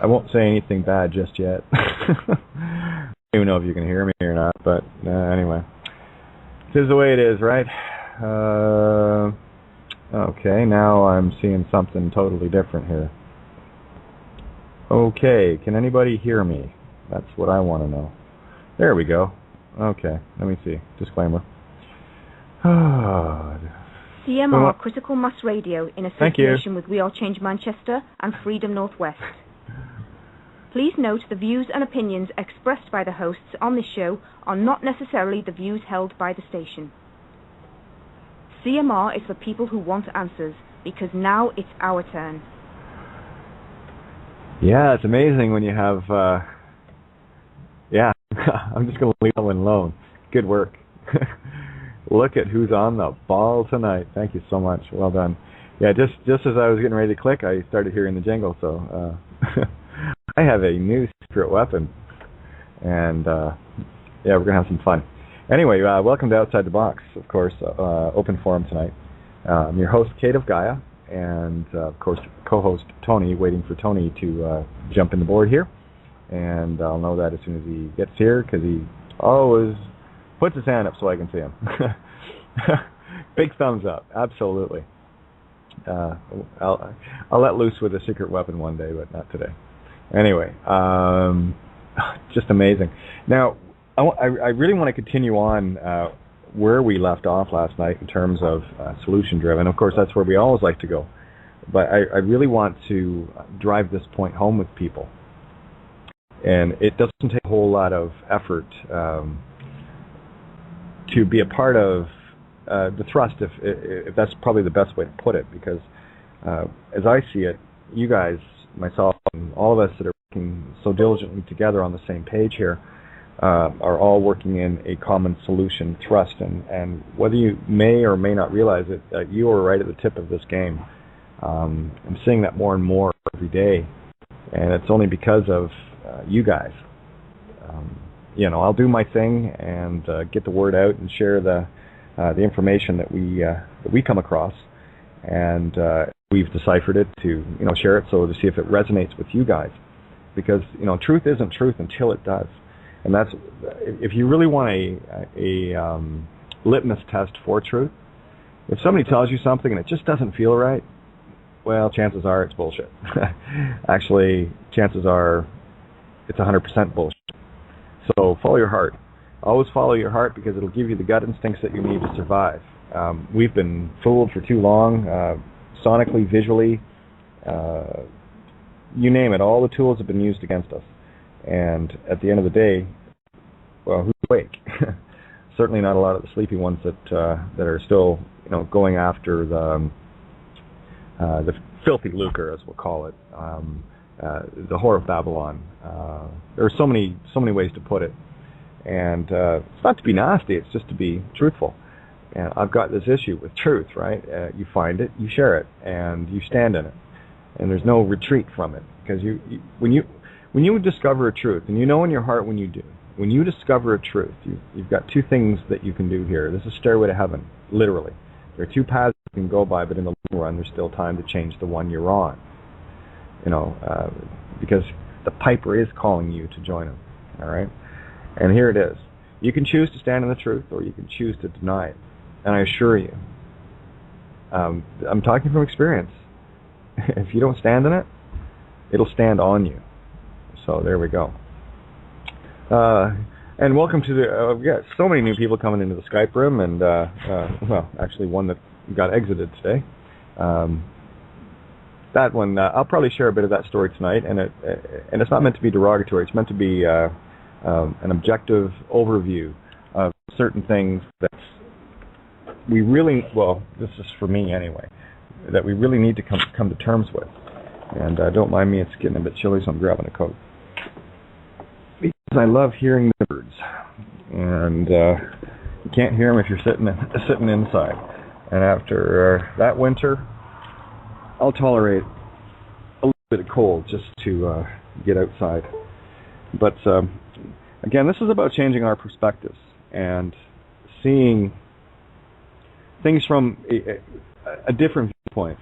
won't say anything bad just yet. I don't even know if you can hear me or not, but anyway. This is the way it is, right? Okay, now I'm seeing something totally different here. Okay, can anybody hear me? That's what I want to know. There we go. Okay, let me see. Disclaimer. CMR Critical Mass Radio in association with We Are Change Manchester and Freedom Northwest. Please note the views and opinions expressed by the hosts on this show are not necessarily the views held by the station. CMR is for people who want answers, because now it's our turn. Yeah, it's amazing when you have, yeah, I'm just going to leave that one alone. Good work. Look at who's on the ball tonight. Thank you so much. Well done. Yeah, just as I was getting ready to click, I started hearing the jingle, so I have a new secret weapon, and yeah, we're going to have some fun. Anyway, welcome to Outside the Box, of course, open forum tonight. I'm your host, Kate of Gaia, and of course, co-host Tony, waiting for Tony to jump in the board here, and I'll know that as soon as he gets here, because he always puts his hand up so I can see him. Big thumbs up, absolutely. I'll let loose with a secret weapon one day, but not today. Anyway, just amazing. Now, I really want to continue on where we left off last night in terms of solution-driven. Of course, that's where we always like to go. But I really want to drive this point home with people. And it doesn't take a whole lot of effort to be a part of the thrust, if that's probably the best way to put it, because as I see it, you guys, myself, and all of us that are working so diligently together on the same page here are all working in a common solution thrust, and whether you may or may not realize it, you are right at the tip of this game. I'm seeing that more and more every day, and it's only because of you guys. You know, I'll do my thing and get the word out and share the information that we come across, and we've deciphered it to share it so to see if it resonates with you guys, because truth isn't truth until it does, and that's if you really want a litmus test for truth. If somebody tells you something and it just doesn't feel right, well, chances are it's bullshit. Actually, chances are it's 100% bullshit. So follow your heart. Always follow your heart, because it'll give you the gut instincts that you need to survive. We've been fooled for too long, sonically, visually, you name it. All the tools have been used against us. And at the end of the day, well, who's awake? Certainly not a lot of the sleepy ones that are still going after the filthy lucre, as we'll call it, the whore of Babylon. There are so many ways to put it. And it's not to be nasty, it's just to be truthful. And I've got this issue with truth, right? You find it, you share it, and you stand in it. And there's no retreat from it. Because when you discover a truth, and in your heart when you do, when you discover a truth, you've got two things that you can do here. This is stairway to heaven, literally. There are two paths you can go by, but in the long run, there's still time to change the one you're on. Because the piper is calling you to join him, all right? And here it is. You can choose to stand in the truth, or you can choose to deny it. And I assure you, I'm talking from experience. If you don't stand in it, it'll stand on you. So there we go. And welcome to the, we got so many new people coming into the Skype room, and, well, actually one that got exited today. That one, I'll probably share a bit of that story tonight, and it's not meant to be derogatory. It's meant to be an objective overview of certain things that we really, well, this is for me anyway, that we really need to come to terms with. And don't mind me, it's getting a bit chilly, so I'm grabbing a coat. Because I love hearing the birds, and you can't hear them if you're sitting inside. And after that winter, I'll tolerate a little bit of cold just to get outside. But again, this is about changing our perspectives and seeing things from a different viewpoint.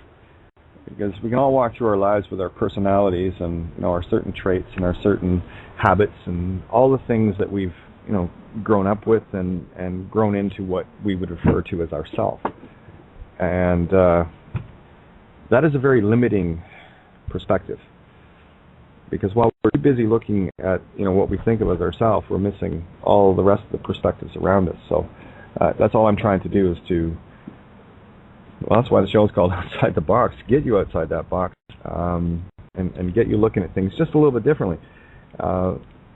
because we can all walk through our lives with our personalities and our certain traits and our certain habits and all the things that we've grown up with and grown into what we would refer to as ourself. And that is a very limiting perspective, because while we're too busy looking at what we think of as ourselves, we're missing all the rest of the perspectives around us. So that's all I'm trying to do is that's why the show is called Outside the Box, get you outside that box and get you looking at things just a little bit differently.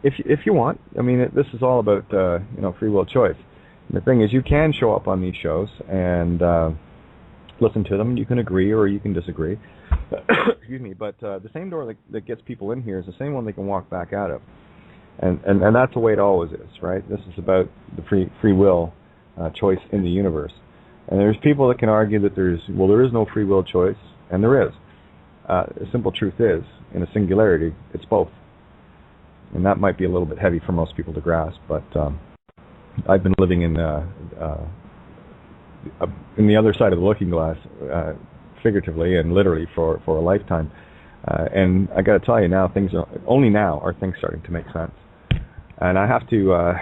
If you want, this is all about free will choice. And the thing is, you can show up on these shows and listen to them. You can agree or you can disagree. Excuse me. But the same door that gets people in here is the same one they can walk back out of. And that's the way it always is, right? This is about the free will choice in the universe. And there's people that can argue that there is no free will choice, and there is. The simple truth is, in a singularity, it's both. And that might be a little bit heavy for most people to grasp, but I've been living in the other side of the looking glass, figuratively and literally for a lifetime. And I got to tell you, now things are starting to make sense. And I have to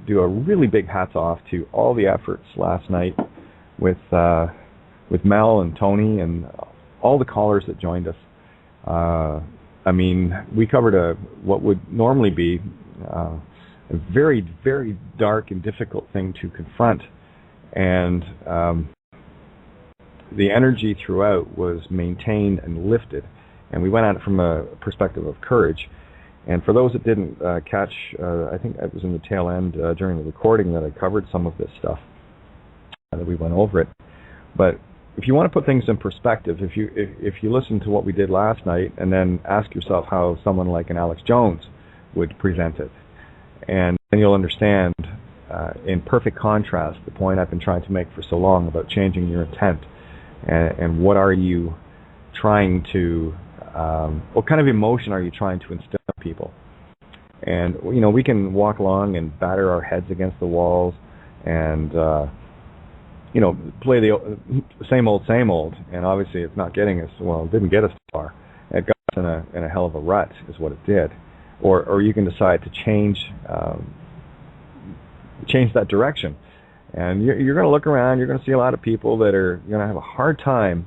do a really big hats off to all the efforts last night with Mel and Tony and all the callers that joined us. We covered what would normally be a very, very dark and difficult thing to confront, and the energy throughout was maintained and lifted, and we went at it from a perspective of courage. And for those that didn't catch, I think it was in the tail end during the recording that I covered some of this stuff, that we went over it. But if you want to put things in perspective, if you listen to what we did last night and then ask yourself how someone like an Alex Jones would present it, and then you'll understand in perfect contrast the point I've been trying to make for so long about changing your intent and what are you trying to, what kind of emotion are you trying to instill in people. And we can walk along and batter our heads against the walls and play the same old, and obviously it's not getting us, it didn't get us far. It got us in a hell of a rut is what it did. Or you can decide to change that direction. And you're going to look around, you're going to see a lot of people that are going to have a hard time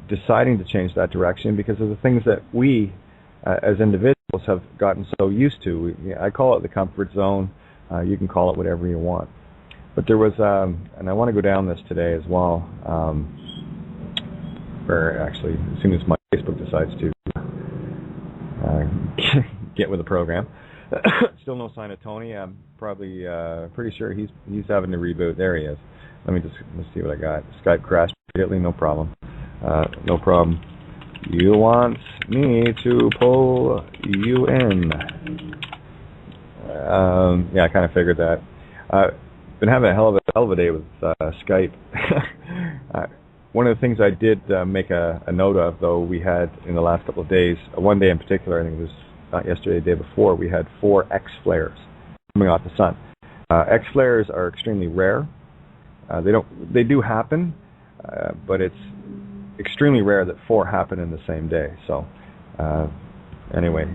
deciding to change that direction because of the things that we, as individuals, have gotten so used to. I call it the comfort zone. You can call it whatever you want. But there was, and I want to go down this today as well, where actually, as soon as my Facebook decides to get with the program, still no sign of Tony. I'm probably pretty sure he's having to reboot. There he is. Let's see what I got. Skype crashed immediately. No problem. No problem. You want me to pull you in? Yeah, I kind of figured that. Been having a hell of a day with Skype. One of the things I did make a note of, though, we had in the last couple of days, one day in particular, I think it was not yesterday, the day before, we had 4 X flares coming off the sun. X flares are extremely rare. They do happen, but it's extremely rare that 4 happen in the same day. So anyway,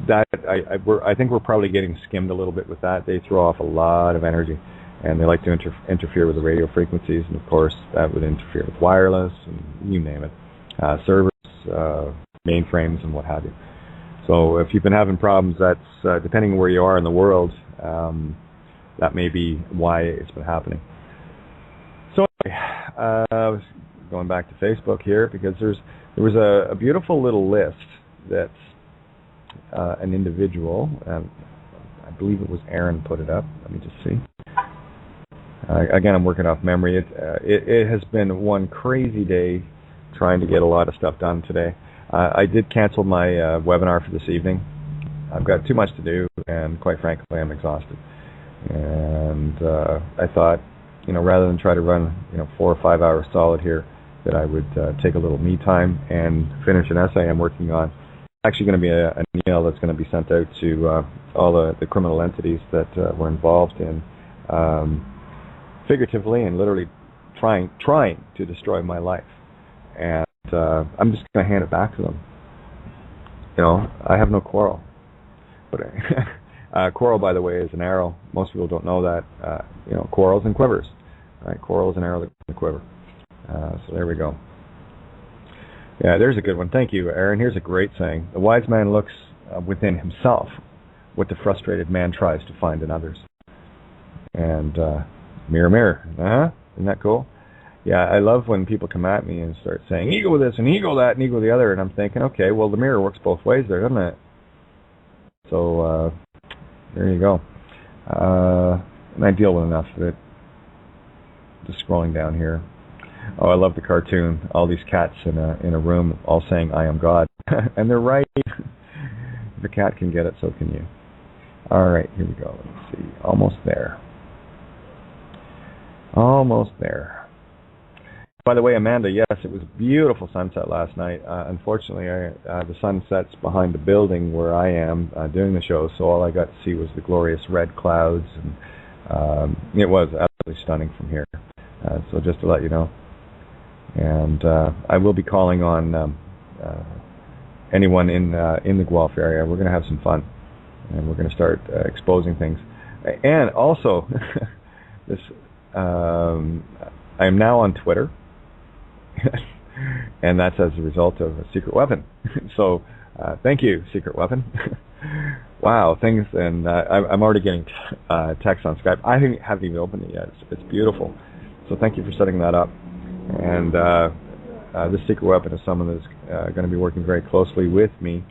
I think we're probably getting skimmed a little bit with that. They throw off a lot of energy, and they like to interfere with the radio frequencies, and of course that would interfere with wireless and you name it, servers, mainframes, and what have you. So if you've been having problems, that's depending on where you are in the world, that may be why it's been happening. So anyway, I was going back to Facebook here because there was a beautiful little list that an individual, I believe it was Aaron, put it up. Let me just see. Again, I'm working off memory. It has been one crazy day trying to get a lot of stuff done today. I did cancel my webinar for this evening. I've got too much to do, and quite frankly, I'm exhausted. And I thought, rather than try to run, 4 or 5 hours solid here, that I would take a little me time and finish an essay I'm working on. Actually going to be an email that's going to be sent out to all the criminal entities that were involved in figuratively and literally trying to destroy my life. And I'm just going to hand it back to them. You know, I have no quarrel. But quarrel, by the way, is an arrow. Most people don't know that. You know, quarrels and quivers. Right? Quarrel is an arrow that can quiver. So there we go. Yeah, there's a good one. Thank you, Aaron. Here's a great saying. The wise man looks within himself what the frustrated man tries to find in others. And mirror, mirror. Isn't that cool? Yeah, I love when people come at me and start saying, ego this and ego that and ego the other, and I'm thinking, okay, well, the mirror works both ways there, doesn't it? So, there you go. And I deal with enough of it. Just scrolling down here. Oh, I love the cartoon. All these cats in a room all saying, I am God. And they're right. If a cat can get it, so can you. All right, here we go. Let's see. Almost there. Almost there. By the way, Amanda, yes, it was a beautiful sunset last night. Unfortunately, the sun sets behind the building where I am doing the show, so all I got to see was the glorious red clouds, and it was absolutely stunning from here. So just to let you know. And I will be calling on anyone in the Guelph area. We're going to have some fun, and we're going to start exposing things. And also, this I am now on Twitter. And that's as a result of a secret weapon. So thank you, secret weapon. Wow, things, and I'm already getting text on Skype. I haven't even opened it yet. It's beautiful. So thank you for setting that up. And this secret weapon is someone that's going to be working very closely with me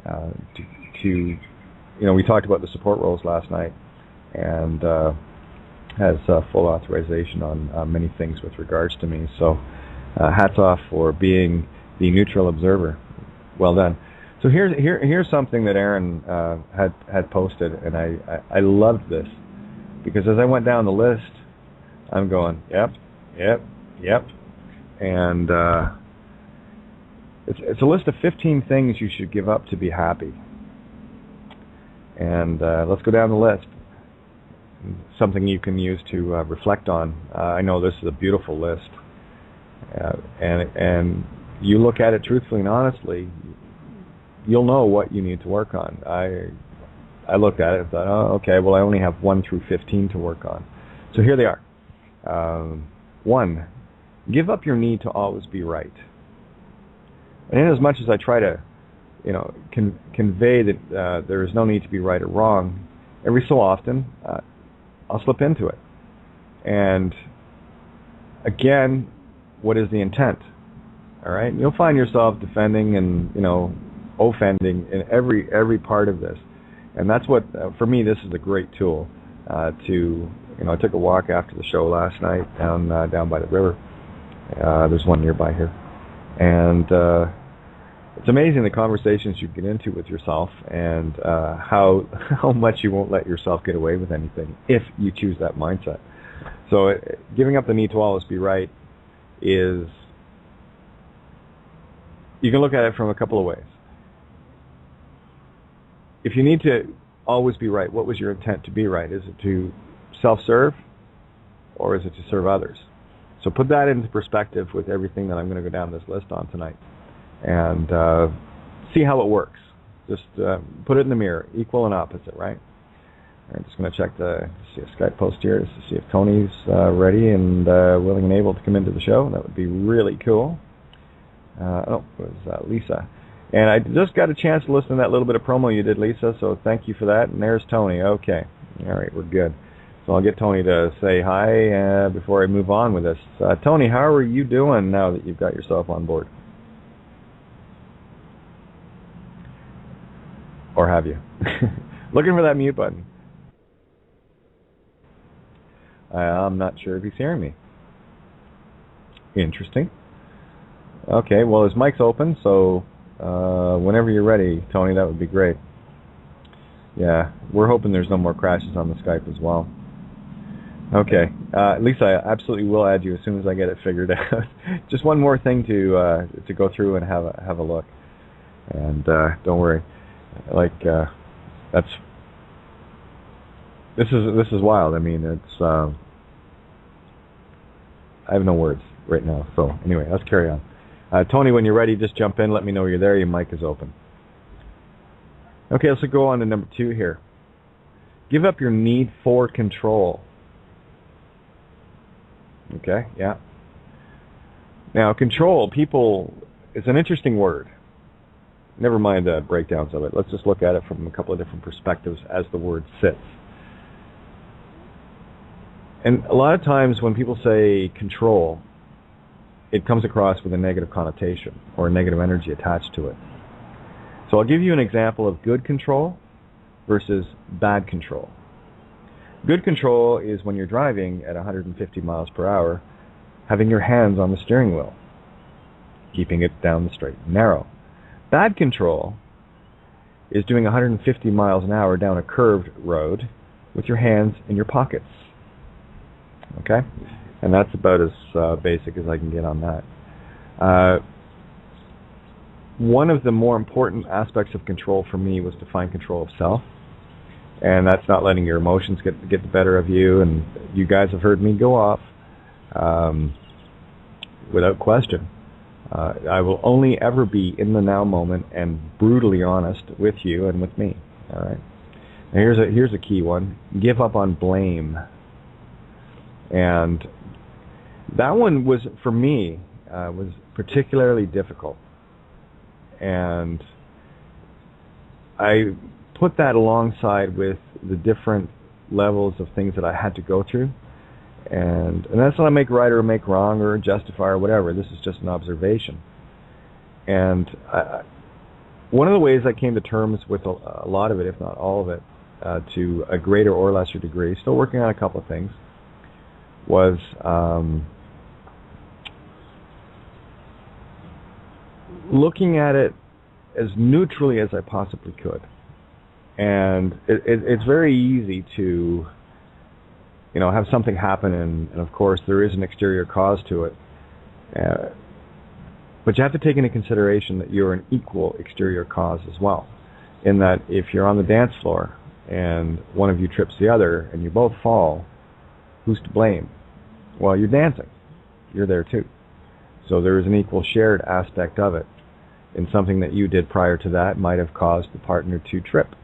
to, you know, we talked about the support roles last night, and has full authorization on many things with regards to me. So hats off for being the neutral observer. Well done. So here's something that Aaron had posted, and I loved this, because as I went down the list, I'm going, yep, and it's a list of 15 things you should give up to be happy. And let's go down the list. Something you can use to reflect on. I know this is a beautiful list. And you look at it truthfully and honestly, you'll know what you need to work on. I looked at it and thought, oh, okay, well, I only have 1 through 15 to work on. So here they are. 1, give up your need to always be right. And in as much as I try to, you know, convey that there is no need to be right or wrong, every so often I'll slip into it. And again, what is the intent? All right, you'll find yourself defending and, you know, offending in every part of this, and that's what for me this is a great tool to, you know, I took a walk after the show last night down by the river. There's one nearby here, and it's amazing the conversations you get into with yourself, and how much you won't let yourself get away with anything if you choose that mindset. So giving up the need to always be right is, you can look at it from a couple of ways. If you need to always be right, what was your intent to be right? Is it to self-serve, or is it to serve others? So put that into perspective with everything that I'm going to go down this list on tonight, and see how it works. Just put it in the mirror, equal and opposite, right? I'm just going to check see a Skype post here just to see if Tony's ready and willing and able to come into the show. That would be really cool. Oh, it was Lisa. And I just got a chance to listen to that little bit of promo you did, Lisa, so thank you for that. And there's Tony. Okay. All right, we're good. So I'll get Tony to say hi before I move on with this. Tony, how are you doing now that you've got yourself on board? Or have you? Looking for that mute button. I'm not sure if he's hearing me. Interesting. Okay, well, his mic's open, so whenever you're ready, Tony, that would be great. Yeah, we're hoping there's no more crashes on the Skype as well. Okay, Lisa, I absolutely will add you as soon as I get it figured out. Just one more thing to go through and have a look. And don't worry, like this is wild. I mean, it's I have no words right now. So anyway, let's carry on. Tony, when you're ready, just jump in. Let me know you're there. Your mic is open. Okay, let's go on to number 2 here. Give up your need for control. Okay, yeah. Now, control, people, is an interesting word. Never mind the breakdowns of it. Let's just look at it from a couple of different perspectives as the word sits. And a lot of times when people say control, it comes across with a negative connotation or a negative energy attached to it. So I'll give you an example of good control versus bad control. Good control is when you're driving at 150 miles per hour, having your hands on the steering wheel, keeping it down the straight and narrow. Bad control is doing 150 miles an hour down a curved road with your hands in your pockets. Okay? And that's about as basic as I can get on that. One of the more important aspects of control for me was to find control of self. And that's not letting your emotions get the better of you. And you guys have heard me go off without question. I will only ever be in the now moment and brutally honest with you and with me. All right. Now here's a key one. Give up on blame. And that one was, for me, was particularly difficult. And I put that alongside with the different levels of things that I had to go through. And that's not to make right or make wrong or justify or whatever. This is just an observation. And one of the ways I came to terms with a lot of it, if not all of it, to a greater or lesser degree, still working on a couple of things, was looking at it as neutrally as I possibly could. And it's very easy to, have something happen, and of course there is an exterior cause to it. But you have to take into consideration that you're an equal exterior cause as well. In that if you're on the dance floor and one of you trips the other and you both fall, who's to blame? Well, you're dancing. You're there too. So there is an equal shared aspect of it. And something that you did prior to that might have caused the partner to trip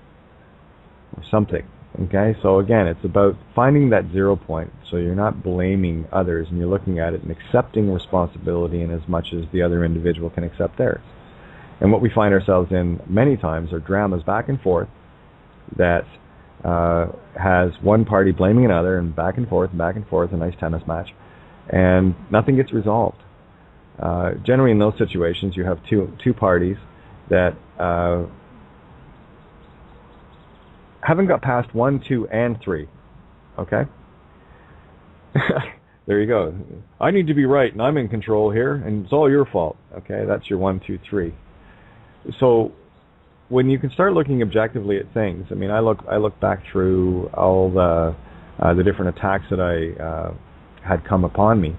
or something. Okay, so again, it's about finding that 0 point, so you're not blaming others and you're looking at it and accepting responsibility in as much as the other individual can accept theirs. And what we find ourselves in many times are dramas back and forth that has one party blaming another, and back and forth, a nice tennis match, and nothing gets resolved. Generally in those situations you have two parties that haven't got past 1, 2, and 3. Okay? There you go. I need to be right, and I'm in control here, and it's all your fault. Okay? That's your 1, 2, 3. So when you can start looking objectively at things, I mean, I look back through all the different attacks that I had come upon me,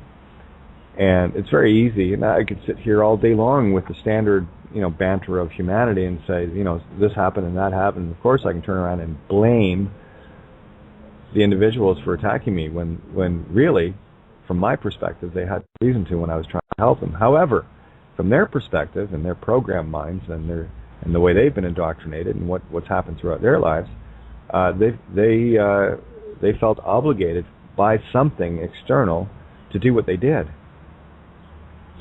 and it's very easy. And I could sit here all day long with the standard, banter of humanity and say, this happened and that happened. And of course, I can turn around and blame the individuals for attacking me when really, from my perspective, they had reason to when I was trying to help them. However, from their perspective and their programmed minds and the way they've been indoctrinated and what's happened throughout their lives, they felt obligated by something external to do what they did.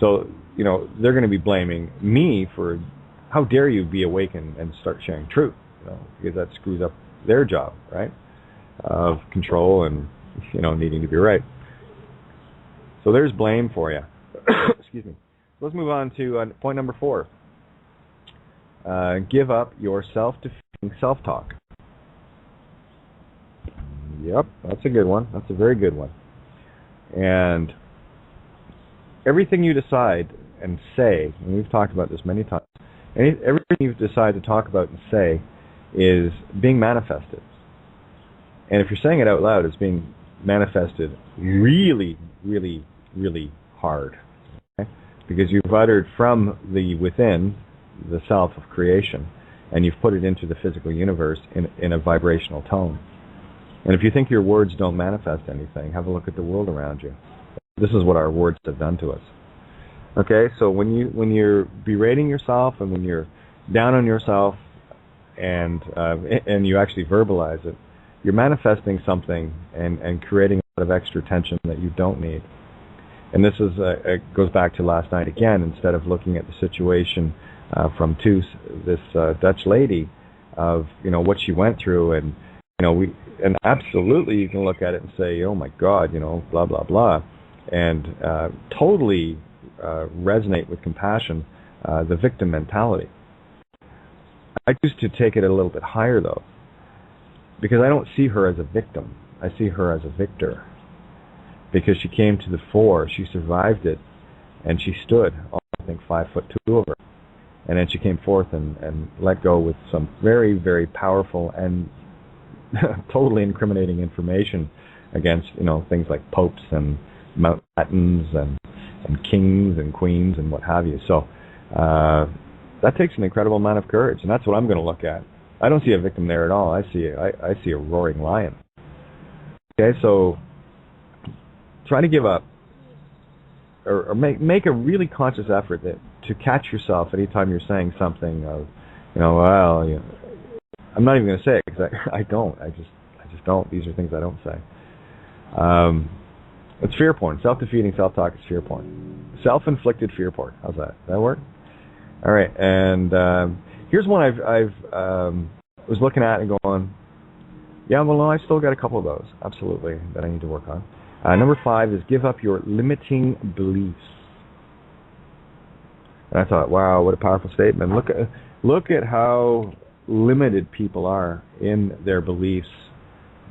So, they're going to be blaming me for, how dare you be awake and start sharing truth, because that screws up their job, right, of control and, needing to be right. So there's blame for you. Excuse me. Let's move on to point number 4. Give up your self-defeating self-talk. Yep, that's a good one. That's a very good one. And everything you decide and say, and we've talked about this many times, everything you decide to talk about and say is being manifested. And if you're saying it out loud, it's being manifested really, really, really hard. Okay? Because you've uttered from the within, the self of creation, and you've put it into the physical universe in a vibrational tone. And if you think your words don't manifest anything, have a look at the world around you. This is what our words have done to us. Okay, so when you're berating yourself and when you're down on yourself and you actually verbalize it, you're manifesting something and creating a lot of extra tension that you don't need. And this is it goes back to last night again. Instead of looking at the situation from this Dutch lady of what she went through, and and absolutely you can look at it and say, oh my God, blah blah blah, and totally resonate with compassion, the victim mentality. I choose to take it a little bit higher though, because I don't see her as a victim. I see her as a victor. Because she came to the fore, she survived it, and she stood, I think, 5'2" over. And then she came forth and let go with some very, very powerful and totally incriminating information against, things like popes and Mountbattens and kings and queens and what have you. So that takes an incredible amount of courage, and that's what I'm going to look at. I don't see a victim there at all. I see a roaring lion. Okay, so try to give up, or make a really conscious effort to catch yourself anytime you're saying something of, I'm not even going to say it because I don't. I just don't. These are things I don't say. It's fear porn. Self-defeating self-talk is fear porn. Self-inflicted fear porn. How's that? Does that work? All right. And here's one I've was looking at and going, yeah, well, no, I still got a couple of those, absolutely, that I need to work on. Number 5 is give up your limiting beliefs. And I thought, wow, what a powerful statement. Look at how limited people are in their beliefs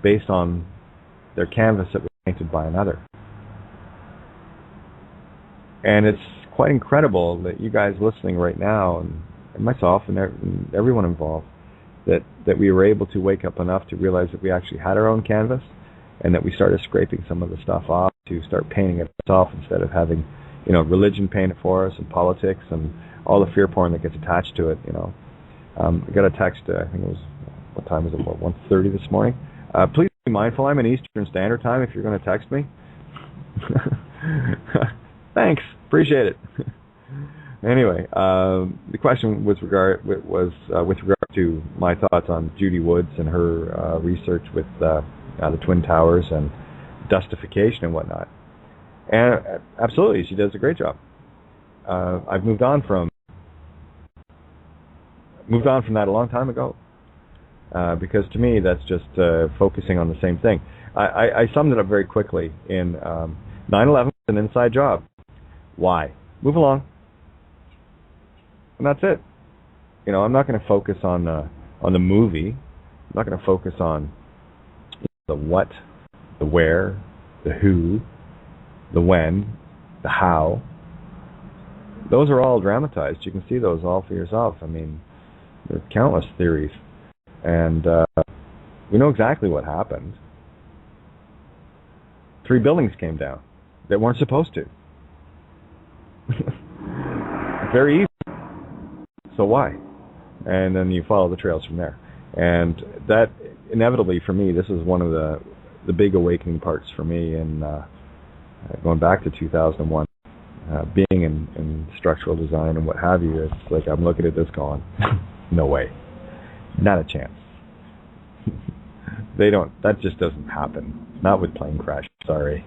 based on their canvas that was painted by another. And it's quite incredible that you guys listening right now, and myself and everyone involved, that we were able to wake up enough to realize that we actually had our own canvas, and that we started scraping some of the stuff off to start painting it off instead of having, religion paint it for us and politics and all the fear porn that gets attached to it. I got a text. I think it was, what time was it? 1:30 this morning. Please be mindful. I'm in Eastern Standard Time. If you're going to text me, thanks. Appreciate it. Anyway, the question was with regard to my thoughts on Judy Woods and her research with the Twin Towers and dustification and whatnot. And absolutely, she does a great job. I've moved on from that a long time ago, because to me that's just focusing on the same thing. I summed it up very quickly in 9/11 is an inside job. Why? Move along. And that's it. I'm not going to focus on the movie. I'm not going to focus on the what, the where, the who, the when, the how. Those are all dramatized. You can see those all for yourself. I mean, there are countless theories. And we know exactly what happened. 3 buildings came down that weren't supposed to. Very easy. So why? And then you follow the trails from there. And that, inevitably for me, this is one of the big awakening parts for me in going back to 2001, being in structural design and what have you. It's like I'm looking at this going, no way, not a chance. That just doesn't happen. Not with plane crash, sorry.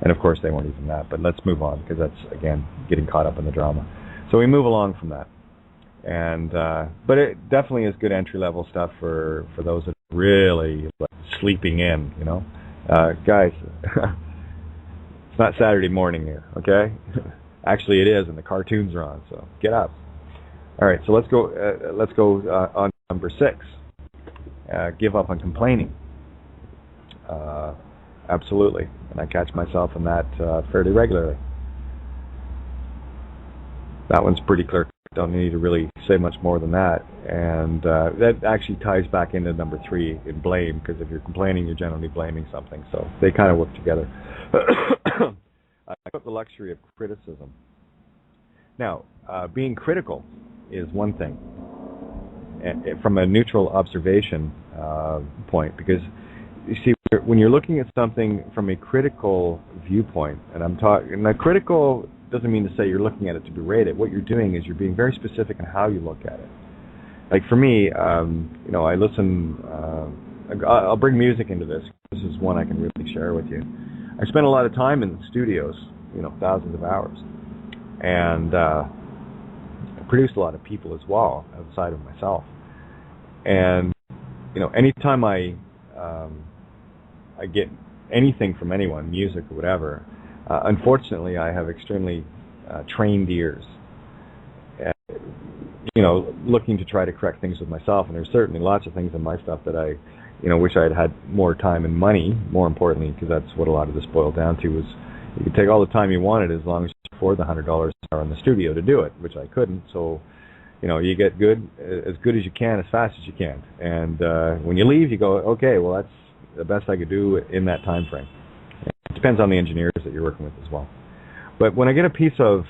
And of course they weren't even that, but let's move on, because that's, again, getting caught up in the drama. So we move along from that. And but it definitely is good entry-level stuff for those that are really sleeping in, guys, it's not Saturday morning here, okay? Actually it is, and the cartoons are on, so get up. All right, so let's go on to number 6. Give up on complaining. Absolutely, and I catch myself in that fairly regularly. That one's pretty clear. Don't need to really say much more than that. And that actually ties back into number 3 in blame, because if you're complaining, you're generally blaming something. So they kind of work together. I got the luxury of criticism. Now, being critical is one thing, from a neutral observation point, because you see, when you're looking at something from a critical viewpoint, and I'm talking, a critical doesn't mean to say you're looking at it to berate it. What you're doing is you're being very specific in how you look at it. Like for me, I listen. I'll bring music into this. This is one I can really share with you. I spend a lot of time in the studios, thousands of hours, and I produced a lot of people as well outside of myself. And anytime I get anything from anyone, music or whatever, unfortunately, I have extremely trained ears. Looking to try to correct things with myself, and there's certainly lots of things in my stuff that I, wish I had more time and money. More importantly, because that's what a lot of this boiled down to, was you could take all the time you wanted as long as you afford the $100 an hour in the studio to do it, which I couldn't. So, you get as good as you can, as fast as you can, and when you leave, you go, okay, well, that's the best I could do in that time frame. It depends on the engineers that you're working with as well. But when I get a piece of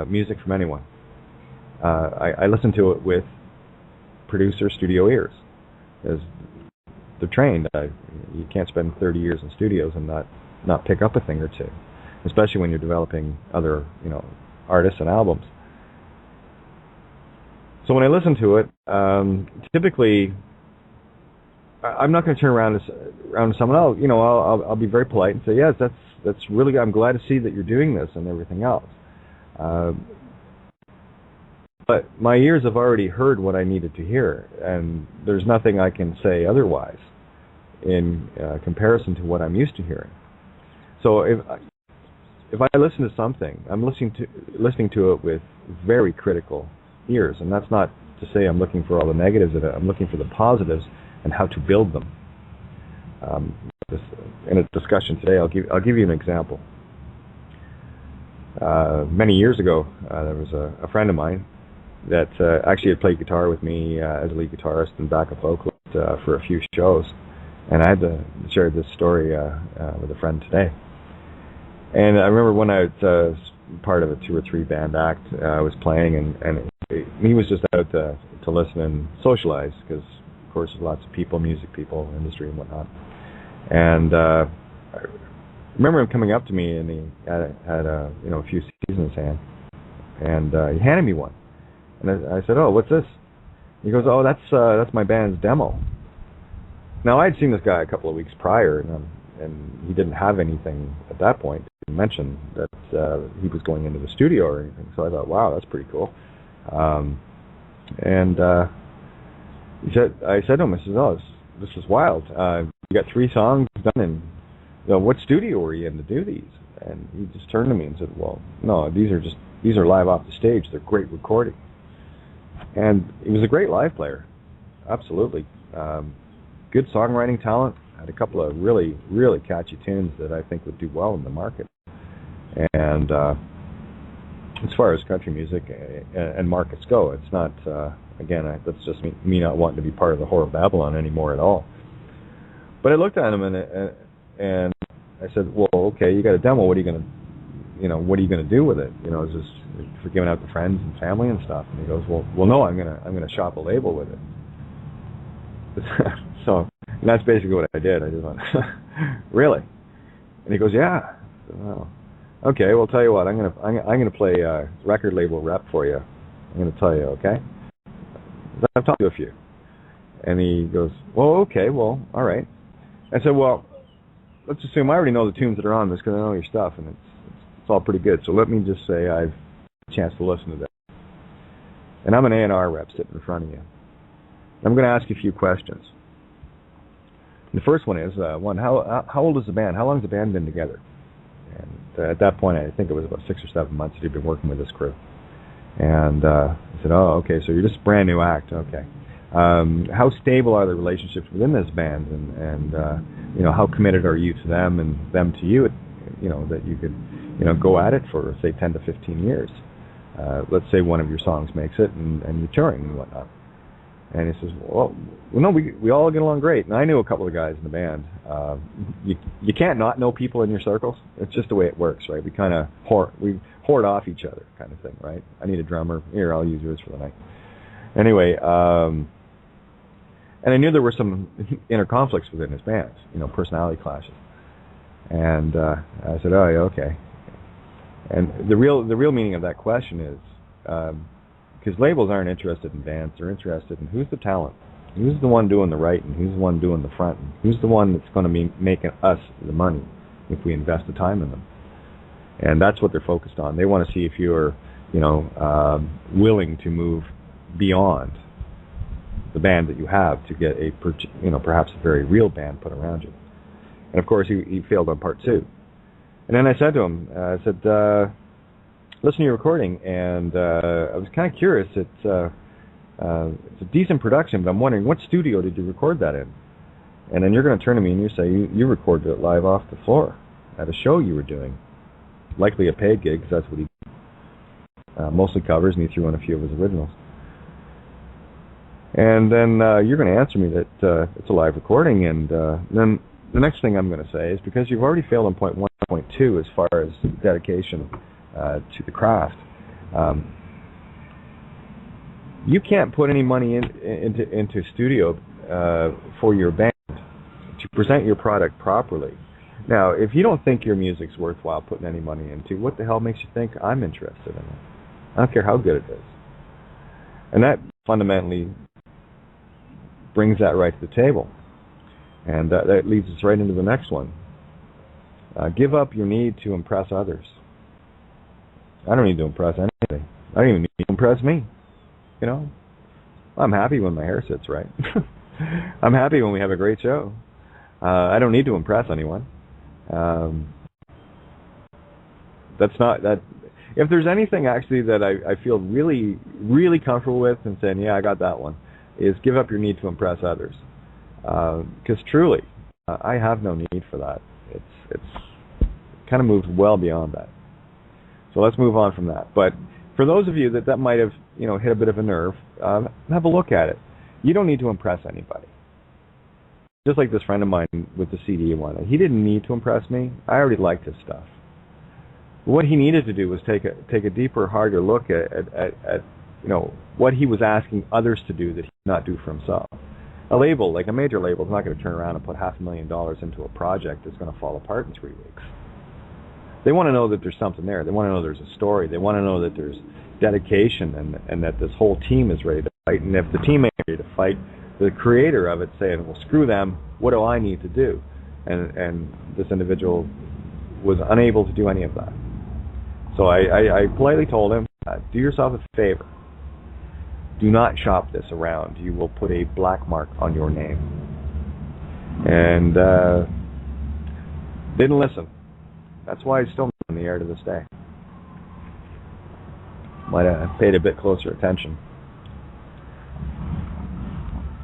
music from anyone, I listen to it with producer studio ears, as they're trained. You can't spend 30 years in studios and not pick up a thing or two, especially when you're developing other artists and albums. So when I listen to it, typically I'm not going to turn around to someone else. I'll be very polite and say, yes, that's really good. I'm glad to see that you're doing this and everything else. But my ears have already heard what I needed to hear, and there's nothing I can say otherwise in comparison to what I'm used to hearing. So if I listen to something, I'm listening to it with very critical ears, and that's not to say I'm looking for all the negatives of it. I'm looking for the positives and how to build them. In a discussion today, I'll give you an example. Many years ago, there was a friend of mine that actually had played guitar with me as a lead guitarist and backup vocalist for a few shows, and I had to share this story with a friend today. And I remember when I was part of a 2 or 3 band act, I was playing, and he was just out to listen and socialize, because of course there's lots of people, music people, industry and whatnot. And I remember him coming up to me, and he had a few CDs in his hand, and he handed me one. And I said, "Oh, what's this?" He goes, "Oh, that's my band's demo." Now, I'd seen this guy a couple of weeks prior, and he didn't have anything at that point to mention that he was going into the studio or anything. So I thought, wow, that's pretty cool. And I said to him, I said, "Oh, this is wild. You got 3 songs done, and what studio were you in to do these?" And he just turned to me and said, "Well, no, these are live off the stage. They're great recording." And he was a great live player, absolutely. Good songwriting talent. Had a couple of really, really catchy tunes that I think would do well in the market. And as far as country music and markets go, it's not, again, that's just me not wanting to be part of the whore of Babylon anymore at all. But I looked at him and I said, "Well, okay, you got a demo. What are you gonna do with it? Is this for giving out to friends and family and stuff?" And he goes, "Well, no, I'm gonna shop a label with it." So that's basically what I did. I just went, "Really?" And he goes, "Yeah." I said, "Well, okay. Well, tell you what, I'm gonna play record label rep for you. I'm gonna tell you, okay?" I've talked to a few. And he goes, "Well, okay. Well, all right." I said, "Well, let's assume I already know the tunes that are on this because I know your stuff, and it's all pretty good. So let me just say I've had a chance to listen to that. And I'm an A&R rep sitting in front of you. I'm going to ask you a few questions. And the first one is, how old is the band? How long has the band been together?" And at that point, I think it was about 6 or 7 months that he'd been working with this crew. And I said, "Oh, okay, so you're just a brand new act, okay. How stable are the relationships within this band, and how committed are you to them and them to you, that you could, go at it for, say, 10 to 15 years. Let's say one of your songs makes it and you're touring and whatnot." And he says, well, no, we all get along great. And I knew a couple of guys in the band. You can't not know people in your circles. It's just the way it works, right? We kind of hoard off each other kind of thing, right? I need a drummer. Here, I'll use yours for the night. Anyway, and I knew there were some inner conflicts within his band, personality clashes. And I said, "Oh, yeah, okay." And the real meaning of that question is, because labels aren't interested in bands, they're interested in who's the talent, who's the one doing the writing, who's the one doing the front, who's the one that's going to be making us the money if we invest the time in them. And that's what they're focused on. They want to see if you're, willing to move beyond the band that you have to get perhaps a very real band put around you. And of course, he failed on part 2. And then I said to him, listen to your recording, and I was kind of curious. It's a decent production, but I'm wondering, what studio did you record that in? And then you're going to turn to me and you say you recorded it live off the floor at a show you were doing. Likely a paid gig, because that's what he did. Mostly covers, and he threw in a few of his originals. And then you're going to answer me that it's a live recording, and then the next thing I'm going to say is, because you've already failed on point 1 and point 2 as far as dedication to the craft, you can't put any money into studio for your band to present your product properly. Now, if you don't think your music's worthwhile putting any money into, what the hell makes you think I'm interested in it? I don't care how good it is. And that fundamentally brings that right to the table. And that leads us right into the next one. Give up your need to impress others. I don't need to impress anybody. I don't even need to impress me. I'm happy when my hair sits right. I'm happy when we have a great show. I don't need to impress anyone. That's not that. If there's anything actually that I feel really, really comfortable with and saying, yeah, I got that one, is give up your need to impress others. Because truly, I have no need for that. It's kind of moved well beyond that. So let's move on from that. But for those of you that might have hit a bit of a nerve, have a look at it. You don't need to impress anybody. Just like this friend of mine with the CD one, he didn't need to impress me. I already liked his stuff. What he needed to do was take a deeper, harder look at what he was asking others to do that he did not do for himself. A label, like a major label, is not going to turn around and put $500,000 into a project that's going to fall apart in 3 weeks. They want to know that there's something there. They want to know there's a story. They want to know that there's dedication and that this whole team is ready to fight. And if the team ain't ready to fight, the creator of it saying, well, screw them, what do I need to do? And this individual was unable to do any of that. So I politely told him, do yourself a favor. Do not shop this around. You will put a black mark on your name. And didn't listen. That's why he's still in the air to this day. Might have paid a bit closer attention.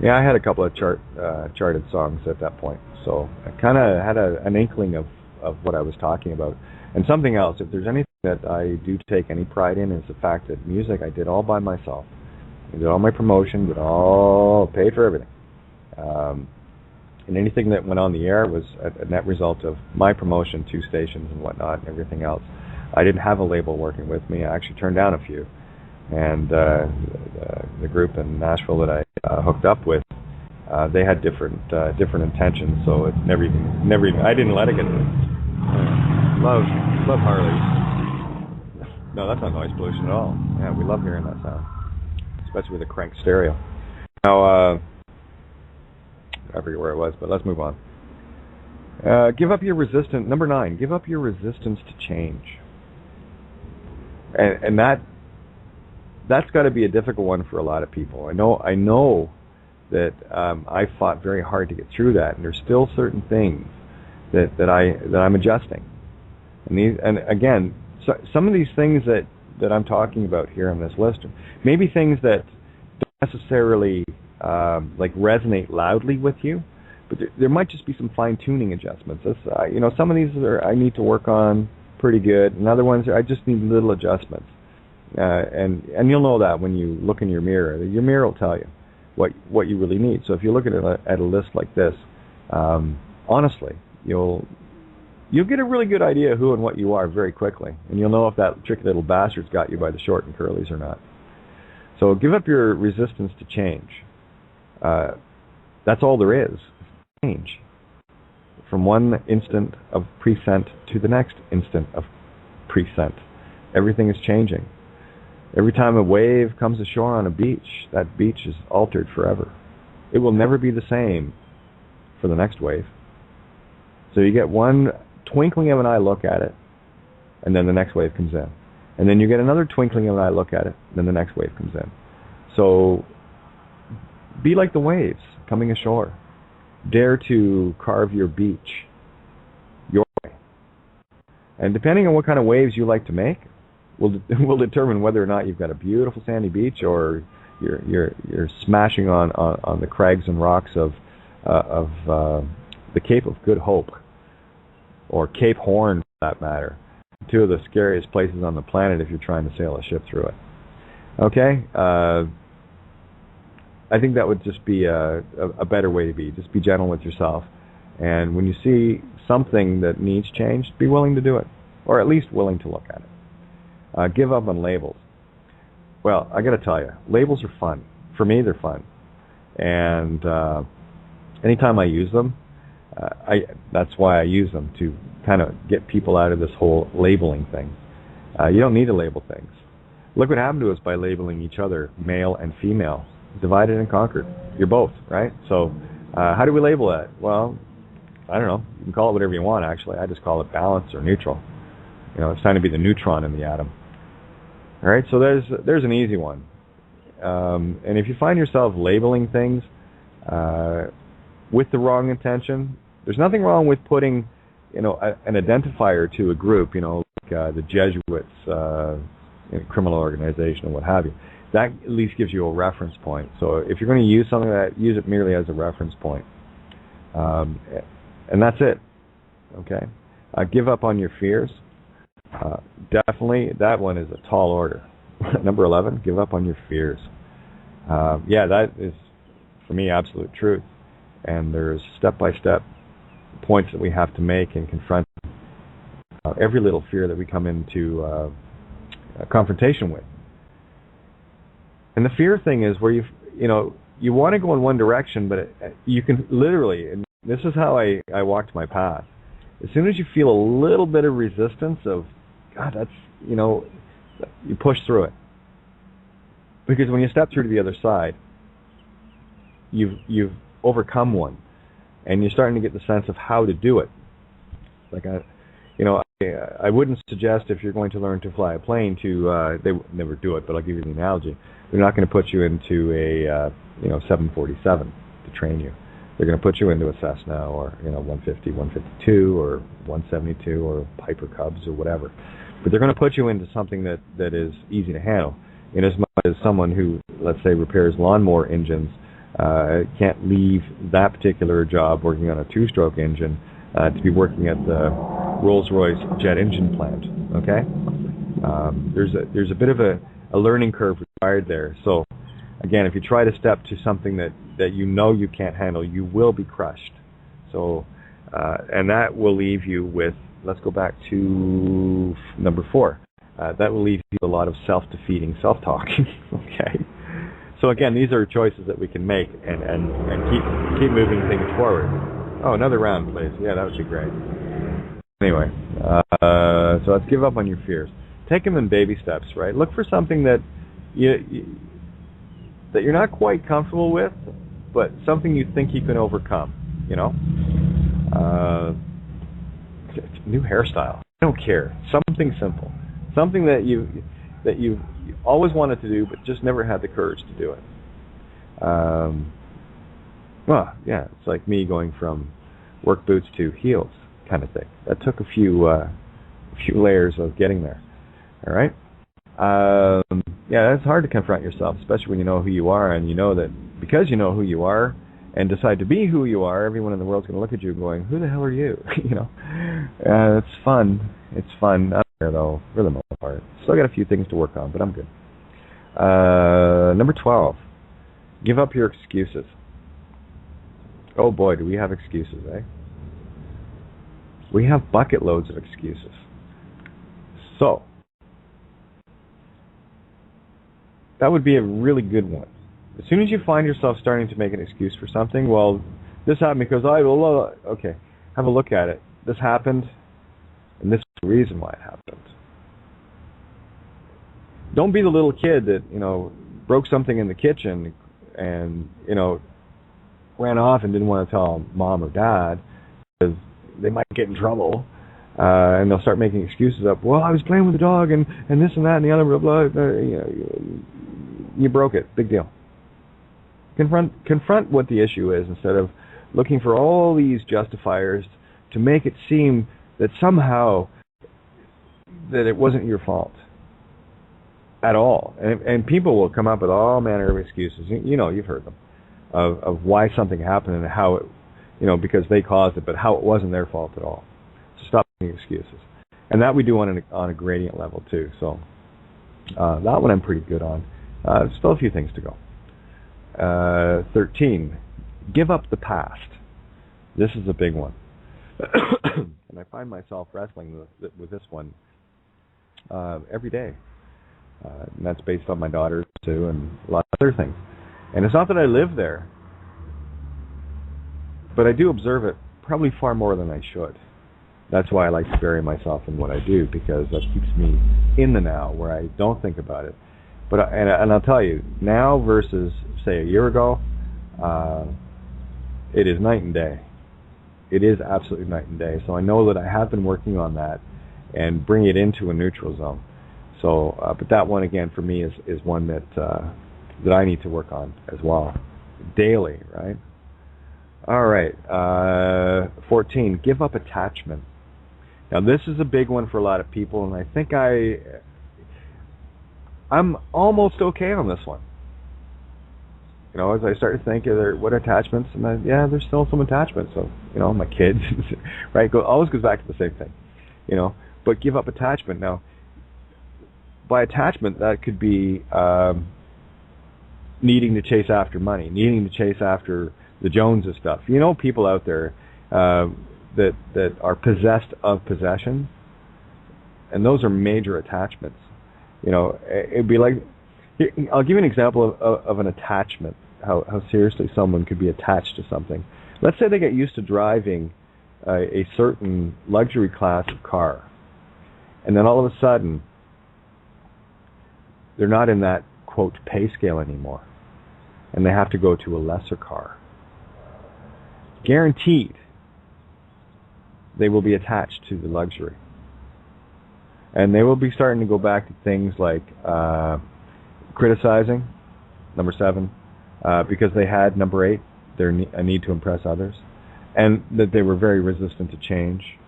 Yeah, I had a couple of charted songs at that point, so I kind of had an inkling of what I was talking about. And something else, if there's anything that I do take any pride in, is the fact that music I did all by myself. I did all my promotion, paid for everything. And anything that went on the air was a net result of my promotion to stations and whatnot and everything else. I didn't have a label working with me. I actually turned down a few. And the group in Nashville that I hooked up with, they had different intentions, so it never even I didn't let it get to me. Love Harley. No, that's not noise pollution at all. Yeah, we love hearing that sound, especially with a crank stereo. Now, I forget where it was, but let's move on. Give up your resistance. Number 9. Give up your resistance to change. And that's got to be a difficult one for a lot of people. I know that I fought very hard to get through that, and there's still certain things that I'm adjusting. And again, some of these things that I'm talking about here on this list, maybe things that don't necessarily resonate loudly with you, but there might just be some fine-tuning adjustments. Some of these I need to work on pretty good, and other ones I just need little adjustments. And you'll know that when you look in your mirror. Your mirror will tell you what you really need. So if you look at a list like this, honestly, you'll get a really good idea of who and what you are very quickly, and you'll know if that tricky little bastard's got you by the short and curlies or not. So give up your resistance to change. That's all there is. Change. From one instant of present to the next instant of present. Everything is changing. Every time a wave comes ashore on a beach, that beach is altered forever. It will never be the same for the next wave. So you get one twinkling of an eye look at it, and then the next wave comes in. And then you get another twinkling of an eye look at it, and then the next wave comes in. So be like the waves coming ashore. Dare to carve your beach your way. And depending on what kind of waves you like to make, will determine whether or not you've got a beautiful sandy beach or you're smashing on the crags and rocks of the Cape of Good Hope, or Cape Horn for that matter. Two of the scariest places on the planet if you're trying to sail a ship through it. Okay? I think that would just be a better way to be. Just be gentle with yourself. And when you see something that needs change, be willing to do it, or at least willing to look at it. Give up on labels. Well, I got to tell you, labels are fun. For me, they're fun. And anytime I use them, that's why I use them, to kind of get people out of this whole labeling thing. You don't need to label things. Look what happened to us by labeling each other male and female. Divided and conquered. You're both, right? So how do we label that? Well, I don't know. You can call it whatever you want, actually. I just call it balance or neutral. You know, it's time to be the neutron in the atom. All right, so there's an easy one. And if you find yourself labeling things with the wrong intention, there's nothing wrong with putting, an identifier to a group, like the Jesuits, criminal organization, or what have you. That at least gives you a reference point. So if you're going to use something like that, use it merely as a reference point. And that's it. Okay? Give up on your fears. Definitely, that one is a tall order. Number 11, give up on your fears. That is, for me, absolute truth. And there's step-by-step points that we have to make and confront every little fear that we come into a confrontation with. And the fear thing is where you want to go in one direction, but you can literally, and this is how I walked my path. As soon as you feel a little bit of resistance of, God, that's, you push through it. Because when you step through to the other side, you've overcome one, and you're starting to get the sense of how to do it. Like I wouldn't suggest, if you're going to learn to fly a plane, they never do it, but I'll give you the analogy. They're not going to put you into a 747 to train you. They're going to put you into a Cessna or 150, 152 or 172 or Piper Cubs or whatever. But they're going to put you into something that is easy to handle. In as much as someone who, let's say, repairs lawnmower engines can't leave that particular job working on a two-stroke engine to be working at the Rolls-Royce jet engine plant. Okay, there's a bit of a learning curve required there. So again, if you try to step to something that you can't handle, you will be crushed. So and that will leave you with, let's go back to number 4. That will leave you with a lot of self-defeating self-talk. Okay. So again, these are choices that we can make and keep moving things forward. Oh, another round, please. Yeah, that would be great. Anyway, so let's give up on your fears. Take them in baby steps, right? Look for something that that you're not quite comfortable with, but something you think you can overcome. New hairstyle. I don't care. Something simple. Something that you always wanted to do, but just never had the courage to do it. It's like me going from work boots to heels kind of thing. That took a few layers of getting there. All right? It's hard to confront yourself, especially when you know who you are, and you know that because you know who you are and decide to be who you are, everyone in the world's going to look at you going, who the hell are you? It's fun. It's fun. Not there, though, for the most part. Still got a few things to work on, but I'm good. Number 12, give up your excuses. Oh boy, do we have excuses, eh? We have bucket loads of excuses. So, that would be a really good one. As soon as you find yourself starting to make an excuse for something, well, this happened because okay, have a look at it. This happened, and this is the reason why it happened. Don't be the little kid that, broke something in the kitchen and, ran off and didn't want to tell mom or dad because they might get in trouble. And they'll start making excuses up. Well, I was playing with the dog and this and that and the other, blah, blah, blah. You broke it. Big deal. Confront what the issue is instead of looking for all these justifiers to make it seem that somehow that it wasn't your fault at all. And people will come up with all manner of excuses. You've heard them of why something happened and how it, because they caused it, but how it wasn't their fault at all. So stop making excuses. And that we do on a gradient level too. So that one I'm pretty good on. Still a few things to go. 13, give up the past. This is a big one. And I find myself wrestling with this one every day. And that's based on my daughters too and a lot of other things. And it's not that I live there, but I do observe it probably far more than I should. That's why I like to bury myself in what I do, because that keeps me in the now where I don't think about it. But and I'll tell you, now versus say a year ago, it is night and day. It is absolutely night and day. So I know that I have been working on that and bring it into a neutral zone. So, but that one again for me is one that I need to work on as well, daily, right? All right, 14. Give up attachment. Now this is a big one for a lot of people, and I think I'm almost okay on this one. As I start to think of what attachments, and there's still some attachments. So, my kids, right? Always goes back to the same thing, But give up attachment. Now, by attachment, that could be needing to chase after money, needing to chase after the Joneses stuff. People out there that are possessed of possession, and those are major attachments. It'd be like, I'll give you an example of an attachment, how seriously someone could be attached to something. Let's say they get used to driving a certain luxury class of car, and then all of a sudden, they're not in that, quote, pay scale anymore, and they have to go to a lesser car. Guaranteed, they will be attached to the luxury. And they will be starting to go back to things like criticizing, number 7, because they had, number 8, a need to impress others, and that they were very resistant to change.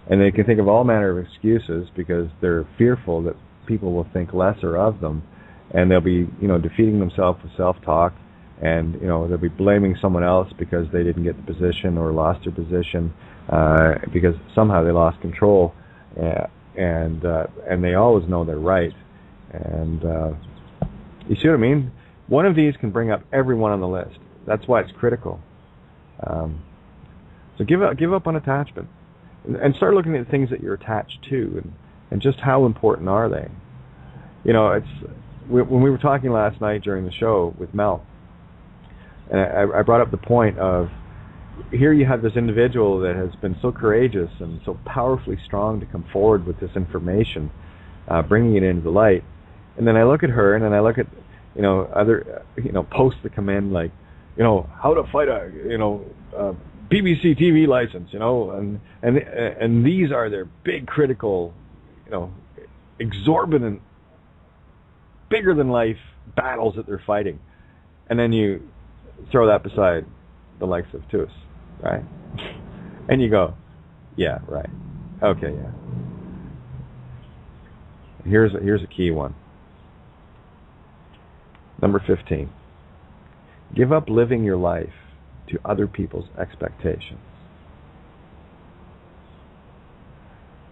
And they can think of all manner of excuses because they're fearful that people will think lesser of them, and they'll be, defeating themselves with self-talk, and, they'll be blaming someone else because they didn't get the position or lost their position, because somehow they lost control, and they always know they're right. And you see what I mean? One of these can bring up everyone on the list. That's why it's critical. So give up on attachment, and start looking at things that you're attached to, and just how important are they? When we were talking last night during the show with Mel, and I brought up the point of, here you have this individual that has been so courageous and so powerfully strong to come forward with this information, bringing it into the light. And then I look at her, and then I look at, other, posts that come in like, how to fight a, BBC TV license, and these are their big critical, exorbitant, bigger than life battles that they're fighting. And then you throw that beside the likes of Tuis, right? And you go, yeah, right. Okay, yeah. Here's a key one. Number 15. Give up living your life to other people's expectations.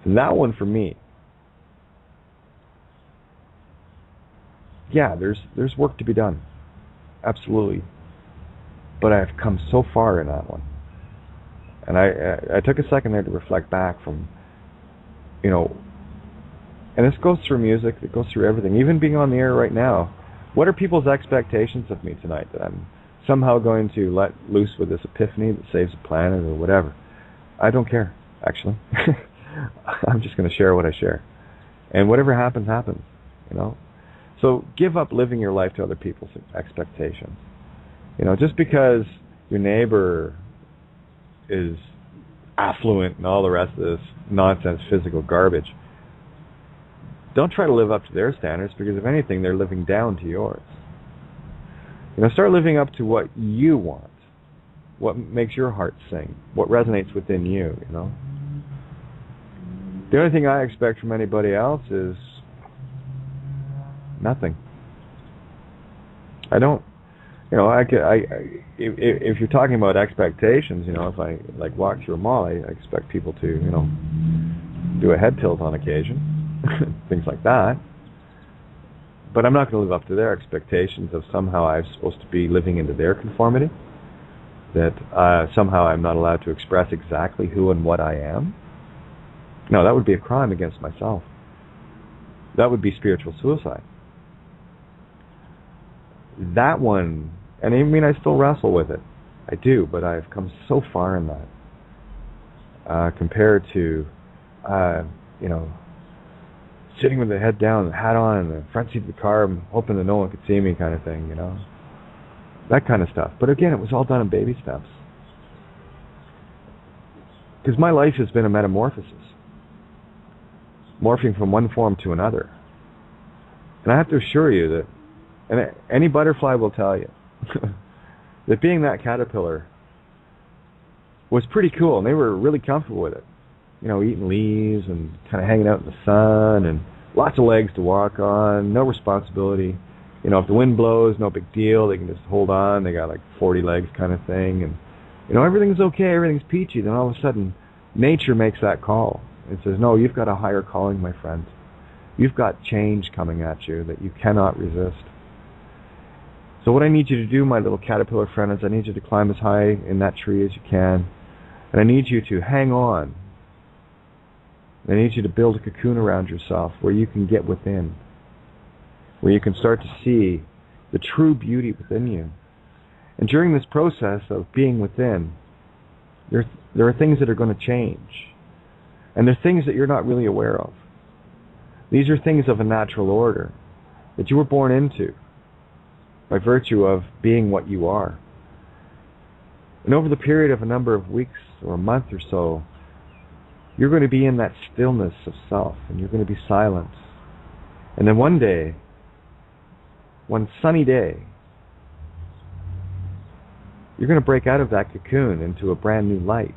And that one for me, yeah, there's work to be done. Absolutely. But I've come so far in that one. And I took a second there to reflect back from, and this goes through music, it goes through everything, even being on the air right now. What are people's expectations of me tonight, that I'm somehow going to let loose with this epiphany that saves the planet or whatever? I don't care, actually. I'm just going to share what I share. And whatever happens, happens, So give up living your life to other people's expectations. Just because your neighbor is affluent and all the rest of this nonsense physical garbage, don't try to live up to their standards, because if anything, they're living down to yours. Start living up to what you want, what makes your heart sing, what resonates within you, The only thing I expect from anybody else is nothing. I don't, if you're talking about expectations, if I walk through a mall, I expect people to, do a head tilt on occasion, things like that. But I'm not going to live up to their expectations of somehow I'm supposed to be living into their conformity, that somehow I'm not allowed to express exactly who and what I am. No, that would be a crime against myself. That would be spiritual suicide. That one, and I still wrestle with it. I do, but I've come so far in that compared to, sitting with the head down, the hat on, in the front seat of the car, hoping that no one could see me, kind of thing, that kind of stuff. But again, it was all done in baby steps, because my life has been a metamorphosis, morphing from one form to another. And I have to assure you that, and any butterfly will tell you, that being that caterpillar was pretty cool, and they were really comfortable with it. Eating leaves and kind of hanging out in the sun, and lots of legs to walk on, no responsibility. If the wind blows, no big deal. They can just hold on. They got 40 legs kind of thing, and everything's okay, everything's peachy. Then all of a sudden, nature makes that call. It says, no, you've got a higher calling, my friend. You've got change coming at you that you cannot resist. So what I need you to do, my little caterpillar friend, is I need you to climb as high in that tree as you can. And I need you to hang on. I need you to build a cocoon around yourself where you can get within, where you can start to see the true beauty within you. And during this process of being within, there are things that are going to change. And there are things that you're not really aware of. These are things of a natural order that you were born into by virtue of being what you are. And over the period of a number of weeks or a month or so, you're going to be in that stillness of self, and you're going to be silent. And then one day, one sunny day, you're going to break out of that cocoon into a brand new light.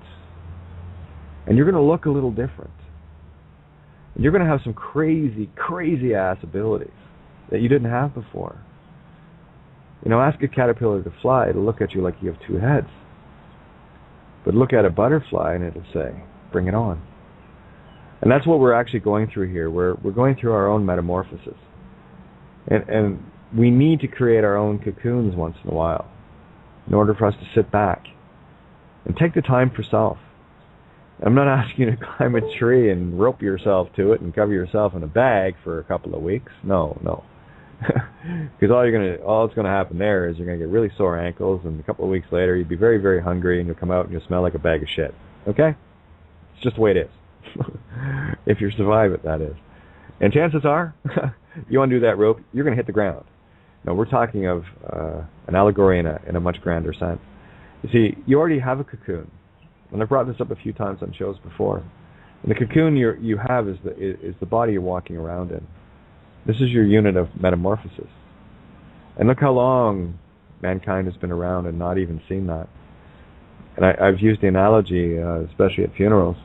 And you're going to look a little different. And you're going to have some crazy, crazy ass abilities that you didn't have before. Ask a caterpillar to fly, it'll look at you like you have two heads. But look at a butterfly and it'll say, bring it on. And that's what we're actually going through here. We're going through our own metamorphosis. And we need to create our own cocoons once in a while in order for us to sit back and take the time for self. I'm not asking you to climb a tree and rope yourself to it and cover yourself in a bag for a couple of weeks. No. Because all that's going to happen there is you're going to get really sore ankles, and a couple of weeks later you'll be very, very hungry, and you'll come out and you'll smell like a bag of shit. Okay? It's just the way it is. If you survive it, that is. And chances are, you undo that rope, you're going to hit the ground. No, we're talking of an allegory in a much grander sense. You see, you already have a cocoon. And I've brought this up a few times on shows before. And the cocoon you have is the body you're walking around in. This is your unit of metamorphosis. And look how long mankind has been around and not even seen that. And I've used the analogy, especially at funerals.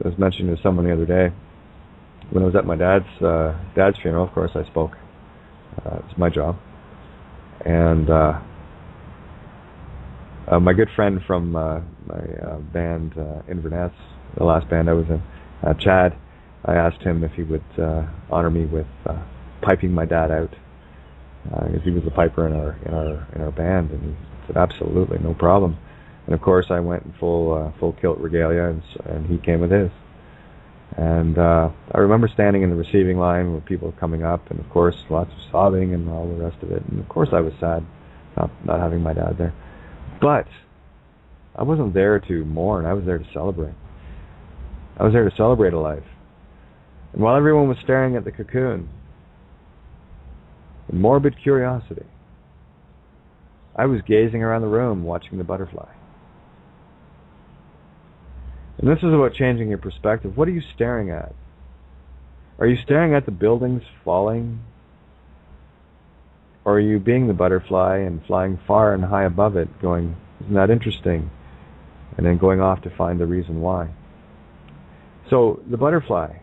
I was mentioning to someone the other day, when I was at my dad's funeral, of course I spoke. It's my job. And my good friend from my band, Inverness, the last band I was in, Chad, I asked him if he would honor me with piping my dad out, because he was the piper in our band, and he said absolutely, no problem. And of course I went in full kilt regalia, and he came with his. And I remember standing in the receiving line where people were coming up, and of course lots of sobbing and all the rest of it. And of course I was sad not having my dad there. But I wasn't there to mourn, I was there to celebrate. I was there to celebrate a life. And while everyone was staring at the cocoon, In morbid curiosity, I was gazing around the room watching the butterfly. And this is about changing your perspective. What are you staring at? Are you staring at the buildings falling? Or are you being the butterfly and flying far and high above it, going, isn't that interesting? And then going off to find the reason why. So the butterfly,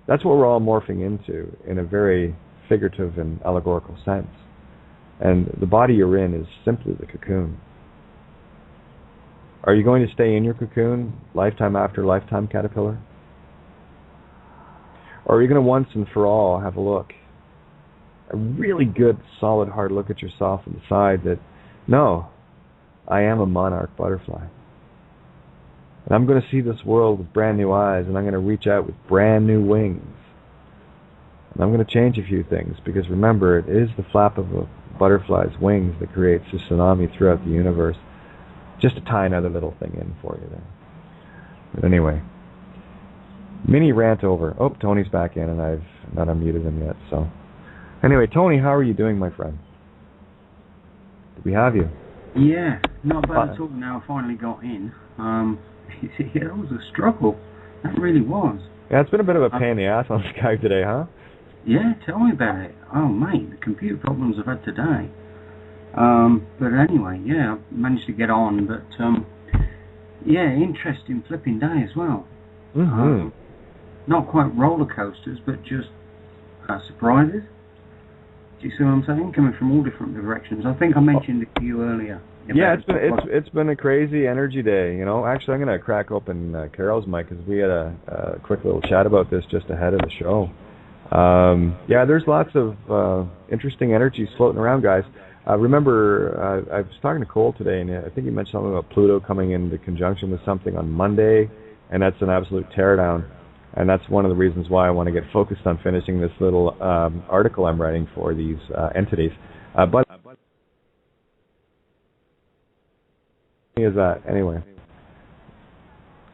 that's what we're all morphing into in a very figurative and allegorical sense. And the body you're in is simply the cocoon. Are you going to stay in your cocoon lifetime after lifetime, caterpillar? Or are you going to once and for all have a look, a really good, solid, hard look at yourself and decide that, no, I am a monarch butterfly. And I'm going to see this world with brand new eyes, and I'm going to reach out with brand new wings. And I'm going to change a few things, because remember, it is the flap of a butterfly's wings that creates a tsunami throughout the universe. Just to tie another little thing in for you there. But anyway, mini rant over. Oh, Tony's back in, and I've not unmuted him yet. So, anyway, Tony, how are you doing, my friend? Did we have you? Yeah, not bad at all. Now I finally got in. Yeah, it was a struggle. That really was. Yeah, it's been a bit of a pain in the ass on Skype today, huh? Yeah, tell me about it. Oh, mate, the computer problems I've had today. But anyway, yeah, I managed to get on. But, yeah, interesting flipping day as well. Mm-hmm. Not quite roller coasters, but just surprises. Do you see what I'm saying? Coming from all different directions. I think I mentioned it to you earlier. Yeah, it's been a crazy energy day. You know, actually, I'm going to crack open Carol's mic because we had a quick little chat about this just ahead of the show. Yeah, there's lots of interesting energies floating around, guys. Remember, I was talking to Cole today, and I think he mentioned something about Pluto coming into conjunction with something on Monday, and that's an absolute teardown. And that's one of the reasons why I want to get focused on finishing this little article I'm writing for these entities. But is that anyway?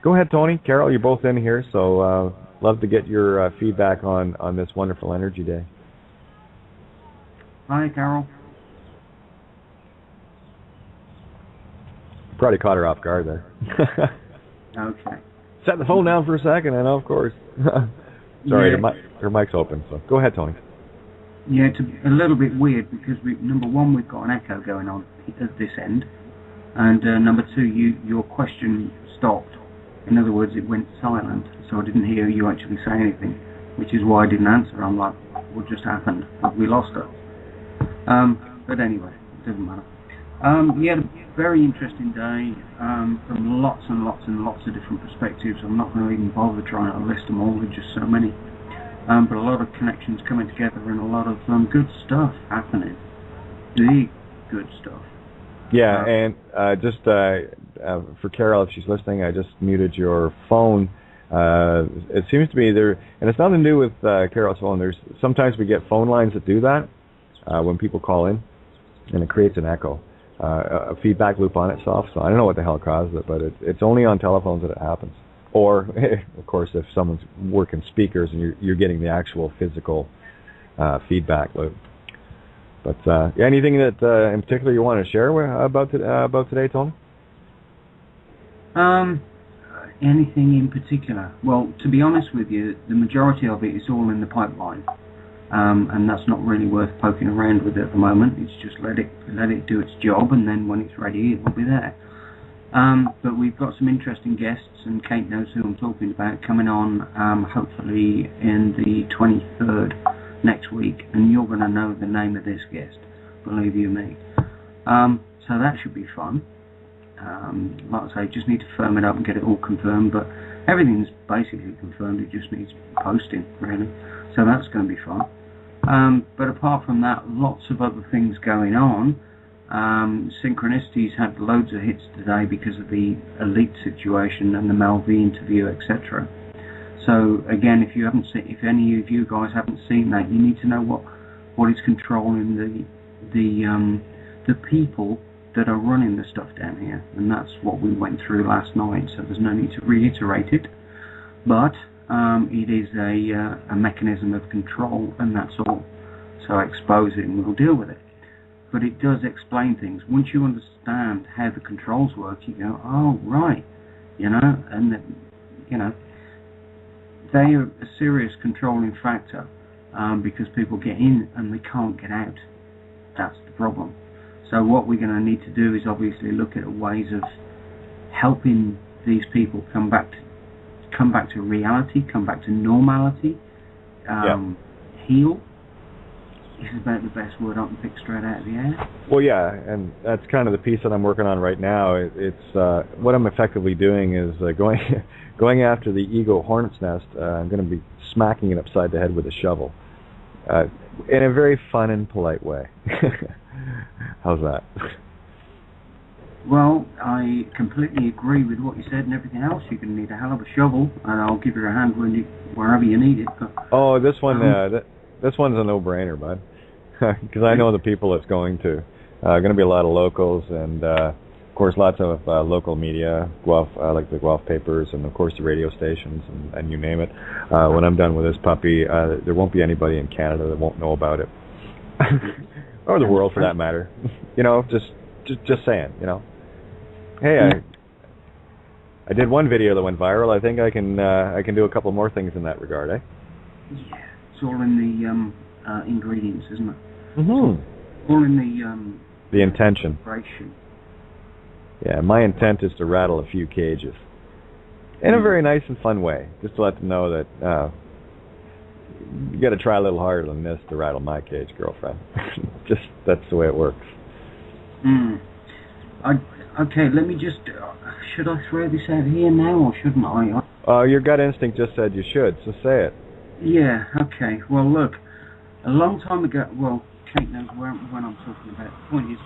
Go ahead, Tony. Carol, you're both in here, so love to get your feedback on this wonderful energy day. Hi, Carol. Probably caught her off guard there. Okay. Set the phone down for a second, and of course. Sorry, yeah. her mic's open, so go ahead, Tony. Yeah, it's a little bit weird because number one, we've got an echo going on at this end, and number two, your question stopped. In other words, it went silent, so I didn't hear you actually say anything, which is why I didn't answer. I'm like, what just happened? We lost her. But anyway, it doesn't matter. We had a very interesting day from lots and lots and lots of different perspectives. I'm not going to even bother trying to list them all, there's just so many. But a lot of connections coming together and a lot of good stuff happening. The good stuff. Yeah, and just for Carol, if she's listening, I just muted your phone. It seems to be there, and it's nothing to do with Carol's phone. Sometimes we get phone lines that do that when people call in, and it creates an echo. A feedback loop on itself, so I don't know what the hell causes it, but it's only on telephones that it happens. Or, of course, if someone's working speakers and you're getting the actual physical feedback loop. But yeah, anything that in particular you want to share about today, Tony? Anything in particular? Well, to be honest with you, the majority of it is all in the pipeline. And that's not really worth poking around with at the moment. It's just let it do its job, and then when it's ready, it will be there. But we've got some interesting guests, and Kate knows who I'm talking about, coming on hopefully in the 23rd next week, and you're going to know the name of this guest, believe you me. So that should be fun. Like I say, just need to firm it up and get it all confirmed, but everything's basically confirmed, it just needs posting, really. So that's going to be fun. But apart from that, lots of other things going on. Synchronicity's had loads of hits today because of the Elite situation and the Mel V interview, etc. So again, if any of you guys haven't seen that, you need to know what is controlling the people that are running the stuff down here, and that's what we went through last night. So there's no need to reiterate it, but it is a mechanism of control, and that's all. so expose it and we'll deal with it. But it does explain things. Once you understand how the controls work, you go, oh, right, and they are a serious controlling factor because people get in and they can't get out. That's the problem. So what we're going to need to do is obviously look at ways of helping these people come back to reality, come back to normality, heal. This is about the best word I can pick straight out of the air. Well, yeah, and that's kind of the piece that I'm working on right now. It's what I'm effectively doing is going after the ego hornet's nest. I'm going to be smacking it upside the head with a shovel, in a very fun and polite way. How's that? Well, I completely agree with what you said and everything else. You're going to need a hell of a shovel, and I'll give you a hand wherever you need it. But, this one, this one's a no-brainer, bud, because I know the people it's going to. Going to be a lot of locals, and of course, lots of local media, Guelph, like the Guelph papers, and of course the radio stations, and you name it. When I'm done with this puppy, there won't be anybody in Canada that won't know about it, or the world for that matter. Just saying. Hey, I did one video that went viral. I think I can do a couple more things in that regard, eh? Yeah, it's all in the ingredients, isn't it? Mm-hmm. All in the intention. Yeah, my intent is to rattle a few cages in a very nice and fun way, just to let them know that you got to try a little harder than this to rattle my cage, girlfriend. Just that's the way it works. Okay, let me just... should I throw this out here now, or shouldn't I? Your gut instinct just said you should, so say it. Yeah, okay. Well, look, a long time ago... Well, Kate knows when I'm talking about. The point is,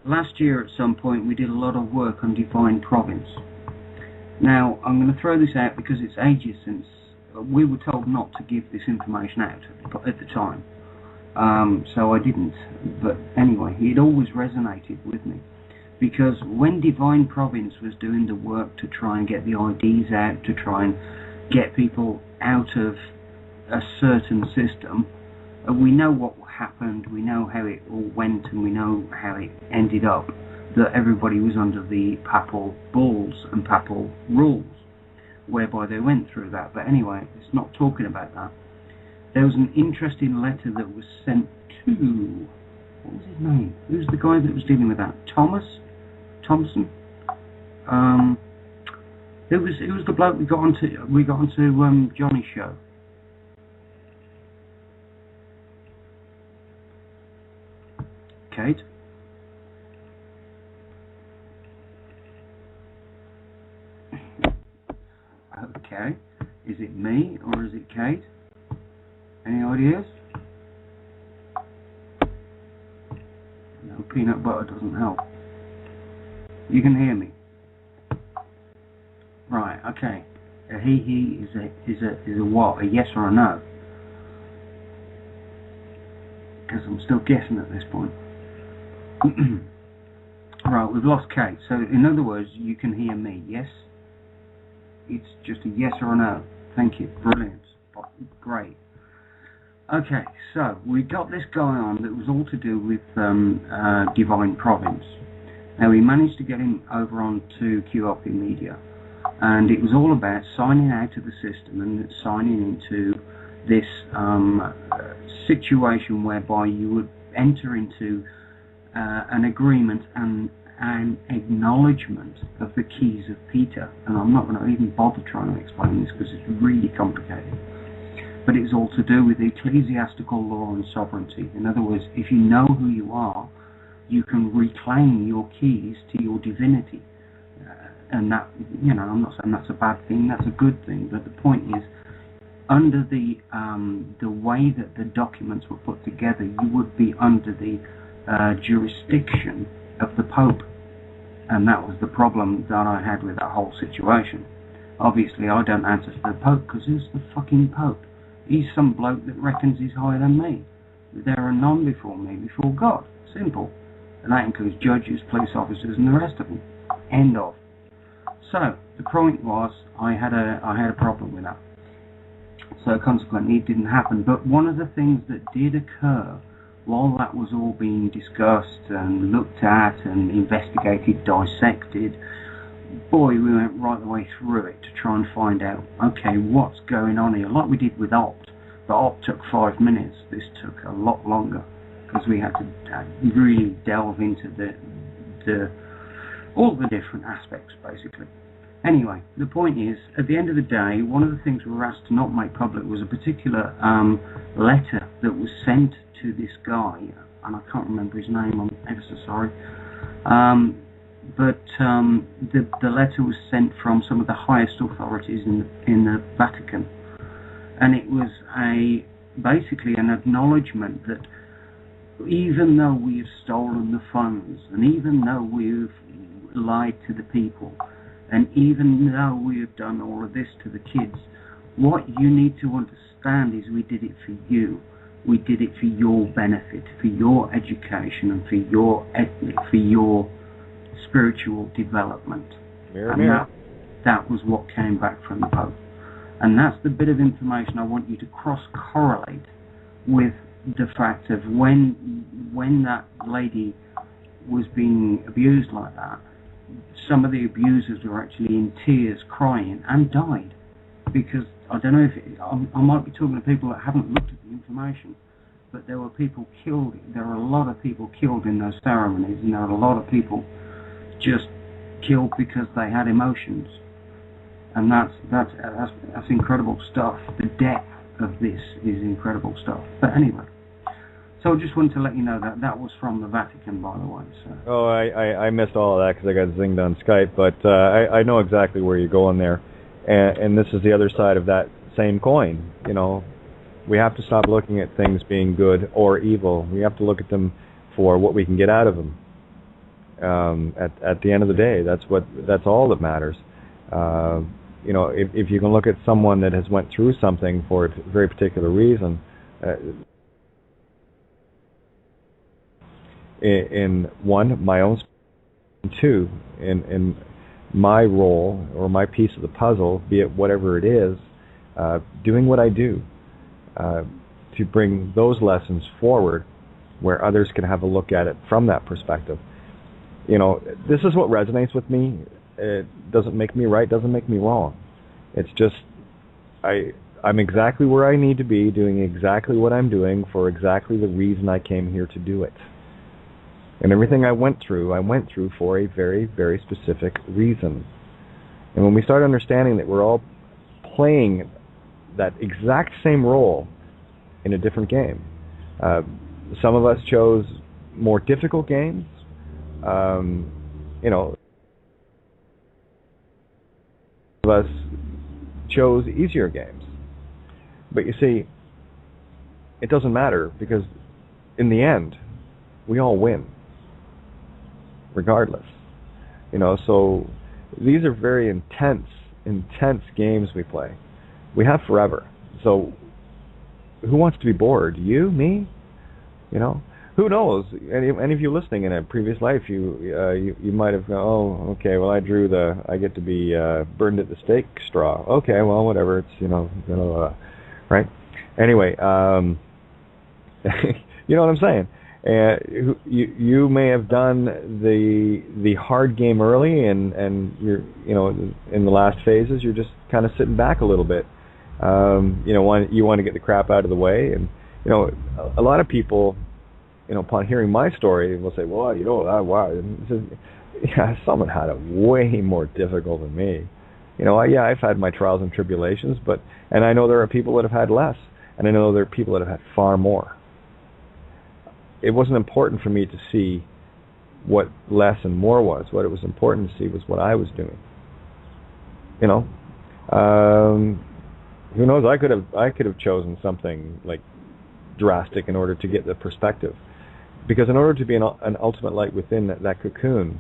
last year at some point, we did a lot of work on Divine Province. Now, I'm going to throw this out because it's ages since... we were told not to give this information out at the time. So I didn't. But anyway, it always resonated with me. Because when Divine Province was doing the work to try and get the IDs out, to try and get people out of a certain system, we know what happened, we know how it all went, and we know how it ended up, that everybody was under the papal bulls and papal rules, whereby they went through that. But anyway, it's not talking about that. There was an interesting letter that was sent to... what was his name? Who's the guy that was dealing with that? Thompson? Who was the bloke we got onto Johnny's show? Kate? Okay. Is it me or is it Kate? Any ideas? No, peanut butter doesn't help. You can hear me. Right, okay. A he is a what? A yes or a no? Because I'm still guessing at this point. Right, we've lost Kate. So in other words, you can hear me, yes? It's just a yes or a no. Thank you. Brilliant. Great. Okay, so we got this guy on that was all to do with Divine Province. Now we managed to get him over onto QLP Media, and it was all about signing out of the system and signing into this situation whereby you would enter into an agreement and an acknowledgement of the keys of Peter. And I'm not going to even bother trying to explain this because it's really complicated. But it's all to do with ecclesiastical law and sovereignty. In other words, if you know who you are, you can reclaim your keys to your divinity. And that, I'm not saying that's a bad thing, that's a good thing. But the point is, under the way that the documents were put together, you would be under the jurisdiction of the Pope. And that was the problem that I had with that whole situation. Obviously, I don't answer to the Pope because who's the fucking Pope? He's some bloke that reckons he's higher than me. There are none before me, before God. Simple. And that includes judges, police officers, and the rest of them. End of. So, the point was, I had a problem with that. So, consequently, it didn't happen. But one of the things that did occur while that was all being discussed and looked at and investigated, dissected, boy, we went right the way through it to try and find out, okay, what's going on here, like we did with Opt. But Opt took 5 minutes. This took a lot longer because we had to really delve into all the different aspects, basically. Anyway, the point is, at the end of the day, one of the things we were asked to not make public was a particular letter that was sent to this guy, and I can't remember his name, I'm ever so sorry. But the letter was sent from some of the highest authorities in the Vatican, and it was basically an acknowledgement that even though we have stolen the funds, and even though we've lied to the people, and even though we have done all of this to the kids, what you need to understand is we did it for you. We did it for your benefit, for your education, and for your spiritual development. Mirror. That was what came back from the Pope. And that's the bit of information I want you to cross-correlate with the fact of when that lady was being abused like that, some of the abusers were actually in tears, crying, and died. Because, I don't know if I might be talking to people that haven't looked at the information, but there were people killed. There were a lot of people killed in those ceremonies, and there were a lot of people just killed because they had emotions. And that's incredible stuff. The depth of this is incredible stuff. But anyway, so I just wanted to let you know that was from the Vatican, by the way. So. Oh, I missed all of that because I got zinged on Skype, but I know exactly where you're going there, and this is the other side of that same coin. You know, we have to stop looking at things being good or evil. We have to look at them for what we can get out of them. At the end of the day, that's all that matters. You know, if you can look at someone that has went through something for a very particular reason, in one, my own, two, in my role or my piece of the puzzle, be it whatever it is, doing what I do to bring those lessons forward where others can have a look at it from that perspective. You know, this is what resonates with me. It doesn't make me right, doesn't make me wrong. It's just I'm exactly where I need to be, doing exactly what I'm doing for exactly the reason I came here to do it. And everything I went through for a very, very specific reason. And when we start understanding that we're all playing that exact same role in a different game, some of us chose more difficult games. You know, some of us chose easier games. But you see, it doesn't matter, because in the end, we all win, regardless. You know, so these are very intense games we play. We have forever. So who wants to be bored? You? Me? You know? Who knows? Any of you listening in a previous life, you might have gone, oh, okay, well, I get to be burned at the stake straw. Okay, well, whatever. It's right. Anyway, you know what I'm saying? You may have done the hard game early, and you're in the last phases you're just kind of sitting back a little bit. You want to get the crap out of the way, and a lot of people, upon hearing my story, will say, well, wow, someone had it way more difficult than me. I've had my trials and tribulations, and I know there are people that have had less, and I know there are people that have had far more. It wasn't important for me to see what less and more was. What it was important to see was what I was doing. Who knows? I could have chosen something like drastic in order to get the perspective, because in order to be an ultimate light within that cocoon,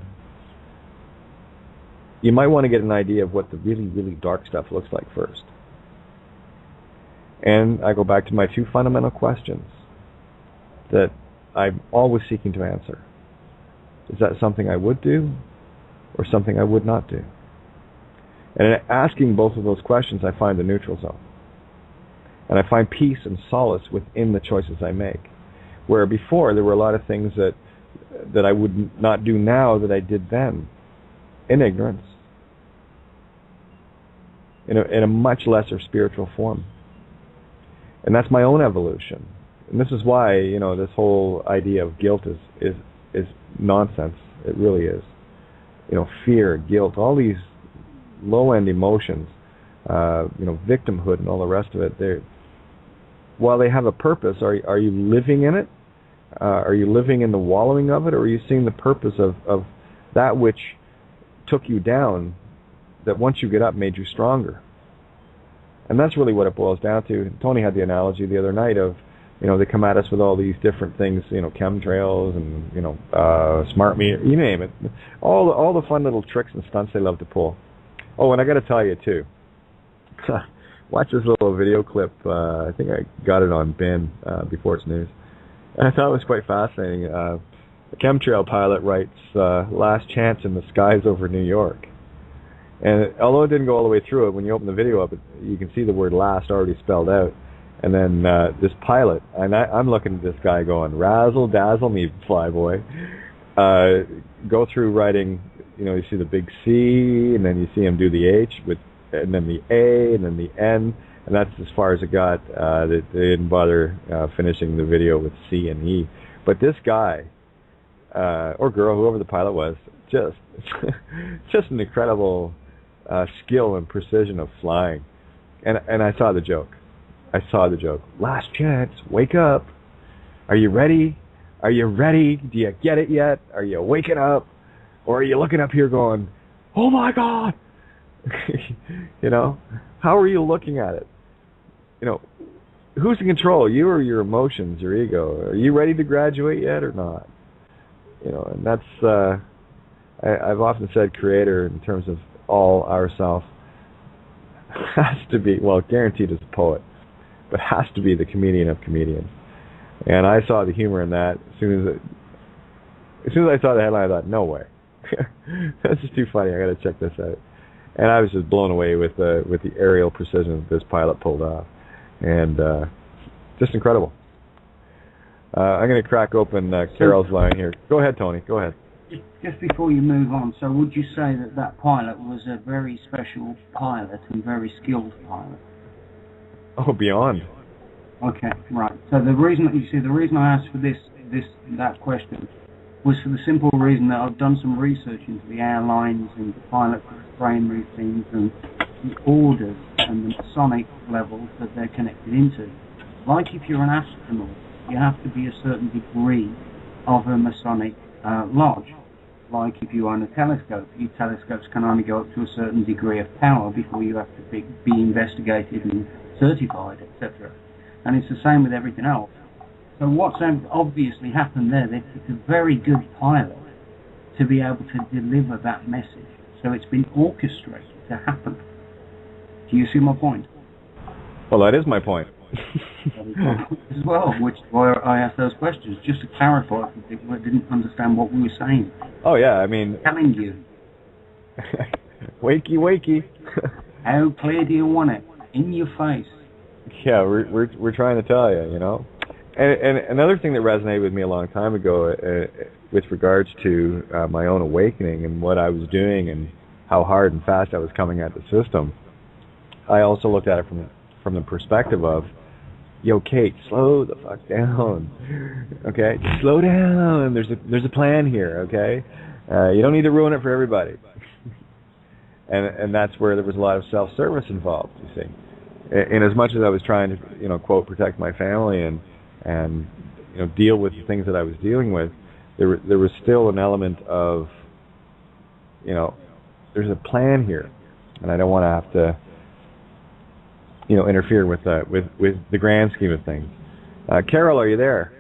you might want to get an idea of what the really, really dark stuff looks like first. And I go back to my two fundamental questions that I'm always seeking to answer. Is that something I would do, or something I would not do? And in asking both of those questions, I find the neutral zone. And I find peace and solace within the choices I make. Where before there were a lot of things that I would not do now that I did then, in ignorance, in a much lesser spiritual form. And that's my own evolution. And this is why, this whole idea of guilt is nonsense. It really is. Fear, guilt, all these low-end emotions, victimhood and all the rest of it, while they have a purpose, are you living in it? Are you living in the wallowing of it? Or are you seeing the purpose of that which took you down, that once you get up made you stronger? And that's really what it boils down to. Tony had the analogy the other night of, they come at us with all these different things, chemtrails and, smart meter, you name it. All the fun little tricks and stunts they love to pull. Oh, and I got to tell you, too. Watch this little video clip. I think I got it on bin before it's news. And I thought it was quite fascinating. A chemtrail pilot writes, last chance in the skies over New York. And although it didn't go all the way through it, when you open the video up, you can see the word last already spelled out. And then this pilot, and I'm looking at this guy going, razzle dazzle me, flyboy. Go through writing, you see the big C, and then you see him do the H, and then the A, and then the N, and that's as far as it got. They didn't bother finishing the video with C and E. But this guy, or girl, whoever the pilot was, just an incredible skill and precision of flying. And I saw the joke. Last chance, wake up. Are you ready? Are you ready? Do you get it yet? Are you waking up? Or are you looking up here going, oh my God? How are you looking at it? Who's in control, you or your emotions, your ego? Are you ready to graduate yet or not? And that's, I've often said creator in terms of all ourself has to be, well, guaranteed as a poet, but has to be the comedian of comedians. And I saw the humor in that. As soon as I saw the headline, I thought, no way. That's just too funny. I got to check this out. And I was just blown away with the aerial precision that this pilot pulled off, and just incredible. I'm going to crack open Carol's line here. Go ahead, Tony. Go ahead. Just before you move on, so would you say that pilot was a very special pilot and very skilled pilot? Oh, beyond. Okay, right. So the reason I asked for that question was for the simple reason that I've done some research into the airlines and the pilot's brain routines and the orders and the Masonic levels that they're connected into. Like if you're an astronaut, you have to be a certain degree of a Masonic lodge. Like if you own a telescope, your telescopes can only go up to a certain degree of power before you have to be investigated and certified, etc. And it's the same with everything else. So what's obviously happened there, it's a very good pilot to be able to deliver that message. So it's been orchestrated to happen. Do you see my point? Well, that is my point. As well, which is why I asked those questions, just to clarify if people didn't understand what we were saying. Oh yeah, I mean... Telling you. Wakey, wakey. How clear do you want it? In your face. Yeah, we're trying to tell you, And another thing that resonated with me a long time ago with regards to my own awakening and what I was doing and how hard and fast I was coming at the system, I also looked at it from the perspective of, yo, Kate, slow the fuck down, okay? Slow down. There's a plan here, okay? You don't need to ruin it for everybody. and that's where there was a lot of self-service involved, you see. In as much as I was trying to, quote, protect my family and deal with the things that I was dealing with, there was still an element of, there's a plan here, and I don't want to have to, interfere with the grand scheme of things. Carol, are you there?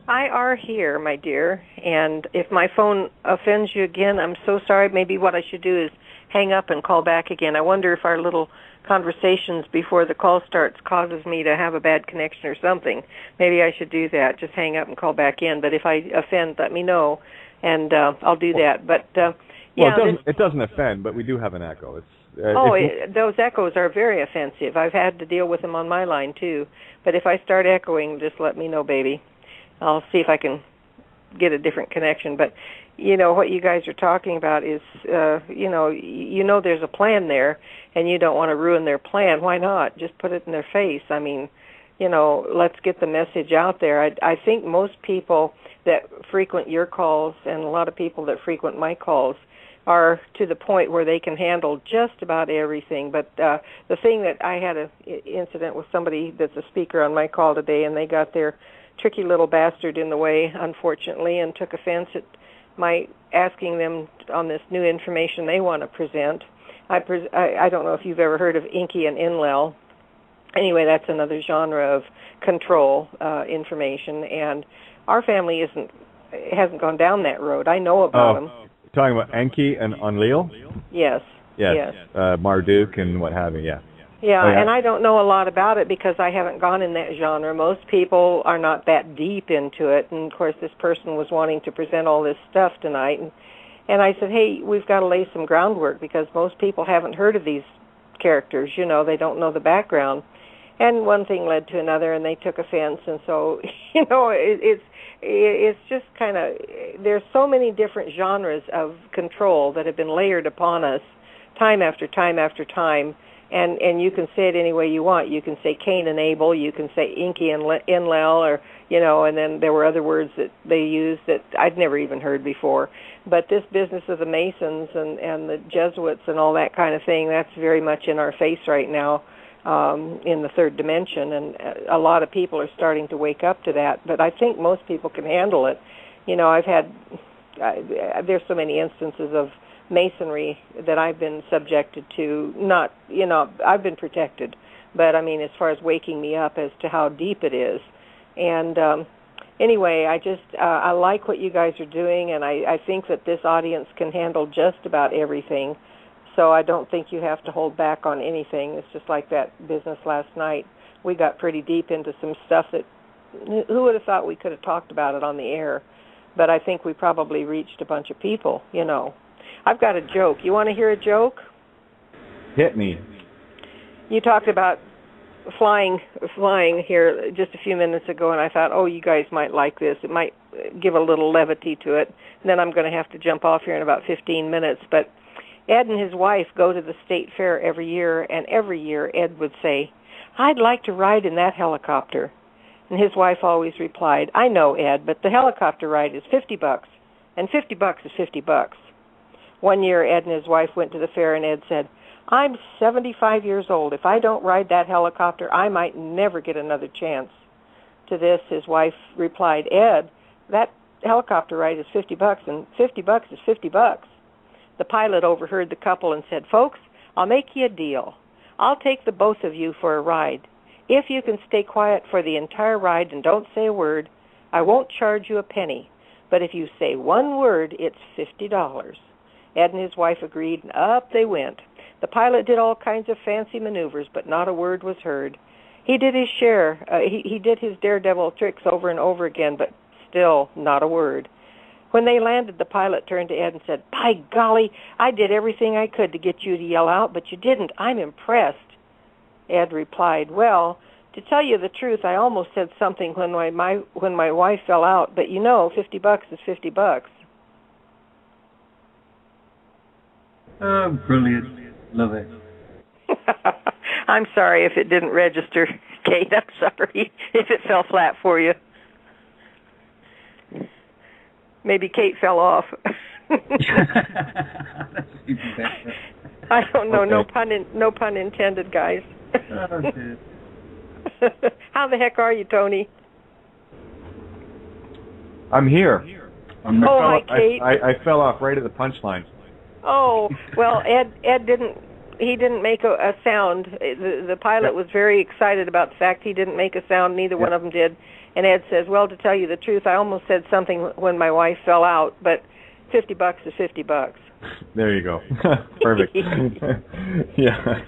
I are here, my dear, and if my phone offends you again, I'm so sorry. Maybe what I should do is hang up and call back again. I wonder if our little conversations before the call starts causes me to have a bad connection or something. Maybe I should do that, just hang up and call back in. But if I offend, let me know, and I'll do that. But yeah, well, it doesn't offend, but we do have an echo. Those echoes are very offensive. I've had to deal with them on my line too. But if I start echoing, just let me know, baby. I'll see if I can get a different connection. But, you know, what you guys are talking about is, you know there's a plan there, and you don't want to ruin their plan. Why not? Just put it in their face. I mean, you know, let's get the message out there. I think most people that frequent your calls and a lot of people that frequent my calls are to the point where they can handle just about everything. But the thing that I had an incident with somebody that's a speaker on my call today, and they got their tricky little bastard in the way, unfortunately, and took offense at my asking them on this new information they want to present. I don't know if you've ever heard of Inky and Inlel. Anyway, that's another genre of control information, and our family hasn't gone down that road. I know about them. Talking about Enki and Enlil? Yes. Marduk and what have you, yeah. Yeah, and I don't know a lot about it because I haven't gone in that genre. Most people are not that deep into it, and of course this person was wanting to present all this stuff tonight, and I said, hey, we've got to lay some groundwork because most people haven't heard of these characters, you know, they don't know the background. And one thing led to another, and they took offense, and so, you know, it's just kind of, there's so many different genres of control that have been layered upon us time after time after time, and you can say it any way you want. You can say Cain and Abel, you can say Inky and Inlel, or, you know, and then there were other words that they used that I'd never even heard before. But this business of the Masons and the Jesuits and all that kind of thing, that's very much in our face right now. In the third dimension, and a lot of people are starting to wake up to that, but I think most people can handle it. You know, there's so many instances of Masonry that I've been subjected to, not, you know, I've been protected, but I mean, as far as waking me up as to how deep it is. And anyway, I like what you guys are doing, and I think that this audience can handle just about everything. So I don't think you have to hold back on anything. It's just like that business last night. We got pretty deep into some stuff that, who would have thought we could have talked about it on the air? But I think we probably reached a bunch of people, you know. I've got a joke. You want to hear a joke? Hit me. You talked about flying here just a few minutes ago, and I thought, oh, you guys might like this. It might give a little levity to it. And then I'm going to have to jump off here in about 15 minutes, but Ed and his wife go to the state fair every year, and every year Ed would say, I'd like to ride in that helicopter. And his wife always replied, I know, Ed, but the helicopter ride is $50, and $50 is $50. One year Ed and his wife went to the fair, and Ed said, I'm 75 years old. If I don't ride that helicopter, I might never get another chance. To this, his wife replied, Ed, that helicopter ride is $50, and $50 is $50. The pilot overheard the couple and said, folks, I'll make you a deal. I'll take the both of you for a ride. If you can stay quiet for the entire ride and don't say a word, I won't charge you a penny. But if you say one word, it's $50. Ed and his wife agreed, and up they went. The pilot did all kinds of fancy maneuvers, but not a word was heard. He did his share. He did his daredevil tricks over and over again, but still not a word. When they landed, the pilot turned to Ed and said, by golly, I did everything I could to get you to yell out, but you didn't. I'm impressed. Ed replied, well, to tell you the truth, I almost said something when my wife fell out, but you know, $50 is $50. Oh, brilliant. Love it. I'm sorry if it didn't register, Kate. I'm sorry if it fell flat for you. Maybe Kate fell off. That's even better. I don't know. Okay. No pun intended, guys. Oh, dear. How the heck are you, Tony? I'm here. Hi, Kate. I fell off right at the punchline. Oh, well, Ed didn't make a sound. The pilot was very excited about the fact he didn't make a sound. Neither one of them did. And Ed says, well, to tell you the truth, I almost said something when my wife fell out, but $50 is $50. There you go. Perfect. Yeah.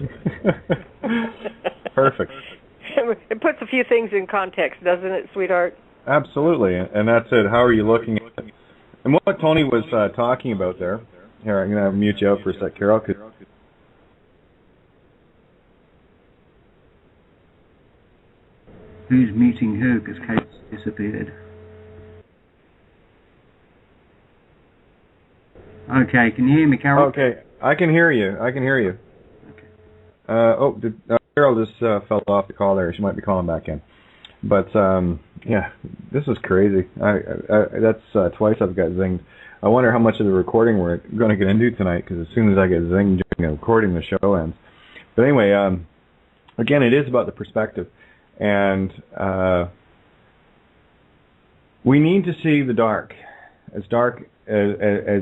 Perfect. It puts a few things in context, doesn't it, sweetheart? Absolutely. And that's it. How are you looking at it? And what Tony was talking about there, here, I'm going to mute you out for a sec, Carol. Who's muting who? Because Kate's disappeared. Okay, can you hear me, Carol? Okay, I can hear you. Okay. Carol just fell off the call there. She might be calling back in. But, yeah, this is crazy. That's twice I've got zinged. I wonder how much of the recording we're going to get into tonight, because as soon as I get zinged during the recording, the show ends. But anyway, again, it is about the perspective. And we need to see the dark as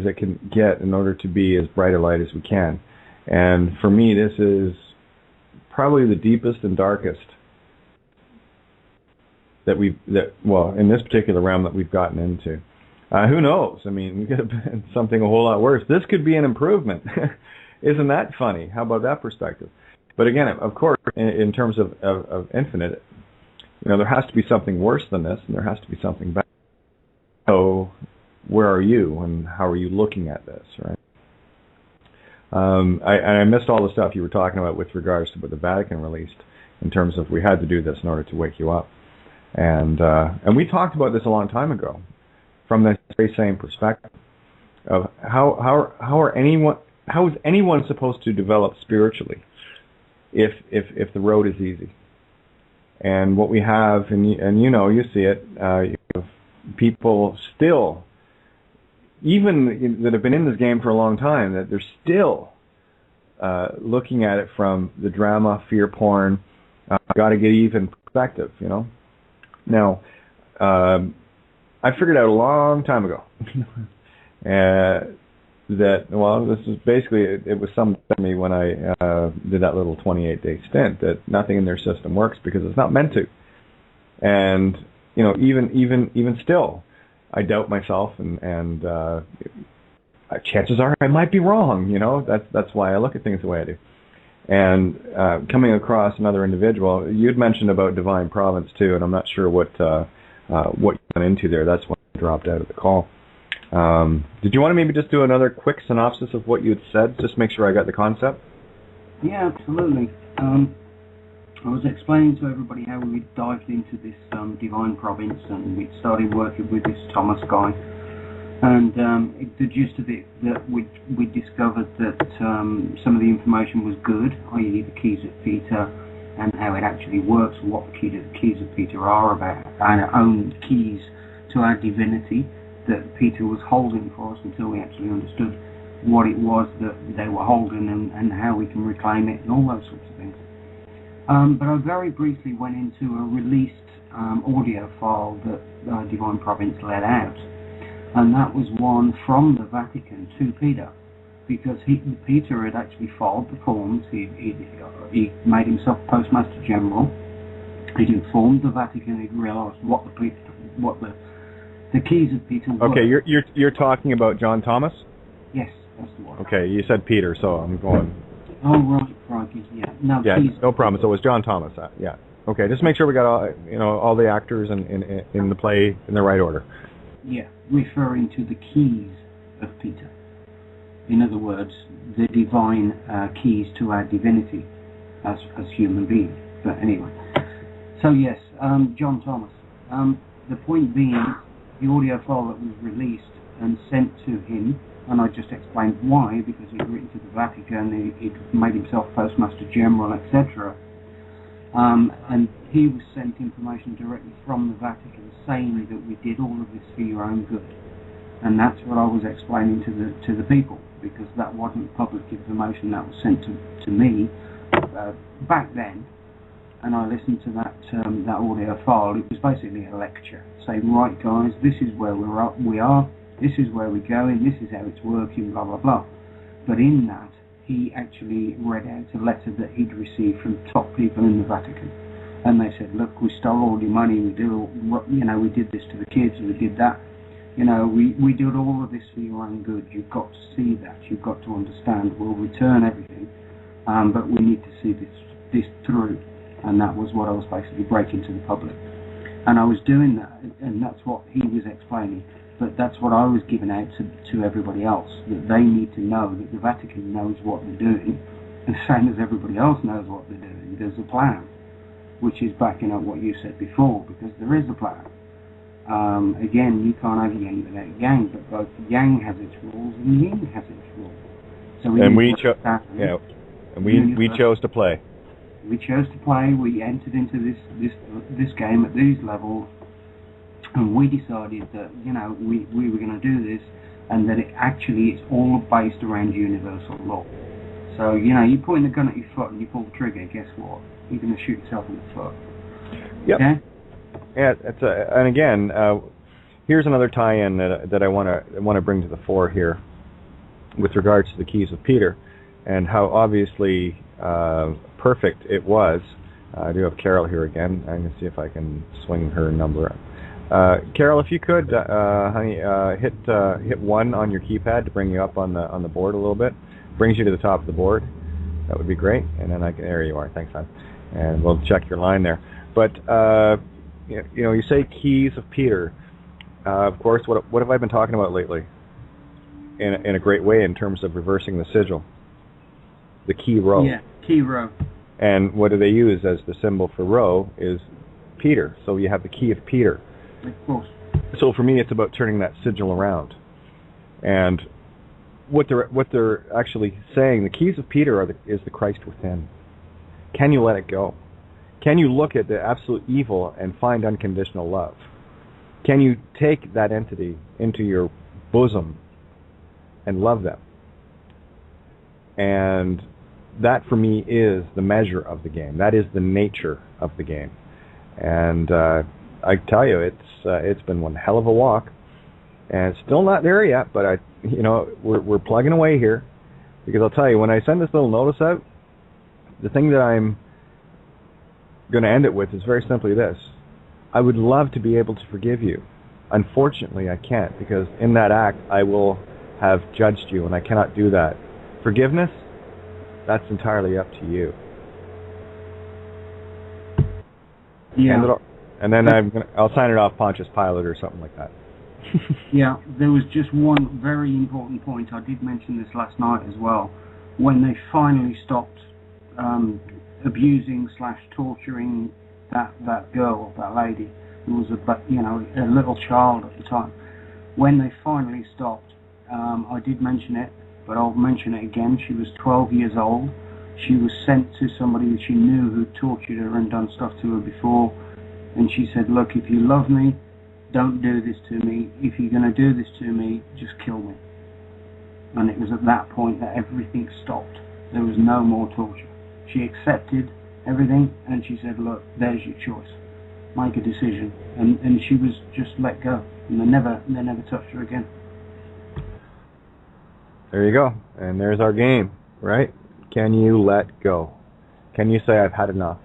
it can get in order to be as bright a light as we can. And for me, this is probably the deepest and darkest in this particular realm that we've gotten into. Who knows? I mean, we could have been something a whole lot worse. This could be an improvement. Isn't that funny? How about that perspective? But again, of course, in terms of infinite, there has to be something worse than this, and there has to be something better. So, where are you, and how are you looking at this, right? I missed all the stuff you were talking about with regards to what the Vatican released, in terms of we had to do this in order to wake you up. And we talked about this a long time ago, from the very same perspective of how is anyone supposed to develop spiritually if the road is easy? And what we have, and you see it, you have people still, even that have been in this game for a long time, that they're still looking at it from the drama, fear porn, got to get even perspective, Now, I figured out a long time ago this is basically, it was some to me when I did that little 28-day stint, that nothing in their system works because it's not meant to. And, even still, I doubt myself, and chances are I might be wrong, That's why I look at things the way I do. And coming across another individual, you'd mentioned about divine providence too, and I'm not sure what you went into there. That's why I dropped out of the call. Did you want to maybe just do another quick synopsis of what you had said, just make sure I got the concept? Yeah, absolutely. I was explaining to everybody how we dived into this divine province, and we started working with this Thomas guy. And the gist of it, that we discovered that some of the information was good, i.e. the keys of Peter, and how it actually works, what the keys of Peter are about, our own keys to our divinity that Peter was holding for us, until we actually understood what it was that they were holding, and how we can reclaim it, and all those sorts of things. But I very briefly went into a released audio file that Divine Province let out. And that was one from the Vatican to Peter, because Peter had actually filed the forms. He made himself Postmaster General. He'd informed the Vatican. He'd realised what the keys of Peter were. Okay, you're talking about John Thomas? Yes, that's the one. Okay, you said Peter, so I'm going. Oh right, yeah. No, yeah, no problem. So it was John Thomas. Yeah. Okay, just make sure we got all the actors in the play in the right order. Yeah, referring to the keys of Peter. In other words, the divine keys to our divinity as human beings. But anyway, so yes, John Thomas. The point being, the audio file that was released and sent to him, and I just explained why, because he'd written to the Vatican, he'd made himself Postmaster General, etc. And he was sent information directly from the Vatican saying that we did all of this for your own good. And that's what I was explaining to the people, because that wasn't public information that was sent to me back then. And I listened to that audio file. It was basically a lecture saying, right guys, this is where we are, this is where we're going, this is how it's working, blah blah blah. But in that, he actually read out a letter that he'd received from top people in the Vatican, and they said, look, we stole all your money, we did this to the kids, we did that, we did all of this for your own good. You've got to see that, you've got to understand, we'll return everything, but we need to see this through. And that was what I was basically breaking to the public, and I was doing that, and that's what he was explaining. But that's what I was giving out to everybody else, that they need to know that the Vatican knows what they're doing, the same as everybody else knows what they're doing. There's a plan, which is backing up what you said before, because there is a plan. Again, you can't have yin without yang, but both yang has its rules and yin has its rules. So we chose to play. We chose to play. We entered into this game at these levels, and we decided that we were going to do this, and that it's all based around universal law. So you point the gun at your foot and you pull the trigger. Guess what? You're going to shoot yourself in the foot. Yep. Okay? Yeah, and again, here's another tie-in that I want to bring to the fore here, with regards to the keys of Peter, and how obviously perfect it was. I do have Carol here again. I'm going to see if I can swing her number up. Carol, if you could, honey, hit 1 on your keypad to bring you up on the board a little bit. Brings you to the top of the board. That would be great. And then there you are. Thanks, hon. And we'll check your line there. But you say keys of Peter. Of course, what have I been talking about lately? In a great way in terms of reversing the sigil. The key row. Yeah, key row. And what do they use as the symbol for row is Peter. So you have the key of Peter. Of course. So for me, it's about turning that sigil around. And what they're actually saying, the keys of Peter is the Christ within. Can you let it go? Can you look at the absolute evil and find unconditional love? Can you take that entity into your bosom and love them? And that, for me, is the measure of the game. That is the nature of the game. And I tell you, it's been one hell of a walk, and it's still not there yet. But we're plugging away here, because I'll tell you, when I send this little notice out, the thing that I'm going to end it with is very simply this: I would love to be able to forgive you. Unfortunately, I can't, because in that act I will have judged you, and I cannot do that. Forgiveness, that's entirely up to you. Yeah. And then I'll sign it off Pontius Pilate or something like that. Yeah, there was just one very important point. I did mention this last night as well. When they finally stopped abusing / torturing that girl, that lady, who was a little child at the time. When they finally stopped, I did mention it, but I'll mention it again. She was 12 years old. She was sent to somebody that she knew who tortured her and done stuff to her before. And she said, look, if you love me, don't do this to me. If you're going to do this to me, just kill me. And it was at that point that everything stopped. There was no more torture. She accepted everything, and she said, look, there's your choice. Make a decision. And she was just let go. And they never touched her again. There you go. And there's our game, right? Can you let go? Can you say, I've had enough?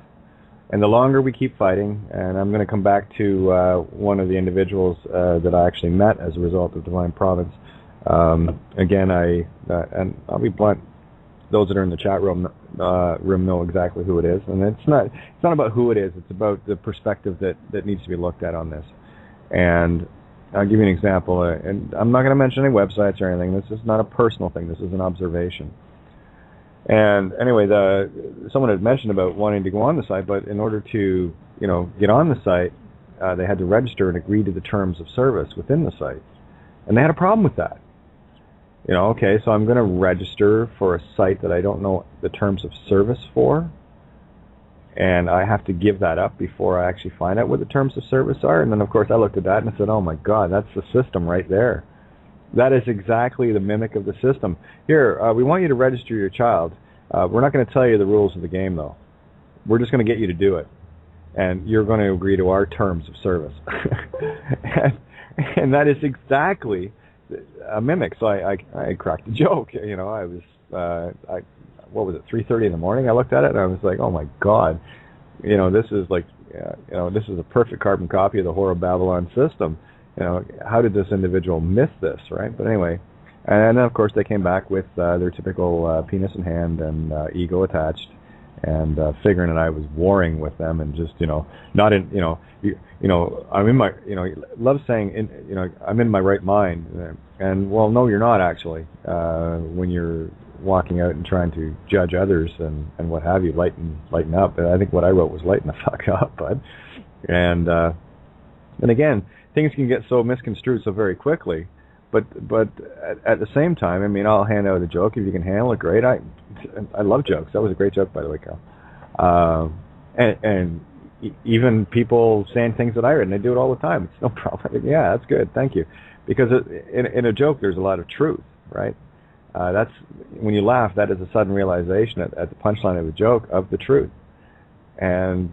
And the longer we keep fighting, and I'm going to come back to one of the individuals that I actually met as a result of Divine Providence. Again, and I'll be blunt, those that are in the chat room know exactly who it is. And it's not about who it is, it's about the perspective that needs to be looked at on this. And I'll give you an example, and I'm not going to mention any websites or anything. This is not a personal thing, this is an observation. And anyway, someone had mentioned about wanting to go on the site, but in order to, get on the site, they had to register and agree to the terms of service within the site. And they had a problem with that. Okay, so I'm going to register for a site that I don't know the terms of service for, and I have to give that up before I actually find out what the terms of service are. And then, of course, I looked at that and I said, oh my God, that's the system right there. That is exactly the mimic of the system. Here, we want you to register your child. We're not going to tell you the rules of the game, though. We're just going to get you to do it. And you're going to agree to our terms of service. and that is exactly a mimic. So I cracked a joke. I was, what was it, 3:30 in the morning? I looked at it and I was like, oh my God. This is like, this is a perfect carbon copy of the Whore of Babylon system. How did this individual miss this, right? But anyway, and then of course they came back with their typical penis in hand and ego attached, and figuring that I was warring with them and just, not in, I'm in my, love saying, I'm in my right mind, and well, no, you're not actually, when you're walking out and trying to judge others and what have you, lighten up. I think what I wrote was lighten the fuck up, bud. And again, things can get so misconstrued so very quickly. But at the same time, I mean, I'll hand out a joke if you can handle it. Great. I love jokes. That was a great joke, by the way, Carl. And even people saying things that I read, and they do it all the time. It's no problem. Yeah, that's good. Thank you. Because in a joke, there's a lot of truth, right? That's when you laugh. That is a sudden realization at the punchline of the joke of the truth. And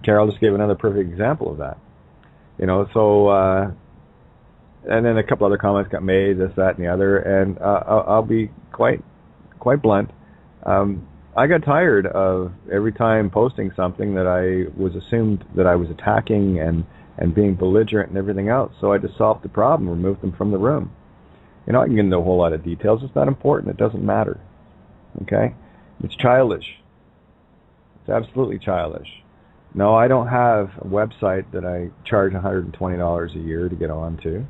Carol just gave another perfect example of that. So. And then a couple other comments got made, this, that, and the other, and I'll be quite blunt. I got tired of every time posting something that I was assumed that I was attacking and being belligerent and everything else. So I just solved the problem, removed them from the room. I can get into a whole lot of details. It's not important. It doesn't matter. Okay? It's childish. It's absolutely childish. No, I don't have a website that I charge $120 a year to get onto.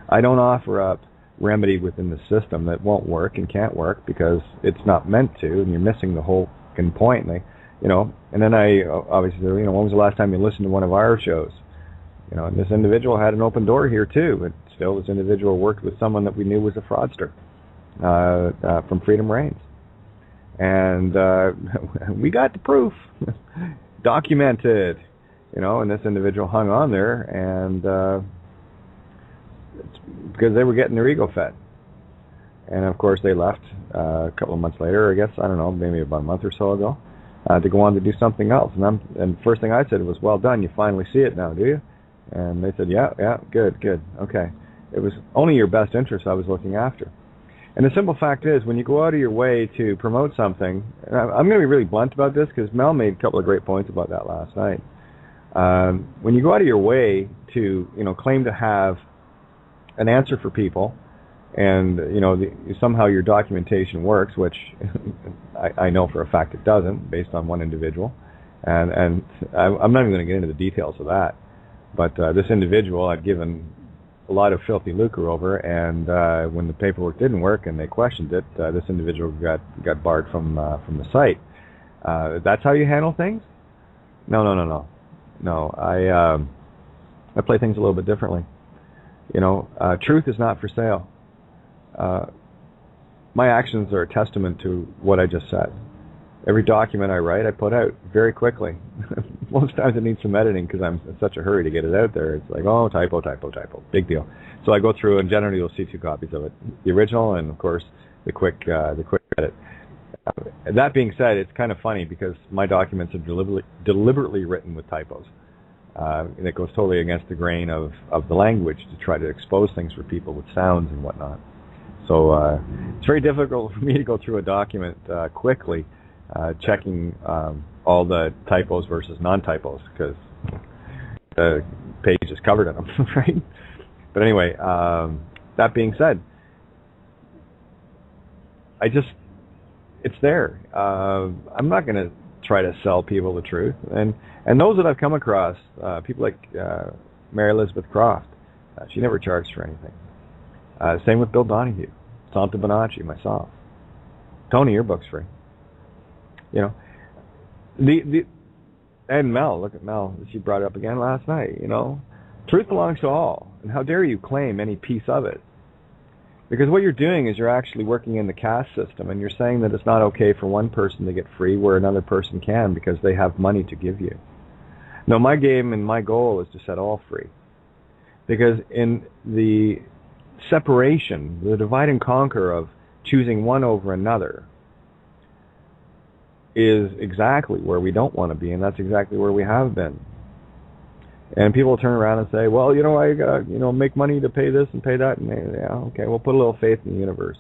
I don't offer up remedy within the system that won't work and can't work because it's not meant to, and you're missing the whole fucking point. And then I obviously said, when was the last time you listened to one of our shows? And this individual had an open door here too, but still this individual worked with someone that we knew was a fraudster from Freedom Reigns. And we got the proof, documented, and this individual hung on there, and it's because they were getting their ego fed. And of course they left a couple of months later, I guess, I don't know, maybe about a month or so ago, to go on to do something else. And the first thing I said was, well done, you finally see it now, do you? And they said, yeah, good, okay. It was only your best interest I was looking after. And the simple fact is, when you go out of your way to promote something, and I'm going to be really blunt about this because Mel made a couple of great points about that last night. When you go out of your way to, claim to have an answer for people, and somehow your documentation works, which I know for a fact it doesn't, based on one individual, and I'm not even going to get into the details of that. But this individual I'd given a lot of filthy lucre over, and when the paperwork didn't work and they questioned it, this individual got barred from the site. That's how you handle things? No. I play things a little bit differently. Truth is not for sale. My actions are a testament to what I just said. Every document I write, I put out very quickly. Most times it needs some editing because I'm in such a hurry to get it out there. It's like, oh, typo, big deal. So I go through, and generally you'll see two copies of it: the original and, of course, the quick edit. That being said, it's kind of funny because my documents are deliberately written with typos. And it goes totally against the grain of the language to try to expose things for people with sounds and whatnot. So it's very difficult for me to go through a document quickly, checking all the typos versus non-typos because the page is covered in them, right? But anyway, that being said, it's there. I'm not going to try to sell people the truth. And those that I've come across, people like Mary Elizabeth Croft, she never charged for anything. Same with Bill Donahue, Santa Bonacci, myself. Tony, your book's free. And Mel, look at Mel, she brought it up again last night, Truth belongs to all, and how dare you claim any piece of it? Because what you're doing is you're actually working in the caste system, and you're saying that it's not okay for one person to get free where another person can because they have money to give you. No, my game and my goal is to set all free. Because in the separation, the divide and conquer of choosing one over another is exactly where we don't want to be, and that's exactly where we have been. And people turn around and say, well, I got make money to pay this and pay that. And yeah, okay, we'll put a little faith in the universe.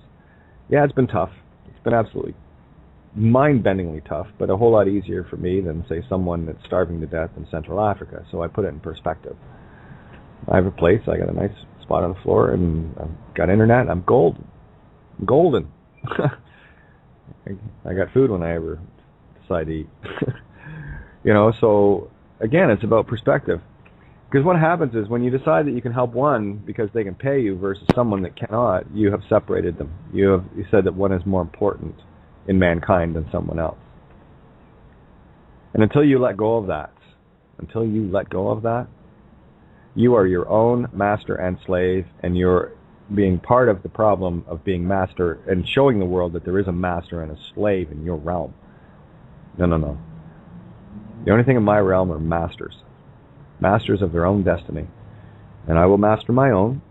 Yeah, it's been tough. It's been absolutely mind-bendingly tough, but a whole lot easier for me than, say, someone that's starving to death in Central Africa. So I put it in perspective. I have a place. I got a nice spot on the floor, and I've got internet. I'm golden. I got food when I ever decide to eat. So again, it's about perspective. Because what happens is when you decide that you can help one because they can pay you versus someone that cannot, you have separated them. You said that one is more important in mankind than someone else. And until you let go of that, You are your own master and slave, and you're being part of the problem of being master and showing the world that there is a master and a slave in your realm. No, no, no. The only thing in my realm are masters. Masters of their own destiny. And I will master my own,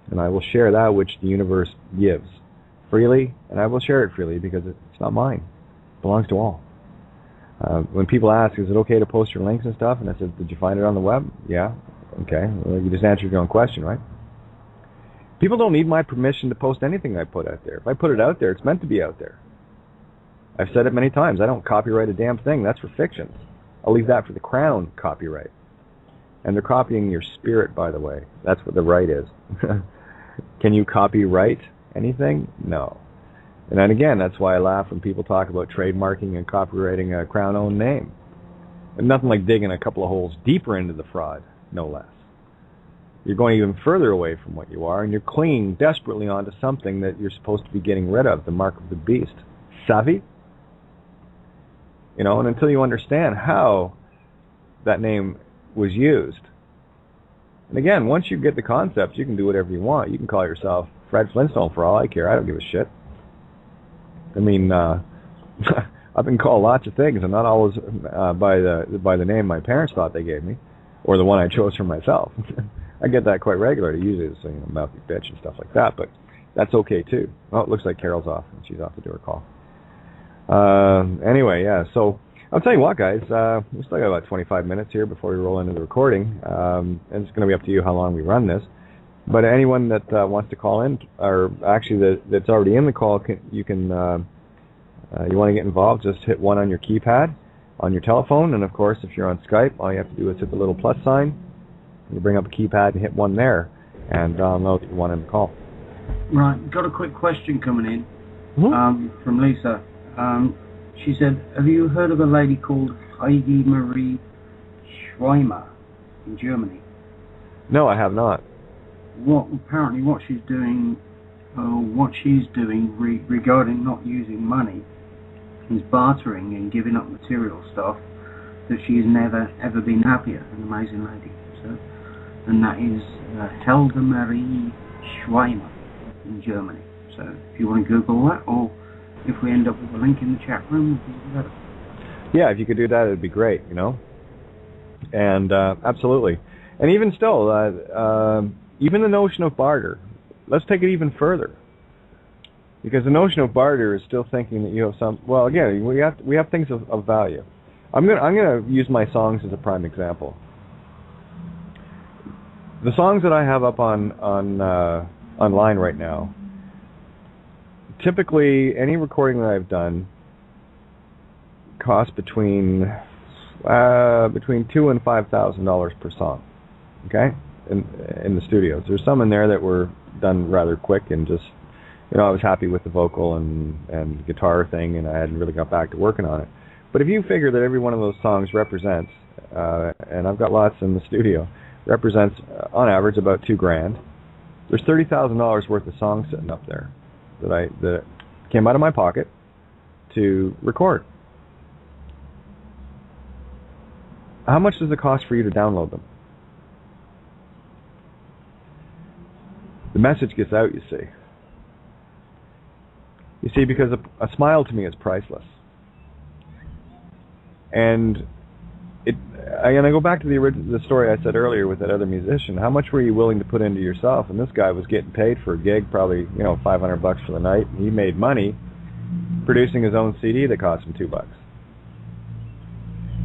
and I will share that which the universe gives freely, and I will share it freely because it's not mine. It belongs to all. When people ask, is it okay to post your links and stuff? And I said, did you find it on the web? Yeah. Okay. Well, you just answered your own question, right? People don't need my permission to post anything I put out there. If I put it out there, it's meant to be out there. I've said it many times. I don't copyright a damn thing. That's for fictions. I'll leave that for the Crown copyright. And they're copying your spirit, by the way. That's what the right is. Can you copyright anything? No. And then again, that's why I laugh when people talk about trademarking and copyrighting a Crown-owned name. And nothing like digging a couple of holes deeper into the fraud, no less. You're going even further away from what you are, and you're clinging desperately onto something that you're supposed to be getting rid of, the mark of the beast. Savvy? You know, and until you understand how that name was used. And again, once you get the concept, you can do whatever you want. You can call yourself Fred Flintstone for all I care. I don't give a shit. I mean, I've been called lots of things, and not always by the name my parents thought they gave me, or the one I chose for myself. I get that quite regularly. Usually it's, you know, mouthy bitch and stuff like that, but that's okay too. Oh, it looks like Carol's off, and she's off to do her call. Anyway, yeah, so I'll tell you what, guys, we still got about 25 minutes here before we roll into the recording, and it's going to be up to you how long we run this. But anyone that wants to call in, or actually that's already in the call, you want to get involved, just hit 1 on your keypad on your telephone, and of course, if you're on Skype, all you have to do is hit the little plus sign. You bring up a keypad and hit 1 there, and I'll know that you want in the call. Right, got a quick question coming in from Lisa. She said, have you heard of a lady called Heidi Marie Schweimer in Germany? No, I have not. Apparently what she's doing regarding not using money is bartering and giving up material stuff that she has never ever been happier. An amazing lady. So, and that is Helga Marie Schweimer in Germany. So if you want to Google that, or if we end up with a link in the chat room, it'd be better. Yeah, if you could do that, it'd be great, you know. And absolutely. And even still, even the notion of barter, let's take it even further. Because the notion of barter is still thinking that you have some. Well, again, we have things of value. I'm gonna use my songs as a prime example. The songs that I have up online right now. Typically, any recording that I've done costs between $2,000 and $5,000 per song. Okay, in the studios. There's some in there that were done rather quick and just, you know, I was happy with the vocal and guitar thing, and I hadn't really got back to working on it. But if you figure that every one of those songs represents, and I've got lots in the studio, represents on average about $2,000. There's $30,000 worth of songs sitting up there that came out of my pocket to record. How much does it cost for you to download them? The message gets out, you see. You see, because a smile to me is priceless. And I go back to the story I said earlier with that other musician. How much were you willing to put into yourself? And this guy was getting paid for a gig, probably, you know, $500 for the night. He made money producing his own CD that cost him $2.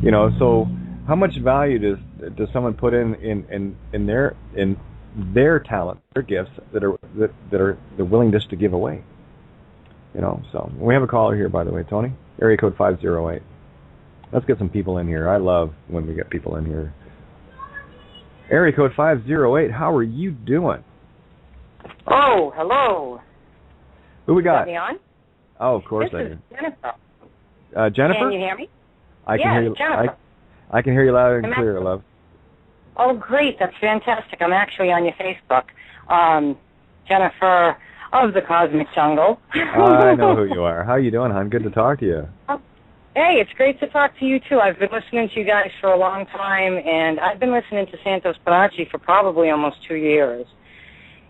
You know, so how much value does someone put in their talent, their gifts that they're willing just to give away? You know, so we have a caller here, by the way, Tony. Area code 508. Let's get some people in here. I love when we get people in here. Area code 508, how are you doing? Oh, hello. Who we got? Is me on? Oh, of course I do. This is Jennifer. Jennifer? Can you hear me? I can hear you. Jennifer. I can hear you loud and clear, love. Oh, great. That's fantastic. I'm actually on your Facebook. Jennifer of the Cosmic Jungle. I know who you are. How you doing, hon? Good to talk to you. Hey, it's great to talk to you, too. I've been listening to you guys for a long time, and I've been listening to Santos Panacci for probably almost 2 years.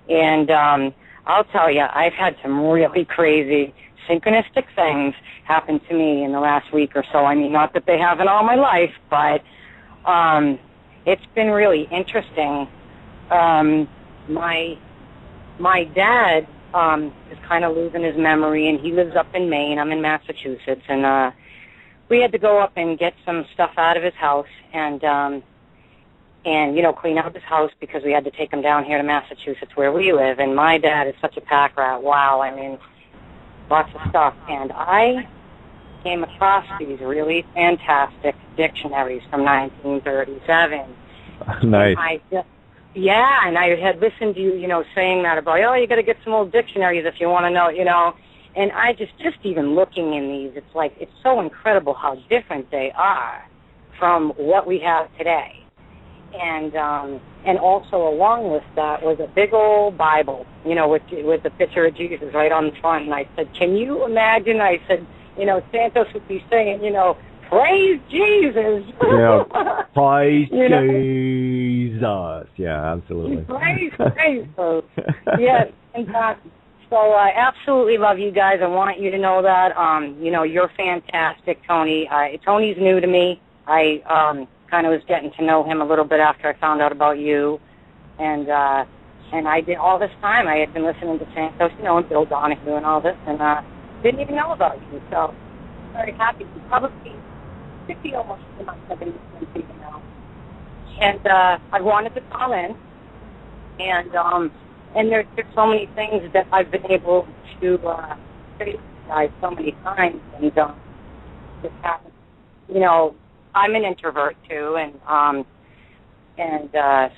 And I'll tell you, I've had some really crazy synchronistic things happen to me in the last week or so. I mean, not that they haven't all my life, but it's been really interesting. My dad is kind of losing his memory, and he lives up in Maine. I'm in Massachusetts, and we had to go up and get some stuff out of his house and clean out his house because we had to take him down here to Massachusetts where we live. And my dad is such a pack rat. Wow, I mean, lots of stuff. And I came across these really fantastic dictionaries from 1937. Nice. And I had listened to you, saying that about, you got to get some old dictionaries if you want to know, And I just even looking in these, it's so incredible how different they are from what we have today. And also along with that was a big old Bible, with the picture of Jesus right on the front. And I said, can you imagine? I said, Santos would be saying, praise Jesus. Yeah, praise Jesus. Yeah, absolutely. Praise Jesus. Yes, and so I absolutely love you guys. I want you to know that. You're fantastic, Tony. Tony's new to me. I kind of was getting to know him a little bit after I found out about you. And I did all this time. I had been listening to Santos, and Bill Donahue and all this, and didn't even know about you. So I'm very happy. Probably 50 almost months I've been listening to you now. And I wanted to call in. And there's so many things that I've been able to say to you guys so many times, and just happens. I'm an introvert too, and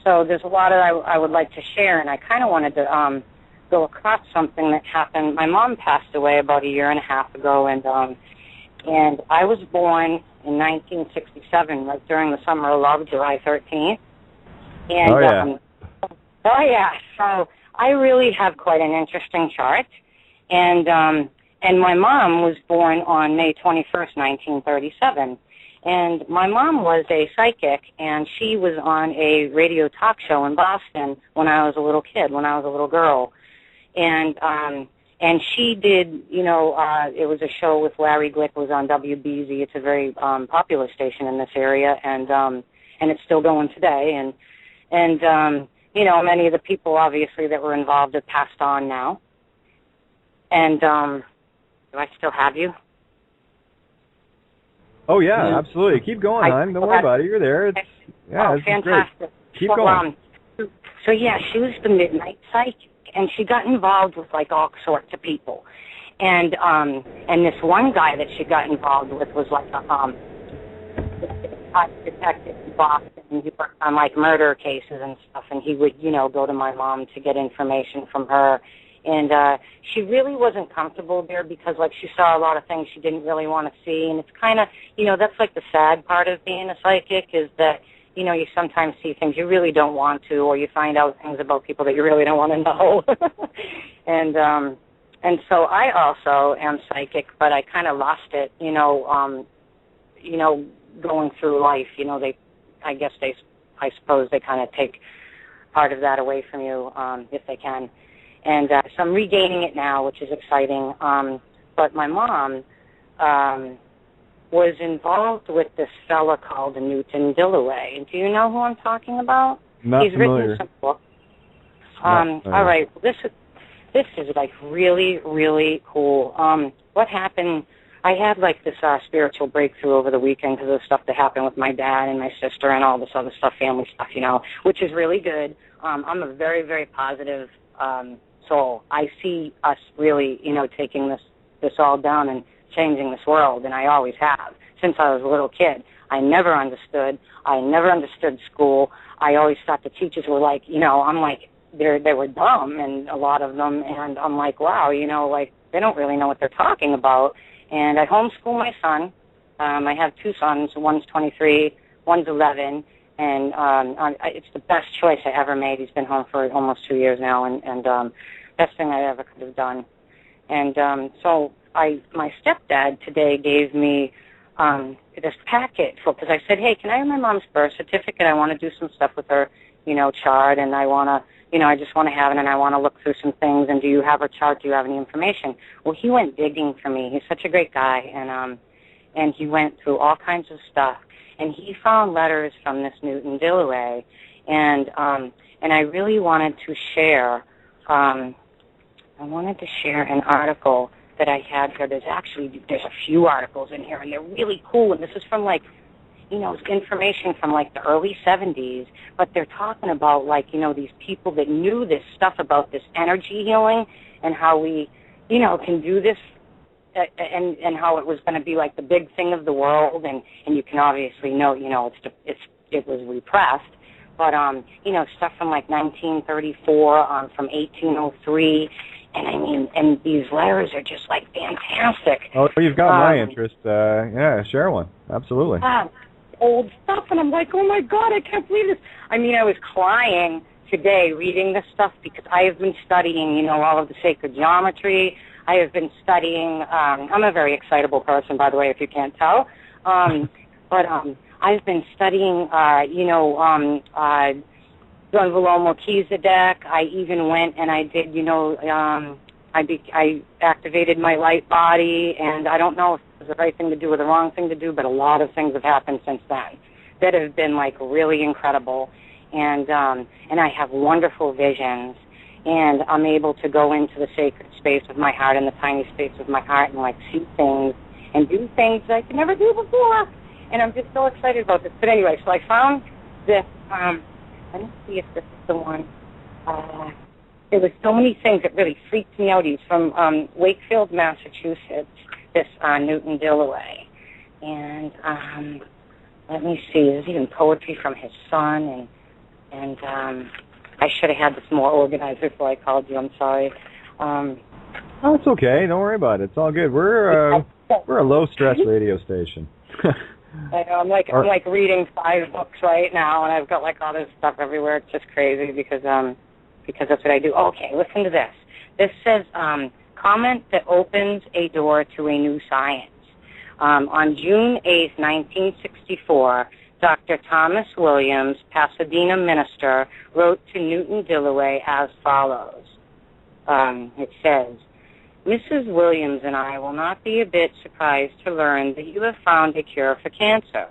so there's a lot that I would like to share, and I kind of wanted to go across something that happened. My mom passed away about 1.5 years ago, and I was born in 1967, right during the Summer of Love, July 13th. And, so I really have quite an interesting chart. And my mom was born on May 21st, 1937. And my mom was a psychic, and she was on a radio talk show in Boston when I was a little kid, when I was a little girl. And she did, it was a show with Larry Glick. It was on WBZ. It's a very popular station in this area, and it's still going today. And many of the people, obviously, that were involved have passed on now. And do I still have you? Oh, yeah, absolutely. Keep going, hon. Don't worry about it. You're there. It's fantastic. Great. Keep going. So, she was the midnight psychic, and she got involved with, all sorts of people. And this one guy that she got involved with was, a detective in Boston, and he worked on, murder cases and stuff, and he would, go to my mom to get information from her. And she really wasn't comfortable there because, she saw a lot of things she didn't really want to see. And it's kind of, that's, the sad part of being a psychic is that, you sometimes see things you really don't want to, or you find out things about people that you really don't want to know. And so I also am psychic, but I kind of lost it, going through life. I suppose they kind of take part of that away from you if they can. And so I'm regaining it now, which is exciting. But my mom was involved with this fella called Newton Dillaway. Do you know who I'm talking about? He's familiar. Written some books. All right. This is really, really cool. What happened? I had this spiritual breakthrough over the weekend because of the stuff that happened with my dad and my sister and all this other stuff, family stuff, which is really good. I'm a very, very positive soul. I see us really, taking this all down and changing this world, and I always have since I was a little kid. I never understood school. I always thought the teachers were they were dumb, and a lot of them, and I'm wow, they don't really know what they're talking about. And I homeschool my son. I have 2 sons. One's 23, one's 11, and it's the best choice I ever made. He's been home for almost 2 years now, and best thing I ever could have done. And so my stepdad today gave me this packet full, because I said, hey, can I have my mom's birth certificate? I want to do some stuff with her, chart, and I want to, I just want to have it, and I want to look through some things, and do you have her chart? Do you have any information? Well, he went digging for me. He's such a great guy, and he went through all kinds of stuff, and he found letters from this Newton Dillaway, and I really wanted to share, an article that I had here. There's a few articles in here, and they're really cool, and this is from, information from, the early 70s, but they're talking about, these people that knew this stuff about this energy healing and how we, can do this, and how it was going to be, the big thing of the world, and you can obviously know, it was repressed, but, stuff from, 1934, from 1803, and these letters are just, fantastic. Oh, you've got my interest. Share one. Absolutely. Old stuff, and I'm like, oh, my God, I can't believe this. I was crying today reading this stuff because I have been studying, all of the sacred geometry. I have been studying, I'm a very excitable person, by the way, if you can't tell. But I've been studying, Don Volo Melchizedek. I even went and I did, I activated my light body, and I don't know if it was the right thing to do or the wrong thing to do, but a lot of things have happened since then that have been, really incredible. And I have wonderful visions, and I'm able to go into the sacred space of my heart and the tiny space of my heart and, see things and do things that I could never do before. And I'm just so excited about this. But anyway, so I found this, let me see if this is the one. There was so many things that really freaked me out. He's from Wakefield, Massachusetts, this Newton Dillaway. And let me see, there's even poetry from his son, and I should have had this more organized before I called you. I'm sorry. Oh, it's okay. Don't worry about it. It's all good. We're a low-stress radio station. I know, I'm reading 5 books right now, and I've got all this stuff everywhere. It's just crazy because that's what I do. Okay, listen to this. This says comment that opens a door to a new science. On June 8, 1964, Dr. Thomas Williams, Pasadena minister, wrote to Newton Dillaway as follows. It says, Mrs. Williams and I will not be a bit surprised to learn that you have found a cure for cancer.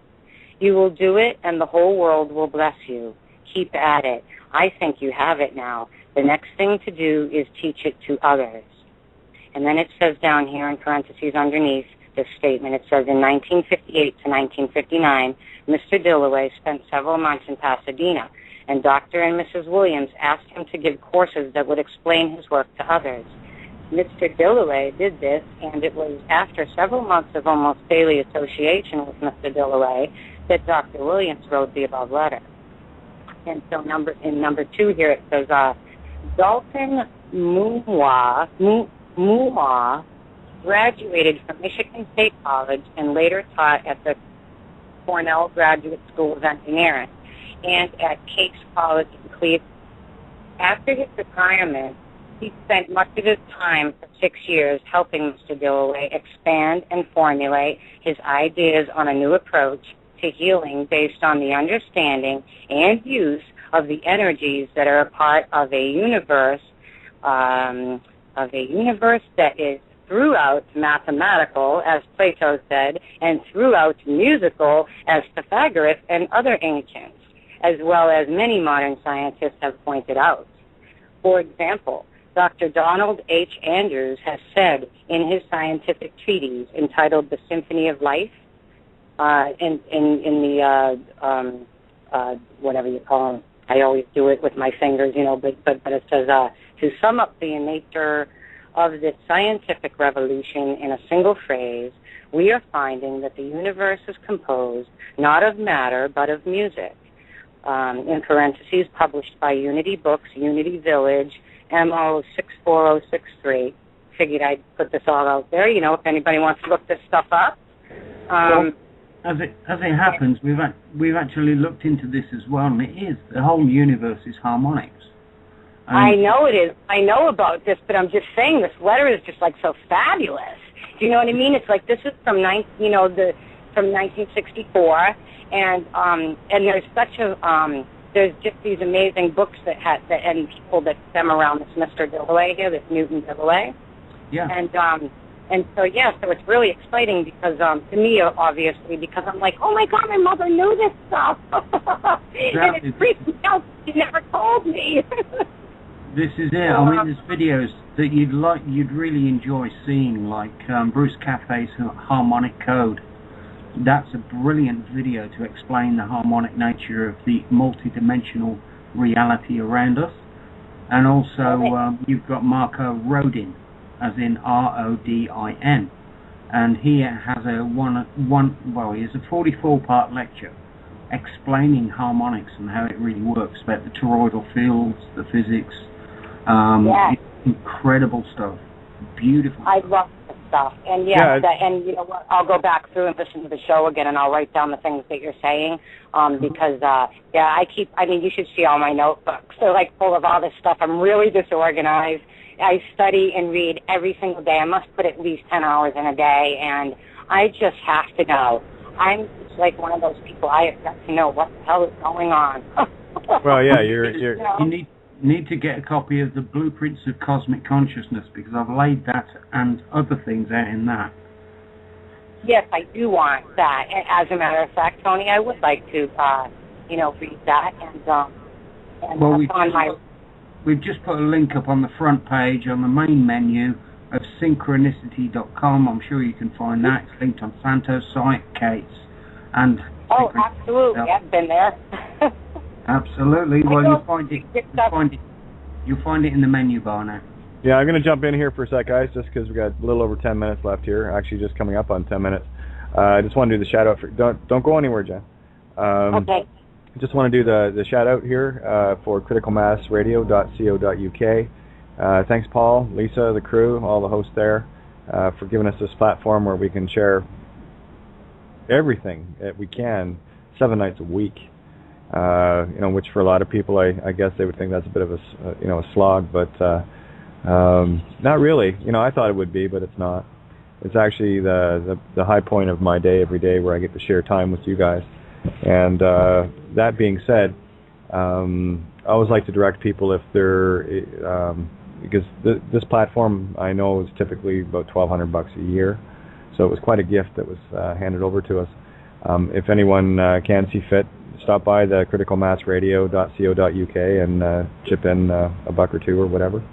You will do it, and the whole world will bless you. Keep at it. I think you have it now. The next thing to do is teach it to others. And then it says down here in parentheses underneath this statement, it says in 1958 to 1959, Mr. Dillaway spent several months in Pasadena, and Dr. and Mrs. Williams asked him to give courses that would explain his work to others. Mr. Dillaway did this, and it was after several months of almost daily association with Mr. Dillaway that Dr. Williams wrote the above letter. And so in number 2 here it says, Dalton Muwa graduated from Michigan State College and later taught at the Cornell Graduate School of Engineering and at Case College in Cleveland. After his retirement, he spent much of his time for 6 years helping Mr. Dillaway expand and formulate his ideas on a new approach to healing based on the understanding and use of the energies that are a part of a universe that is throughout mathematical, as Plato said, and throughout musical, as Pythagoras and other ancients, as well as many modern scientists have pointed out. For example, Dr. Donald H. Andrews has said in his scientific treatise entitled The Symphony of Life, in the whatever you call them, I always do it with my fingers, but it says, to sum up the nature of this scientific revolution in a single phrase, we are finding that the universe is composed not of matter, but of music. In parentheses, published by Unity Books, Unity Village, MO 64063. Figured I'd put this all out there, if anybody wants to look this stuff up. Well, as it happens, we've actually looked into this as well, and it is. The whole universe is harmonics. I know it is. I know about this, but I'm just saying this letter is just so fabulous. Do you know what I mean? It's this is from from 1964, and there's such a there's just these amazing books and people that stem around this Mr. Dillaway here, this Newton Dillaway. Yeah. And so it's really exciting because to me, obviously, because I'm like, oh my God, my mother knew this stuff, and it freaks me out. She never told me. This is it. I mean, there's videos that you'd really enjoy seeing, like Bruce Caffey's Harmonic Code. That's a brilliant video to explain the harmonic nature of the multidimensional reality around us. And also, you've got Marco Rodin, as in R-O-D-I-N, and he has a he has a 44-part lecture explaining harmonics and how it really works, about the toroidal fields, the physics. It's incredible stuff. Beautiful. I love this stuff. And and you know what? I'll go back through and listen to the show again, and I'll write down the things that you're saying, because you should see all my notebooks. They're like full of all this stuff. I'm really disorganized. I study and read every single day. I must put at least 10 hours in a day, and I just have to know. I'm like one of those people. I have got to know what the hell is going on. Well, yeah, you need to get a copy of the Blueprints of Cosmic Consciousness, because I've laid that and other things out in that. Yes, I do want that. And as a matter of fact, Tony, I would like to, read that We've just put a link up on the front page on the main menu of Syncrenicity.com. I'm sure you can find that. It's linked on Santo's site, Kate's, and... Oh, absolutely. I've been there. Absolutely. Well, you'll find it in the menu bar now. Yeah, I'm going to jump in here for a sec, guys, just because we've got a little over 10 minutes left here. Actually, just coming up on 10 minutes. I just want to do the shout-out. Don't go anywhere, Jen. Okay. Just want to do the shout-out here for criticalmassradio.co.uk. Thanks, Paul, Lisa, the crew, all the hosts there, for giving us this platform where we can share everything that we can 7 nights a week. Which for a lot of people, I guess they would think that's a bit of a slog, but not really. I thought it would be, but it's not. It's actually the high point of my day every day, where I get to share time with you guys. And that being said, I always like to direct people if they're because this platform I know is typically about $1,200 a year, so it was quite a gift that was handed over to us. If anyone can see fit, stop by the criticalmassradio.co.uk and chip in a buck or two or whatever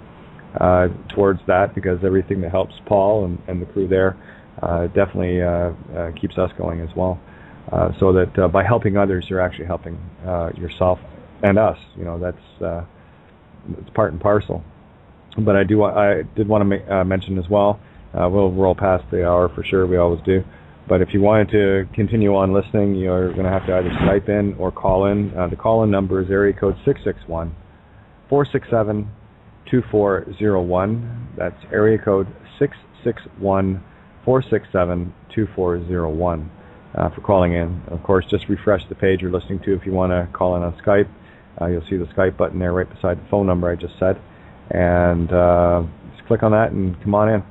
towards that, because everything that helps Paul and the crew there definitely keeps us going as well. So that by helping others, you're actually helping yourself and us. That's it's part and parcel. But I did want to mention as well. We'll roll past the hour for sure. We always do. But if you wanted to continue on listening, you're going to have to either Skype in or call in. The call-in number is area code 661-467-2401. That's area code 661-467-2401 for calling in. Of course, just refresh the page you're listening to if you want to call in on Skype. You'll see the Skype button there right beside the phone number I just said. And just click on that and come on in.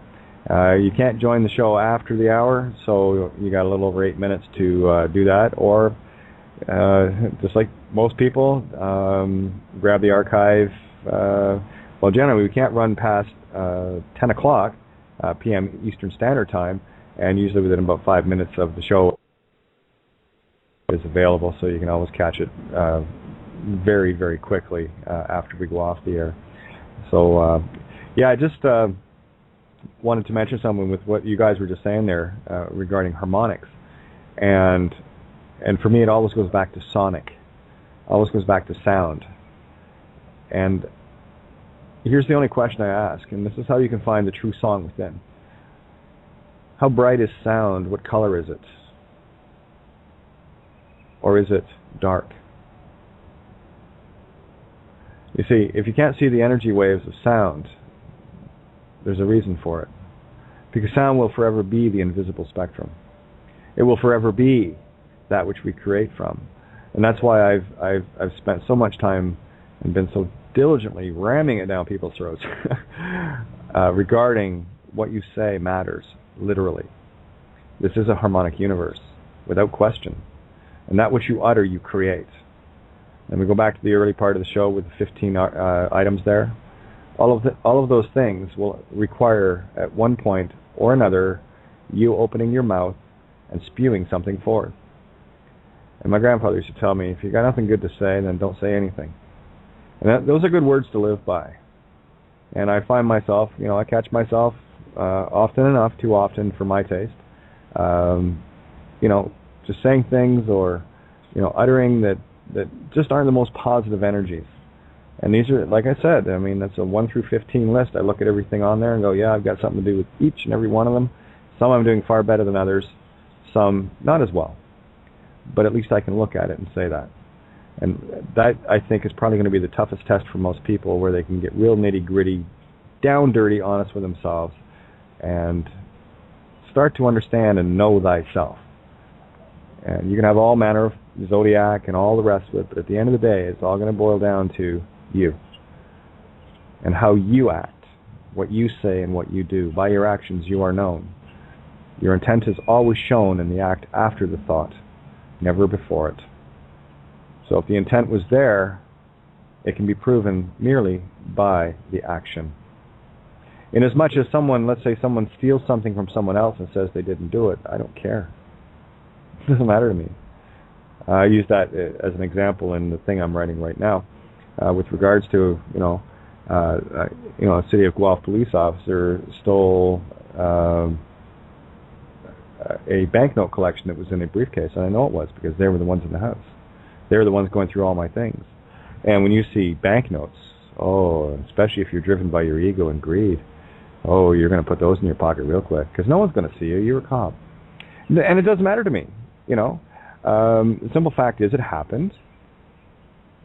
You can't join the show after the hour, so you got a little over 8 minutes to do that, or just like most people, grab the archive. Well, generally we can't run past 10 o'clock p.m. Eastern Standard Time, and usually within about 5 minutes of the show is available, so you can always catch it very, very quickly after we go off the air. So, I just wanted to mention something with what you guys were just saying there regarding harmonics, and for me it always goes back to sonic, always goes back to sound. And here's the only question I ask, and this is how you can find the true song within. How bright is sound? What color is it? Or is it dark? You see, if you can't see the energy waves of sound, there's a reason for it. Because sound will forever be the invisible spectrum. It will forever be that which we create from. And that's why I've spent so much time and been so diligently ramming it down people's throats regarding what you say matters, literally. This is a harmonic universe. without question. And that which you utter, you create. And we go back to the early part of the show with the 15 items there. All of those things will require, at one point or another, you opening your mouth and spewing something forth. And my grandfather used to tell me, if you got nothing good to say, then don't say anything. And those are good words to live by. And I find myself, I catch myself often enough, too often for my taste, just saying things or, uttering that just aren't the most positive energies. And these are, like I said, that's a 1 through 15 list. I look at everything on there and go, yeah, I've got something to do with each and every one of them. Some I'm doing far better than others, some not as well. But at least I can look at it and say that. And that, I think, is probably going to be the toughest test for most people, where they can get real nitty-gritty, down dirty, honest with themselves, and start to understand and know thyself. And you can have all manner of zodiac and all the rest of it, but at the end of the day, it's all going to boil down to you and how you act, what you say and what you do. By your actions, you are known. Your intent is always shown in the act after the thought, never before it. So if the intent was there, it can be proven merely by the action. Inasmuch as someone, let's say someone steals something from someone else and says they didn't do it, I don't care. It doesn't matter to me. I use that as an example in the thing I'm writing right now, with regards to, a City of Guelph police officer stole a banknote collection that was in a briefcase, and I know it was because they were the ones in the house. They were the ones going through all my things. And when you see banknotes, especially if you're driven by your ego and greed, you're going to put those in your pocket real quick because no one's going to see you. You're a cop. And it doesn't matter to me, The simple fact is it happened.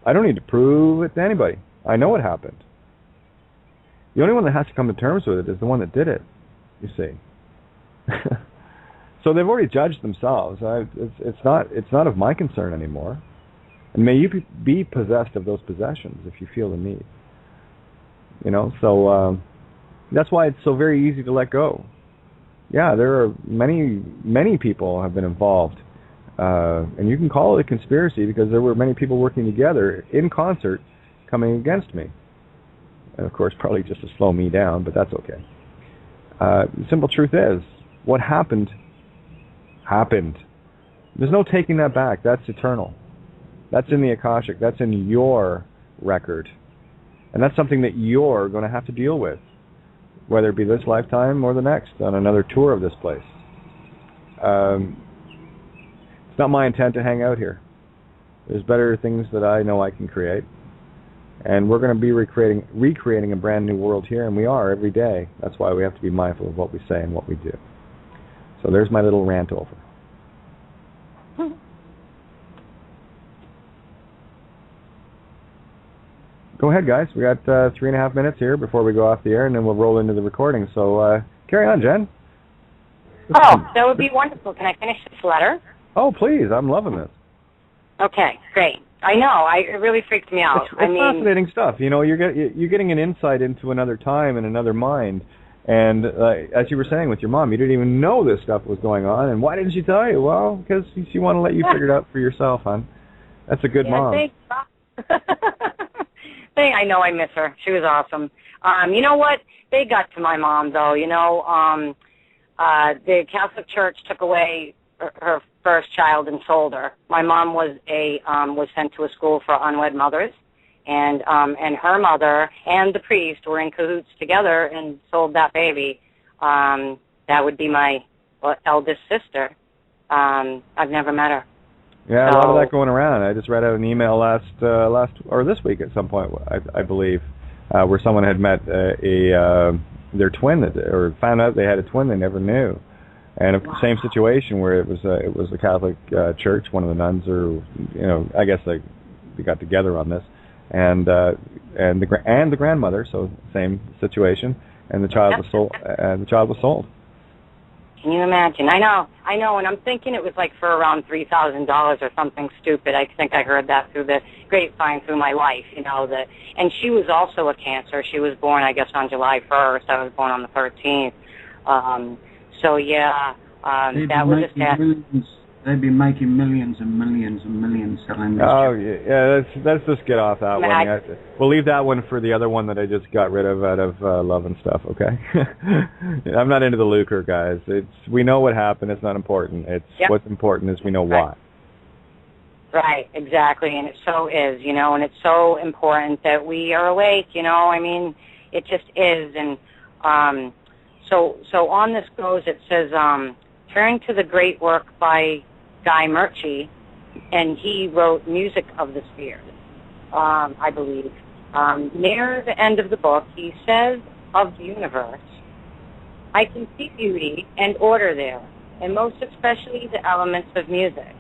I don't need to prove it to anybody. I know it happened. The only one that has to come to terms with it is the one that did it, you see. So they've already judged themselves. It's not of my concern anymore. And may you be possessed of those possessions if you feel the need. So that's why it's so very easy to let go. Yeah, there are many people have been involved. And you can call it a conspiracy because there were many people working together in concert coming against me. And of course, probably just to slow me down, but that's okay. The simple truth is, what happened, happened. There's no taking that back. That's eternal. That's in the Akashic. That's in your record. And that's something that you're going to have to deal with, whether it be this lifetime or the next, on another tour of this place. It's not my intent to hang out here. There's better things that I know I can create. And we're going to be recreating a brand new world here, and we are every day. That's why we have to be mindful of what we say and what we do. So there's my little rant over. Go ahead, guys. We got 3.5 minutes here before we go off the air, and then we'll roll into the recording. So carry on, Jen. That would be wonderful. Can I finish this letter? Oh, please. I'm loving this. Okay, great. I know. It really freaked me out. It's fascinating stuff. You're getting an insight into another time and another mind. And as you were saying with your mom, you didn't even know this stuff was going on. And why didn't she tell you? Well, because she wanted to let you figure it out for yourself, hon. That's a good mom. I know I miss her. She was awesome. You know what? They got to my mom, though. The Catholic Church took away her first child and sold her. My mom was sent to a school for unwed mothers, and her mother and the priest were in cahoots together and sold that baby. That would be my eldest sister. I've never met her. Yeah, a lot of that going around. I just read out an email last or this week at some point, I believe, where someone had met their twin or found out they had a twin they never knew, and same situation where it was a Catholic church. One of the nuns, or I guess they got together on this, and the grandmother. So same situation, and the child was sold. And the child was sold. Can you imagine? I know, and I'm thinking it was like for around $3,000 or something stupid. I think I heard that through the grapevine through my life, and she was also a Cancer. She was born, I guess, on July 1st. I was born on the 13th. That was a sad. They'd be making millions and millions and millions selling this. Oh, yeah, let's just get off that one. Yeah, we'll leave that one for the other one that I just got rid of out of Love and Stuff, okay? I'm not into the lucre, guys. We know what happened. It's not important. What's important is we know why. Right, exactly, and it so is, and it's so important that we are awake, I mean, it just is, and so on this goes, it says, turn to the great work by Guy Murchie, and he wrote Music of the Spheres, I believe. Near the end of the book, he says of the universe, I can see beauty and order there, and most especially the elements of music.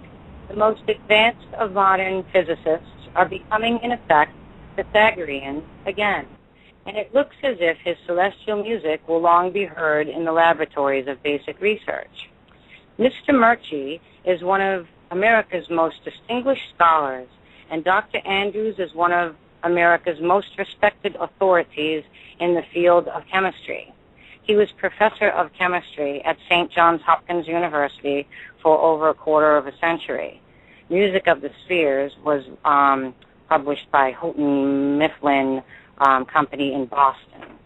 The most advanced of modern physicists are becoming, in effect, Pythagorean again, and it looks as if his celestial music will long be heard in the laboratories of basic research. Mr. Murchie is one of America's most distinguished scholars, and Dr. Andrews is one of America's most respected authorities in the field of chemistry. He was professor of chemistry at St. Johns Hopkins University for over a quarter of a century. Music of the Spheres was published by Houghton Mifflin Company in Boston.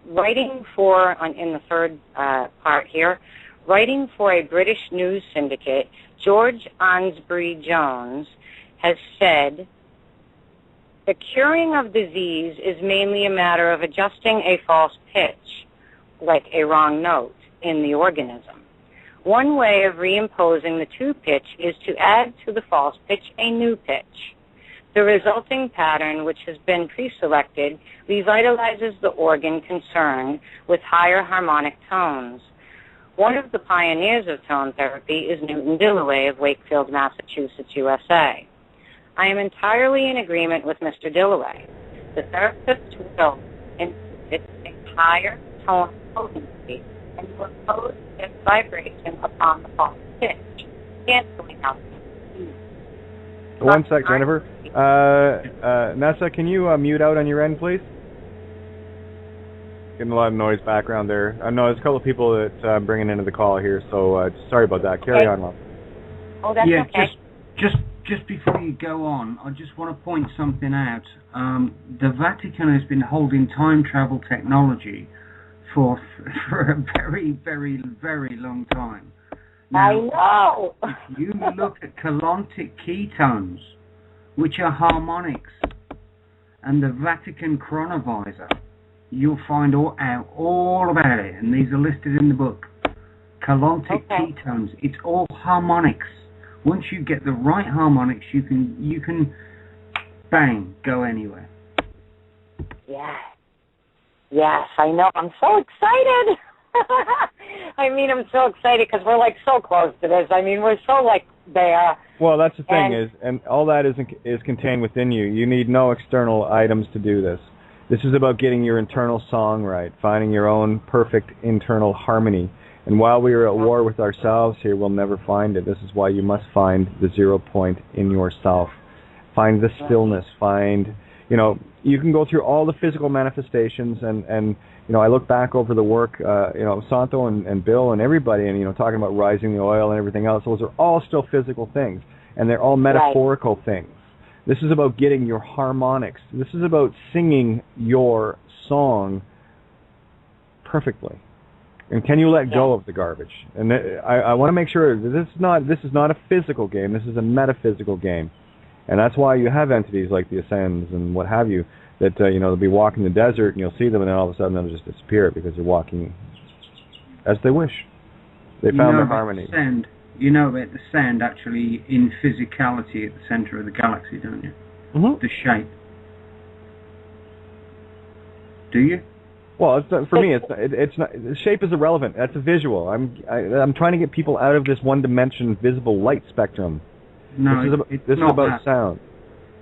Writing for, in the third part here, writing for a British news syndicate, George Onsbury Jones has said, the curing of disease is mainly a matter of adjusting a false pitch, like a wrong note, in the organism. One way of reimposing the true pitch is to add to the false pitch a new pitch. The resulting pattern, which has been pre-selected, revitalizes the organ concerned with higher harmonic tones. One of the pioneers of tone therapy is Newton Dillaway of Wakefield, Massachusetts, USA. I am entirely in agreement with Mr. Dillaway. The therapist will inflict a higher tone potency and will impose its vibration upon the false pitch, canceling out the key. One sec, Jennifer. Nessa, can you mute out on your end, please? Getting a lot of noise background there. I know there's a couple of people that I'm bringing into the call here, so sorry about that. Carry on, Rob. Oh, that's okay. Just before you go on, I just want to point something out. The Vatican has been holding time travel technology for a very, very, very long time. Now, I know. If you look at colontic ketones, which are harmonics, and the Vatican chronovisor, you'll find out all about it, and these are listed in the book. Colontic ketones, it's all harmonics. Once you get the right harmonics, you can bang, go anywhere. Yes, I know. I'm so excited. I mean, I'm so excited because we're like so close to this. I mean, we're so like there. Well, that's the thing and all that is contained within you. You need no external items to do this. This is about getting your internal song right, finding your own perfect internal harmony. And while we are at war with ourselves here, we'll never find it. This is why you must find the 0 point in yourself. Find the stillness. Find, you can go through all the physical manifestations and I look back over the work, Santo and Bill and everybody and, talking about rising the oil and everything else. Those are all still physical things, and they're all metaphorical things. This is about getting your harmonics. This is about singing your song perfectly. And can you let go of the garbage? And I want to make sure that this is not a physical game. This is a metaphysical game. And that's why you have entities like the Ascends and what have you that, they'll be walking the desert and you'll see them and then all of a sudden they'll just disappear because they're walking as they wish. They found their harmony. You know about the sand actually in physicality at the center of the galaxy, don't you? Mm-hmm. The shape. Do you? Well, for me, it's not. The shape is irrelevant. That's a visual. I'm trying to get people out of this one-dimension visible light spectrum. No, this is about sound.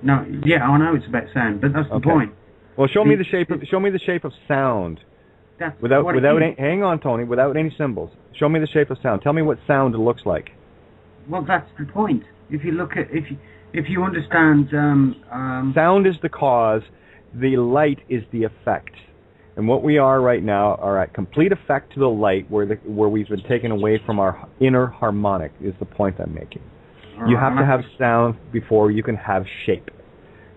No, yeah, I know it's about sound, but that's the point. Well, show me the shape of sound. Hang on, Tony. Without any symbols, show me the shape of sound. Tell me what sound looks like. Well, that's the point. If you look at if you understand, sound is the cause. The light is the effect. And what we are right now are at complete effect to the light, where we've been taken away from our inner harmonic, is the point I'm making. You have to have sound before you can have shape.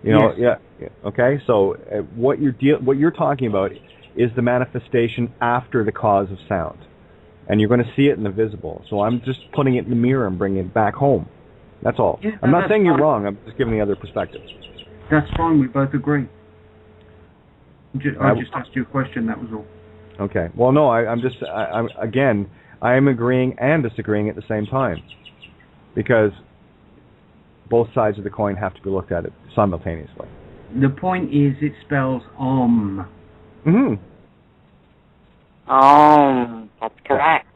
You know, yes. yeah. Okay, so what you're talking about is the manifestation after the cause of sound, and you're going to see it in the visible. So I'm just putting it in the mirror and bringing it back home. That's all. Yeah, I'm not saying you're wrong. I'm just giving the other perspective. That's fine. We both agree. I just asked you a question. That was all. Okay. Well, no. I'm agreeing and disagreeing at the same time, because both sides of the coin have to be looked at simultaneously. The point is, it spells om. Mm-hmm. That's correct.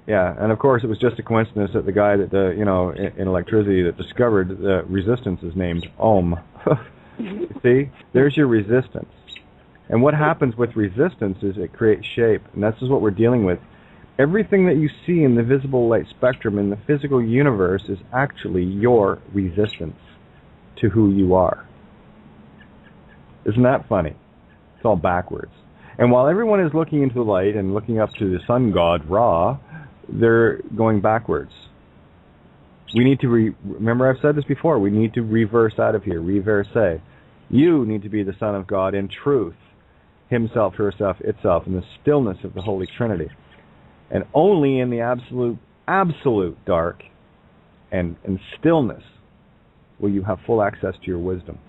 Yeah, and of course it was just a coincidence that the guy that in electricity that discovered the resistance is named Ohm. See, there's your resistance. And what happens with resistance is it creates shape, and this is what we're dealing with. Everything that you see in the visible light spectrum in the physical universe is actually your resistance to who you are. Isn't that funny? It's all backwards. And while everyone is looking into the light and looking up to the sun god, Ra, they're going backwards. We need to remember, I've said this before, we need to reverse out of here, reverse. You need to be the Son of God in truth, himself, herself, itself, in the stillness of the Holy Trinity. And only in the absolute dark and stillness will you have full access to your wisdom.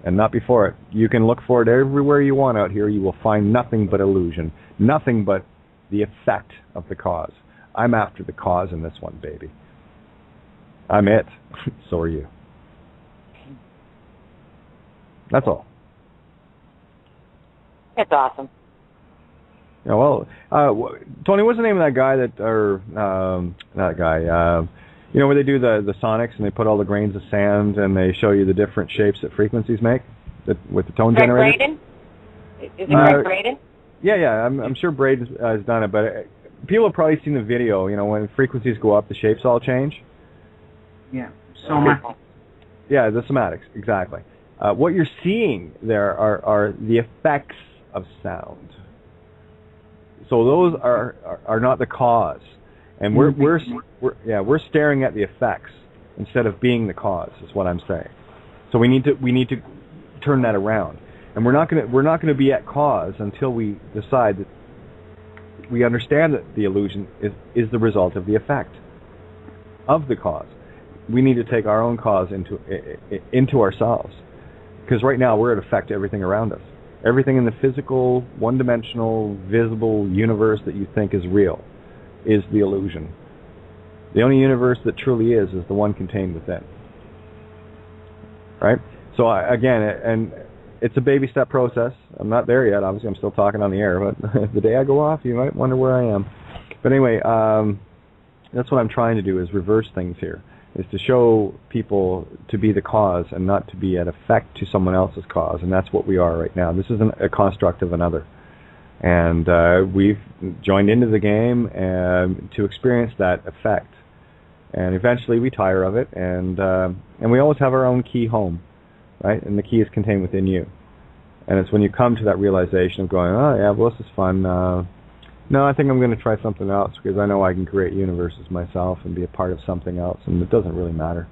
And not before it. You can look for it everywhere you want out here. You will find nothing but illusion, nothing but the effect of the cause. I'm after the cause in this one, baby. I'm it. So are you. That's all. It's awesome. Yeah, well, Tony, what's the name of that guy where they do the sonics and they put all the grains of sand and they show you the different shapes that frequencies make with the tone generator? Braden? Is it Greg Braden? Yeah, I'm sure Braden has done it, but people have probably seen the video, when frequencies go up, the shapes all change. Yeah, somatics. Yeah, the somatics, exactly. What you're seeing there are the effects of sound. So those are not the cause, and we're staring at the effects instead of being the cause. Is what I'm saying. So we need to turn that around, and we're not going to be at cause until we decide that we understand that the illusion is the result of the effect of the cause. We need to take our own cause into ourselves, because right now we're at effect to everything around us. Everything in the physical, one-dimensional, visible universe that you think is real is the illusion. The only universe that truly is the one contained within. Right? So and it's a baby step process. I'm not there yet. Obviously, I'm still talking on the air, but the day I go off, you might wonder where I am. But anyway, that's what I'm trying to do, is reverse things here, is to show people to be the cause and not to be at effect to someone else's cause, and that's what we are right now. This is a construct of another. And we've joined into the game to experience that effect. And eventually we tire of it, and we always have our own key home, right? And the key is contained within you. And it's when you come to that realization of going, oh yeah, well this is fun. No, I think I'm going to try something else, because I know I can create universes myself and be a part of something else, and it doesn't really matter.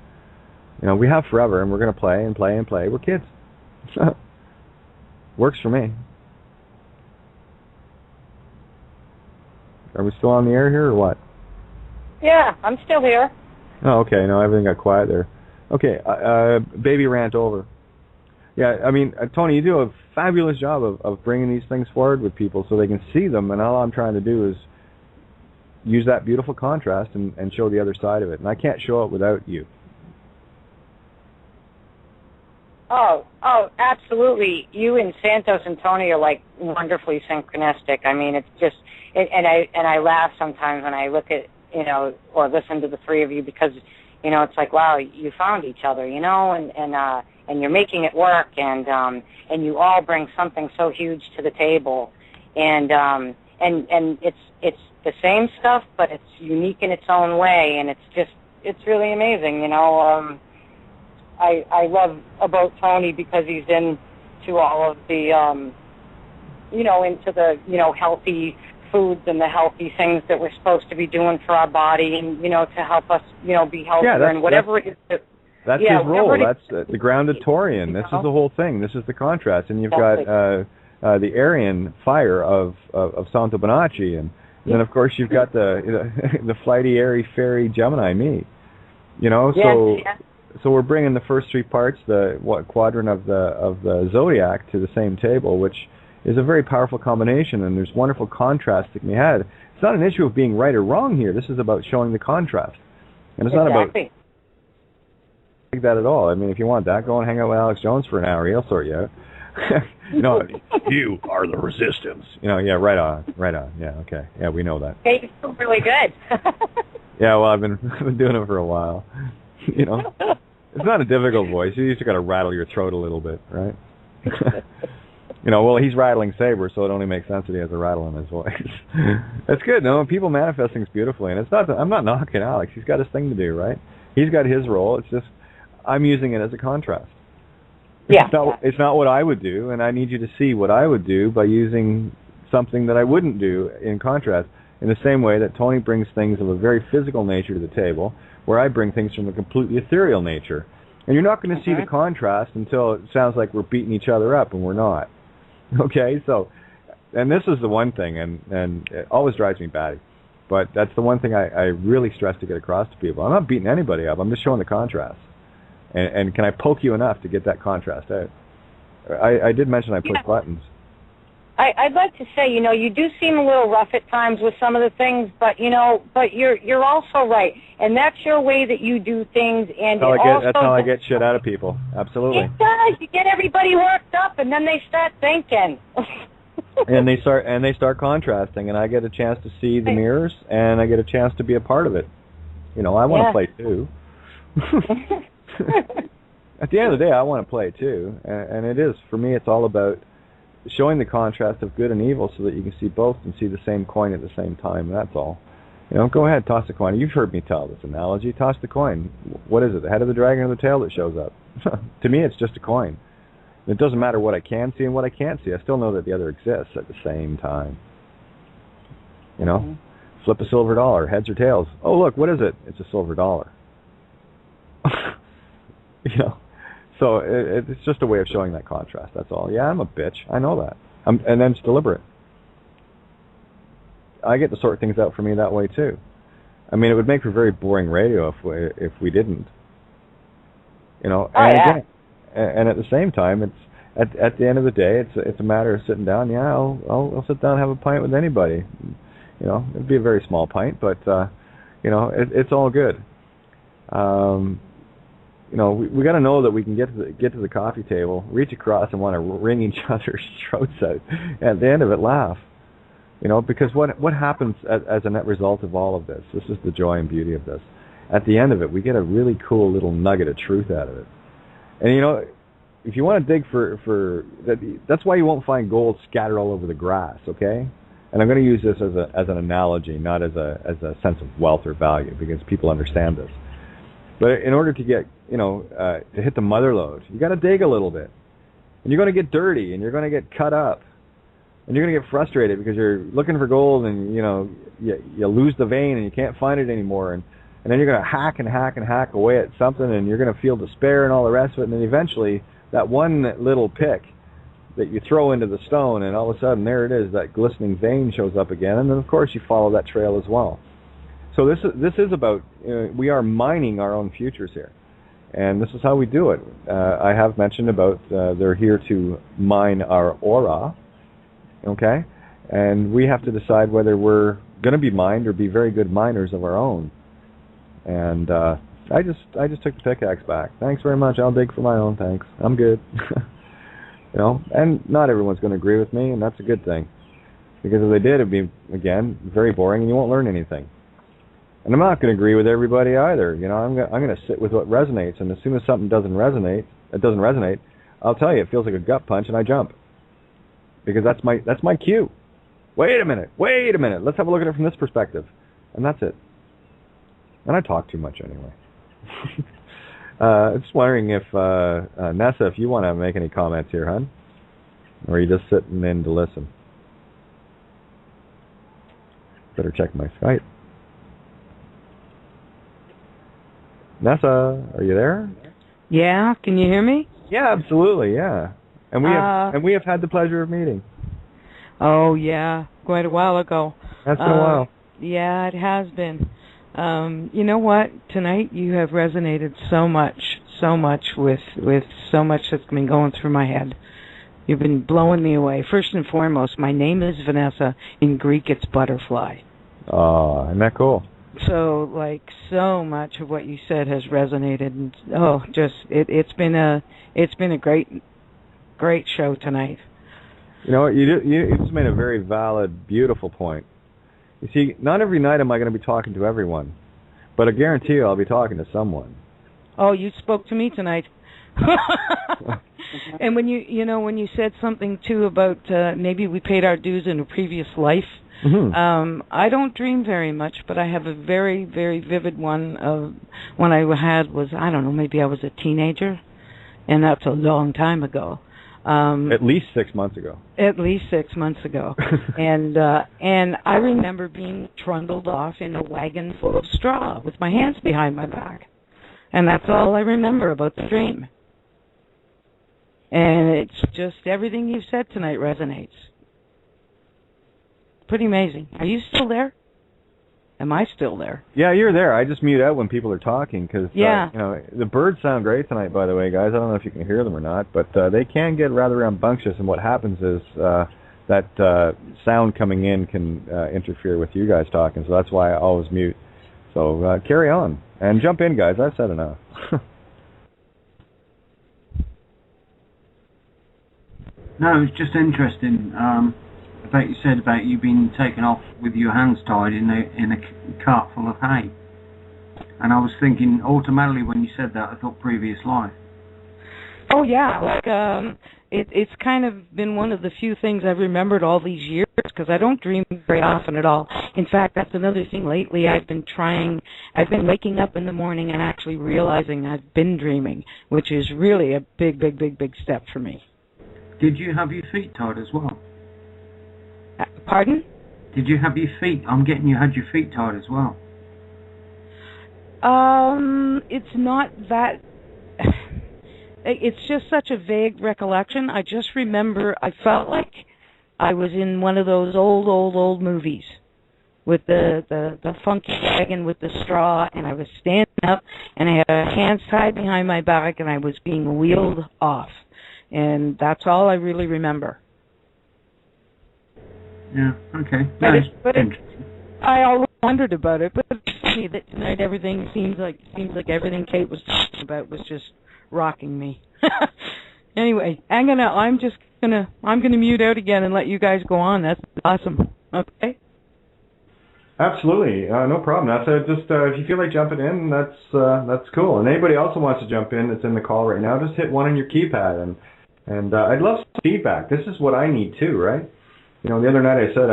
We have forever, and we're going to play and play and play. We're kids. Works for me. Are we still on the air here, or what? Yeah, I'm still here. Oh, okay. No, everything got quiet there. Okay, baby rant over. Yeah, I mean, Tony, you do a fabulous job of bringing these things forward with people so they can see them, and all I'm trying to do is use that beautiful contrast and show the other side of it. And I can't show it without you. Oh, absolutely. You and Santos and Tony are like wonderfully synchronistic. I mean, it's just, and I laugh sometimes when I look at, or listen to the three of you, because, it's like, wow, you found each other, and you're making it work, and you all bring something so huge to the table, and it's the same stuff, but it's unique in its own way, and it's really amazing, I love about Tony, because he's into all of the into the, healthy foods and the healthy things that we're supposed to be doing for our body and, to help us, be healthier and whatever it is that... That's his role. That's the grounded Taurian. This is the whole thing. This is the contrast. And you've got the Aryan fire of Santo Bonacci, and then of course you've got the flighty, airy, fairy Gemini me. So we're bringing the first three parts, the quadrant of the zodiac, to the same table, which is a very powerful combination. And there's wonderful contrast that can be had. It's not an issue of being right or wrong here. This is about showing the contrast, and it's not about like that at all. I mean, if you want that, go and hang out with Alex Jones for an hour. He'll sort you out. You are the resistance. Right on. Yeah, okay. Yeah, we know that. Okay, you feel really good. Yeah, well, I've been doing it for a while. It's not a difficult voice. You just got to rattle your throat a little bit, right? Well, he's rattling saber, so it only makes sense that he has a rattle in his voice. That's good. No, people manifest things beautifully, and it's not. I'm not knocking Alex. He's got his thing to do, right? He's got his role. It's just I'm using it as a contrast. It's not what I would do, and I need you to see what I would do by using something that I wouldn't do in contrast. In the same way that Tony brings things of a very physical nature to the table, where I bring things from a completely ethereal nature. And you're not going to see the contrast until it sounds like we're beating each other up, and we're not. Okay, so, and this is the one thing, and it always drives me batty, but that's the one thing I really stress to get across to people. I'm not beating anybody up. I'm just showing the contrast. And can I poke you enough to get that contrast out? I did mention I push buttons. I'd like to say, you do seem a little rough at times with some of the things, but you're also right, and that's your way that you do things, and that's how I get shit out of people. Absolutely. It does. You get everybody worked up, and then they start thinking. and they start contrasting, and I get a chance to see the mirrors, and I get a chance to be a part of it. I want to play too. At the end of the day, I want to play too, and it is, for me, it's all about showing the contrast of good and evil so that you can see both and see the same coin at the same time. That's all. Go ahead, toss the coin. You've heard me tell this analogy. Toss the coin. What is it, the head of the dragon or the tail that shows up? To me, it's just a coin. It doesn't matter what I can see and what I can't see. I still know that the other exists at the same time. Flip a silver dollar, heads or tails. Oh, look, what is it? It's a silver dollar. So it's just a way of showing that contrast. That's all. Yeah, I'm a bitch. I know that. And then it's deliberate. I get to sort things out for me that way too. I mean, it would make for very boring radio if we didn't. And at the same time, it's at the end of the day, it's a matter of sitting down. Yeah, I'll sit down and have a pint with anybody. It'd be a very small pint, but it's all good. We got to know that we can get to the coffee table, reach across, and want to wring each other's throats out. And at the end of it, laugh. Because what happens as a net result of all of this? This is the joy and beauty of this. At the end of it, we get a really cool little nugget of truth out of it. And if you want to dig for that's why you won't find gold scattered all over the grass. Okay. And I'm going to use this as an analogy, not as a sense of wealth or value, because people understand this. But in order to get, to hit the mother lode, you got to dig a little bit. And you're going to get dirty, and you're going to get cut up. And you're going to get frustrated because you're looking for gold, and, you lose the vein, and you can't find it anymore. And then you're going to hack and hack and hack away at something, and you're going to feel despair and all the rest of it. And then eventually, that one little pick that you throw into the stone, and all of a sudden, there it is, that glistening vein shows up again. And then, of course, you follow that trail as well. So this is about, we are mining our own futures here. And this is how we do it. I have mentioned about they're here to mine our aura, okay? And we have to decide whether we're going to be mined or be very good miners of our own. And I just took the pickaxe back. Thanks very much. I'll dig for my own, thanks. I'm good. And not everyone's going to agree with me, and that's a good thing. Because if they did, it'd be, again, very boring, and you won't learn anything. And I'm not going to agree with everybody either. I'm going to sit with what resonates, and as soon as something doesn't resonate, I'll tell you, it feels like a gut punch, and I jump. Because that's my cue. Wait a minute. Let's have a look at it from this perspective. And that's it. And I talk too much anyway. I'm just wondering if, Nessa, if you want to make any comments here, hon? Or are you just sitting in to listen? Better check my Skype. Nessa, are you there? Yeah, can you hear me? Yeah, absolutely, yeah. And we have had the pleasure of meeting. Oh, yeah, quite a while ago. That's been a while. Yeah, it has been. You know what? Tonight you have resonated so much with so much that's been going through my head. You've been blowing me away. First and foremost, my name is Vanessa. In Greek, it's butterfly. Oh, isn't that cool? So, like, so much of what you said has resonated. And, it's been a great show tonight. You know what? You just made a very valid, beautiful point. You see, not every night am I going to be talking to everyone, but I guarantee you I'll be talking to someone. Oh, you spoke to me tonight. And when you said something too about maybe we paid our dues in a previous life, I don't dream very much, but I have a very, very vivid one of when I was, I don't know, maybe I was a teenager, and that's a long time ago. At least 6 months ago. At least 6 months ago. And I remember being trundled off in a wagon full of straw with my hands behind my back. And that's all I remember about the dream. And it's just everything you've said tonight resonates. Pretty amazing. Are you still there? Am I still there? Yeah, you're there. I just mute out when people are talking because the birds sound great tonight, by the way, guys. I don't know if you can hear them or not, but they can get rather rambunctious, and what happens is that sound coming in can interfere with you guys talking, so that's why I always mute. So carry on. And jump in, guys. I've said enough. No, it's just interesting. About you said about you being taken off with your hands tied in a cart full of hay, and I was thinking automatically when you said that I thought previous life. Oh yeah, like it's kind of been one of the few things I've remembered all these years because I don't dream very often at all. In fact, that's another thing lately. I've been waking up in the morning and actually realizing I've been dreaming, which is really a big step for me. Did you have your feet tied as well? Pardon? Did you have your feet? I'm getting you had your feet tied as well. It's not that. It's just such a vague recollection. I just remember I felt like I was in one of those old movies with the funky wagon with the straw, and I was standing up, and I had hands tied behind my back, and I was being wheeled off. And that's all I really remember. Yeah, okay. I always wondered about it, but it's funny that tonight everything seems like everything Kate was talking about was just rocking me. Anyway, I'm gonna mute out again and let you guys go on. That's awesome. Okay. Absolutely, no problem. That's just if you feel like jumping in, that's cool. And anybody else who wants to jump in that's in the call right now, just hit 1 on your keypad, and I'd love some feedback. This is what I need too, right? You know, the other night I said,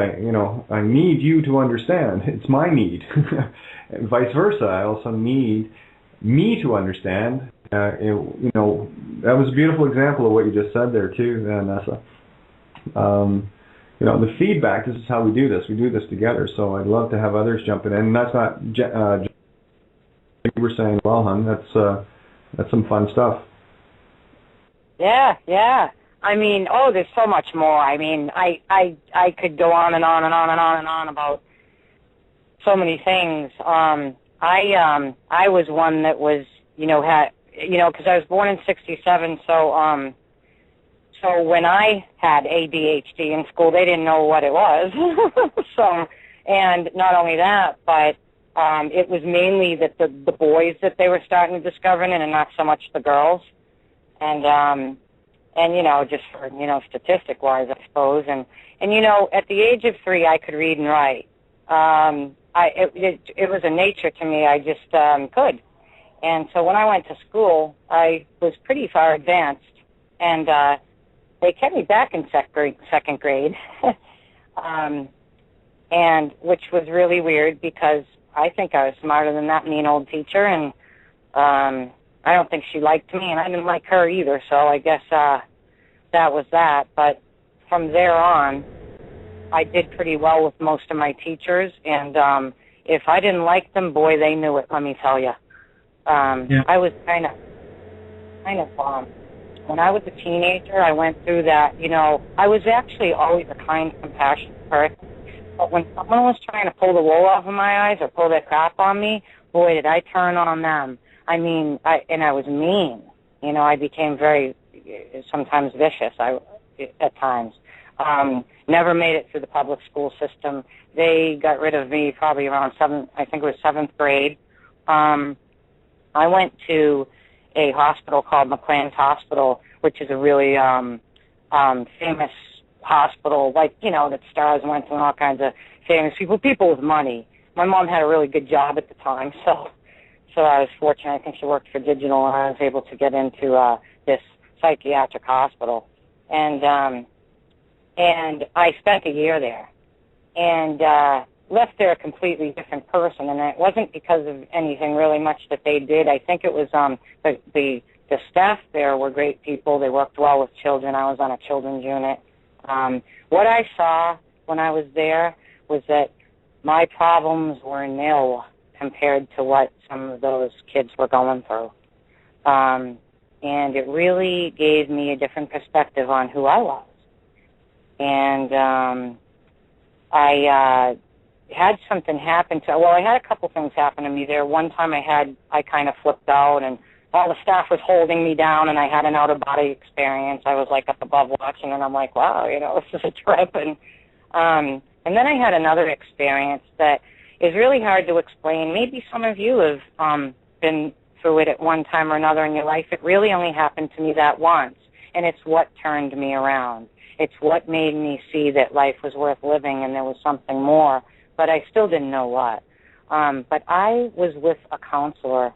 I need you to understand. It's my need. And vice versa. I also need me to understand. That was a beautiful example of what you just said there too, Nessa. The feedback, this is how we do this. We do this together. So I'd love to have others jump in. And that's not, you were saying, well, hon, that's some fun stuff. Yeah. I mean, there's so much more. I mean, I could go on and on and on and on and on about so many things. I was one that was, because I was born in '67, so when I had ADHD in school, they didn't know what it was. So, and not only that, but it was mainly that the boys that they were starting to discover it, and not so much the girls. And just for, statistic-wise, I suppose. And at the age of 3, I could read and write. It was a nature to me. I just could. And so when I went to school, I was pretty far advanced. And they kept me back in second grade, and which was really weird because I think I was smarter than that mean old teacher. And I don't think she liked me, and I didn't like her either, so I guess that was that. But from there on, I did pretty well with most of my teachers, and if I didn't like them, boy, they knew it. Let me tell you. I was kind of when I was a teenager, I went through that. I was actually always a kind, compassionate person. But when someone was trying to pull the wool off of my eyes or pull their crap on me, boy, did I turn on them. I mean, I was mean. I became very, sometimes vicious at times. Never made it through the public school system. They got rid of me probably around seventh grade. I went to a hospital called McLean's Hospital, which is a really famous hospital, that stars went to and all kinds of famous people with money. My mom had a really good job at the time, so I was fortunate. I think she worked for Digital, and I was able to get into this psychiatric hospital. And I spent a year there, and left there a completely different person. And it wasn't because of anything really much that they did. I think it was the staff there were great people. They worked well with children. I was on a children's unit. What I saw when I was there was that my problems were nil compared to what some of those kids were going through. And it really gave me a different perspective on who I was. And I had something happen I had a couple things happen to me there. One time I kind of flipped out, and all the staff was holding me down, and I had an out-of-body experience. I was up above watching, and I'm like, wow, this is a trip. And then I had another experience that is really hard to explain. Maybe some of you have been through it at one time or another in your life. It really only happened to me that once, and it's what turned me around. It's what made me see that life was worth living and there was something more, but I still didn't know what. But I was with a counselor,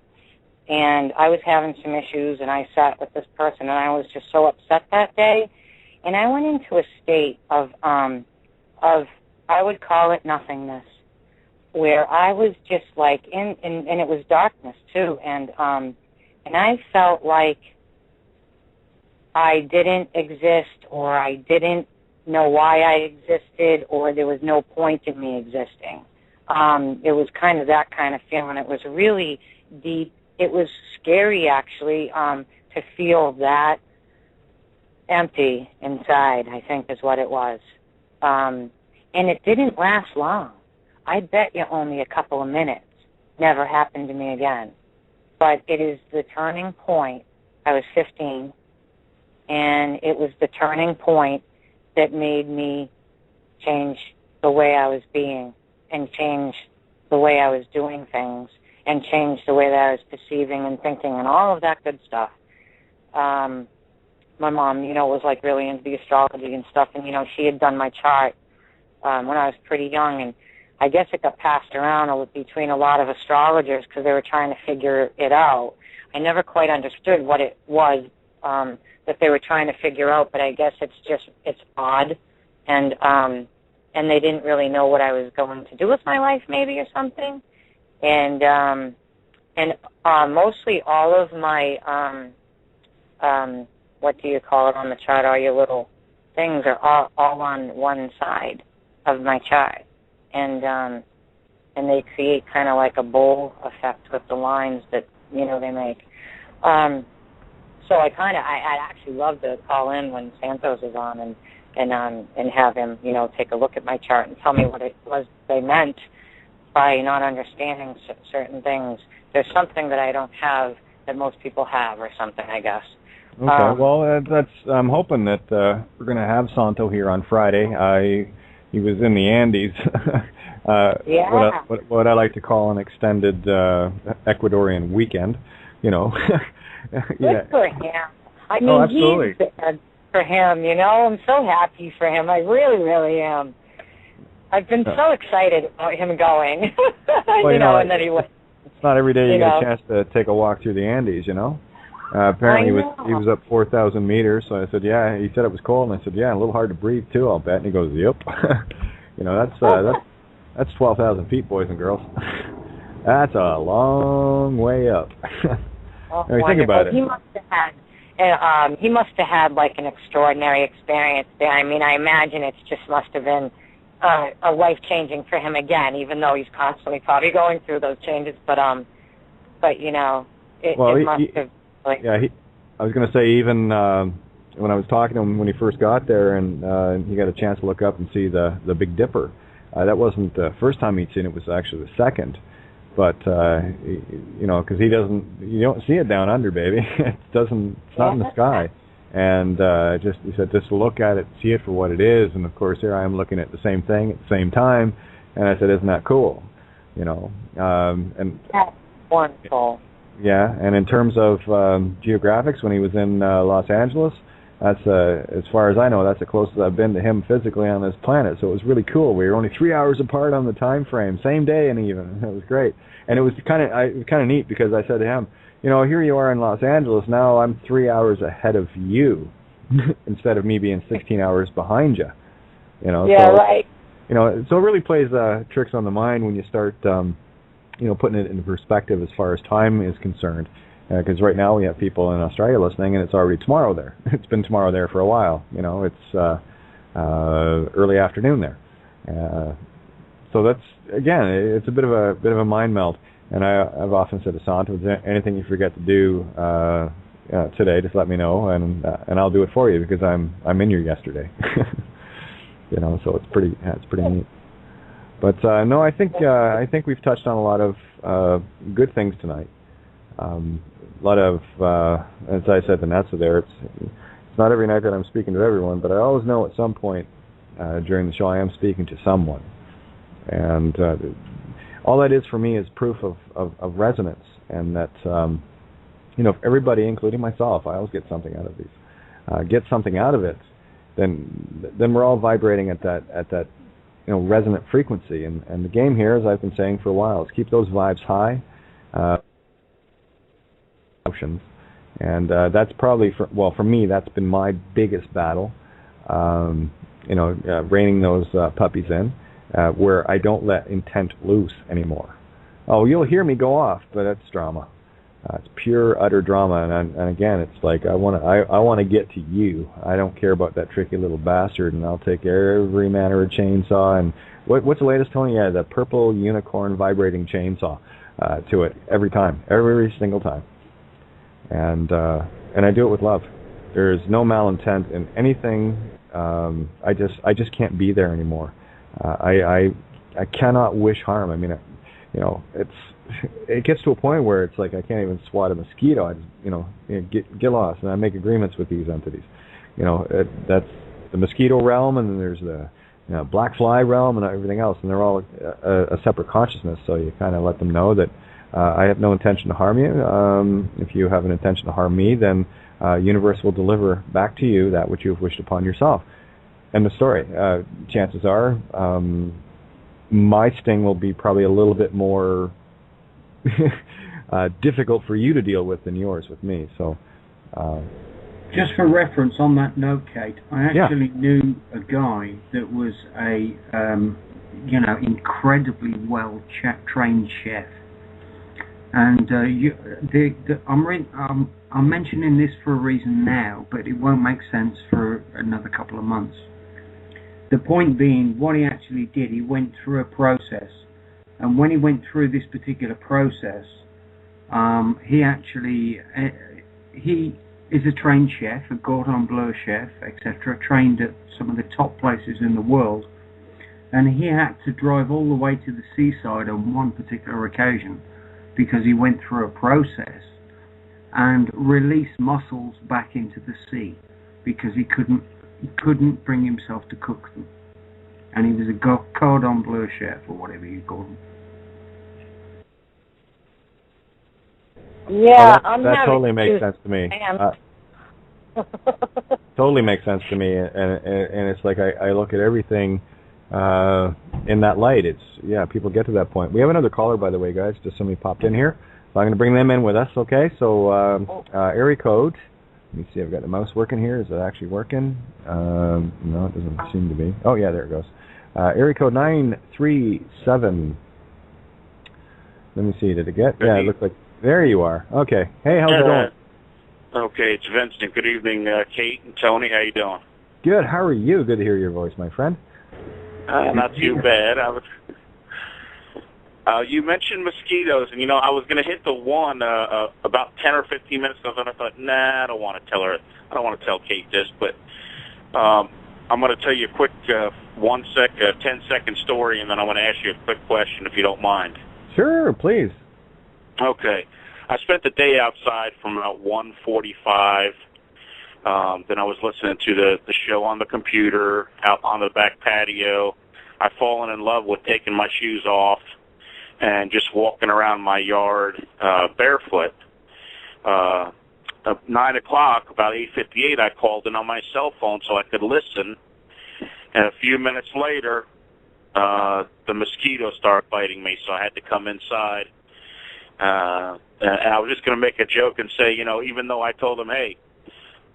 and I was having some issues, and I sat with this person, and I was just so upset that day, and I went into a state of I would call it nothingness, where I was just and it was darkness too, and I felt like I didn't exist, or I didn't know why I existed, or there was no point in me existing. It was kind of that kind of feeling. It was really deep. It was scary, actually, to feel that empty inside, I think is what it was. And it didn't last long. I bet you only a couple of minutes. Never happened to me again. But it is the turning point. I was 15, and it was the turning point that made me change the way I was being, and change the way I was doing things, and change the way that I was perceiving and thinking and all of that good stuff. My mom, was really into the astrology and stuff, and, she had done my chart when I was pretty young, and I guess it got passed around between a lot of astrologers because they were trying to figure it out. I never quite understood what it was that they were trying to figure out, but I guess it's odd, and they didn't really know what I was going to do with my life, maybe, or something. And mostly all of my what do you call it on the chart? All your little things are all on one side of my chart, and they create kind of like a bowl effect with the lines that they make. So I'd actually love to call in when Santos is on and have him take a look at my chart and tell me what it was they meant by not understanding certain things. There's something that I don't have that most people have, or something, I guess. Okay, I'm hoping that we're going to have Santo here on Friday. He was in the Andes. Yeah. What I like to call an extended Ecuadorian weekend, Good for him. I mean, absolutely. He's bad for him, I'm so happy for him. I really, really am. I've been so excited about him going, and then he went. It's not every day you get a chance to take a walk through the Andes, Apparently he was up 4,000 meters, so I said, yeah. He said it was cold, and I said, yeah, a little hard to breathe too, I'll bet. And he goes, yep. That's 12,000 feet, boys and girls. That's a long way up. Think about it. He must have had like an extraordinary experience there. I mean, I imagine it just must have been a life changing for him again, even though he's constantly probably going through those changes. But you know, it must have. Like, yeah, I was going to say, even when I was talking to him when he first got there, and he got a chance to look up and see the Big Dipper. That wasn't the first time he'd seen it; it was actually the second. But you know, because you don't see it down under, baby. It's not in the sky. And he said, just look at it, see it for what it is. And of course, here I am looking at the same thing at the same time. And I said, isn't that cool? You know, and that's wonderful. Yeah, and in terms of geographics, when he was in Los Angeles, that's as far as I know, that's the closest I've been to him physically on this planet. So it was really cool. We were only 3 hours apart on the time frame, same day, and even it was great. And it was kind of neat because I said to him, you know, here you are in Los Angeles. Now I'm 3 hours ahead of you, instead of me being 16 hours behind you. You know. Yeah, so, right. You know, so it really plays tricks on the mind when you start, you know, putting it into perspective as far as time is concerned. Because right now we have people in Australia listening, and it's already tomorrow there. It's been tomorrow there for a while. You know, it's early afternoon there. So that's, again, it's a bit of a mind meld. And I've often said to Santa, if there's anything you forget to do today, just let me know, and I'll do it for you, because I'm in your yesterday. You know, so it's pretty neat. But no, I think we've touched on a lot of good things tonight. A lot of, as I said to Netsa there, it's not every night that I'm speaking to everyone, but I always know at some point during the show I am speaking to someone. And all that is for me is proof of resonance, and that, you know, if everybody, including myself, I always get something out of these, get something out of it, then we're all vibrating at that you know, resonant frequency. And the game here, as I've been saying for a while, is keep those vibes high. Emotions. And that's probably, for me, that's been my biggest battle, you know, reining those puppies in, where I don't let intent loose anymore. Oh, you'll hear me go off, but that's drama. It's pure, utter drama, and again, it's like I want to get to you. I don't care about that tricky little bastard, and I'll take every manner of chainsaw. And what's the latest, Tony? Yeah, the purple unicorn vibrating chainsaw to it every time, every single time. And I do it with love. There's no malintent in anything. I just can't be there anymore. I cannot wish harm. I mean, you know, it gets to a point where it's like I can't even swat a mosquito. I just, you know, get lost, and I make agreements with these entities. You know, that's the mosquito realm, and then there's the black fly realm, and everything else, and they're all a separate consciousness. So you kind of let them know that I have no intention to harm you. If you have an intention to harm me, then universe will deliver back to you that which you have wished upon yourself. And the story. Chances are, my sting will be probably a little bit more difficult for you to deal with than yours with me. So, just for reference on that note, Kate, I actually knew a guy that was a incredibly well trained chef, and I'm mentioning this for a reason now, but it won't make sense for another couple of months. The point being, what he actually did, he went through a process. And when he went through this particular process, he is a trained chef, a Cordon Bleu chef, etc., trained at some of the top places in the world. And he had to drive all the way to the seaside on one particular occasion because he went through a process and released mussels back into the sea because he couldn't bring himself to cook them. And he was a Cordon Bleu chef, or whatever you call them. Yeah, that totally makes sense to me. Totally makes sense to me, and it's like I look at everything in that light. It's people get to that point. We have another caller, by the way, guys. Just somebody popped in here, so I'm going to bring them in with us. Okay, so area code. Let me see. I've got the mouse working here. Is it actually working? No, it doesn't seem to be. Oh yeah, there it goes. Area code 937. Let me see. Did it get? Yeah, it looks like. There you are. Okay. Hey, how's it going? Okay, it's Vincent. Good evening, Kate and Tony. How you doing? Good. How are you? Good to hear your voice, my friend. Not too bad. You mentioned mosquitoes, and I was going to hit the one about 10 or 15 minutes ago, and I thought, nah, I don't want to tell her. I don't want to tell Kate this, but I'm going to tell you a quick 10-second story, and then I want to ask you a quick question, if you don't mind. Sure, please. Okay. I spent the day outside from about 1:45. Then I was listening to the show on the computer out on the back patio. I've fallen in love with taking my shoes off and just walking around my yard barefoot. 9 o'clock, about 8:58, I called in on my cell phone so I could listen. And a few minutes later, the mosquitoes started biting me, so I had to come inside. And I was just going to make a joke and say, even though I told them, hey,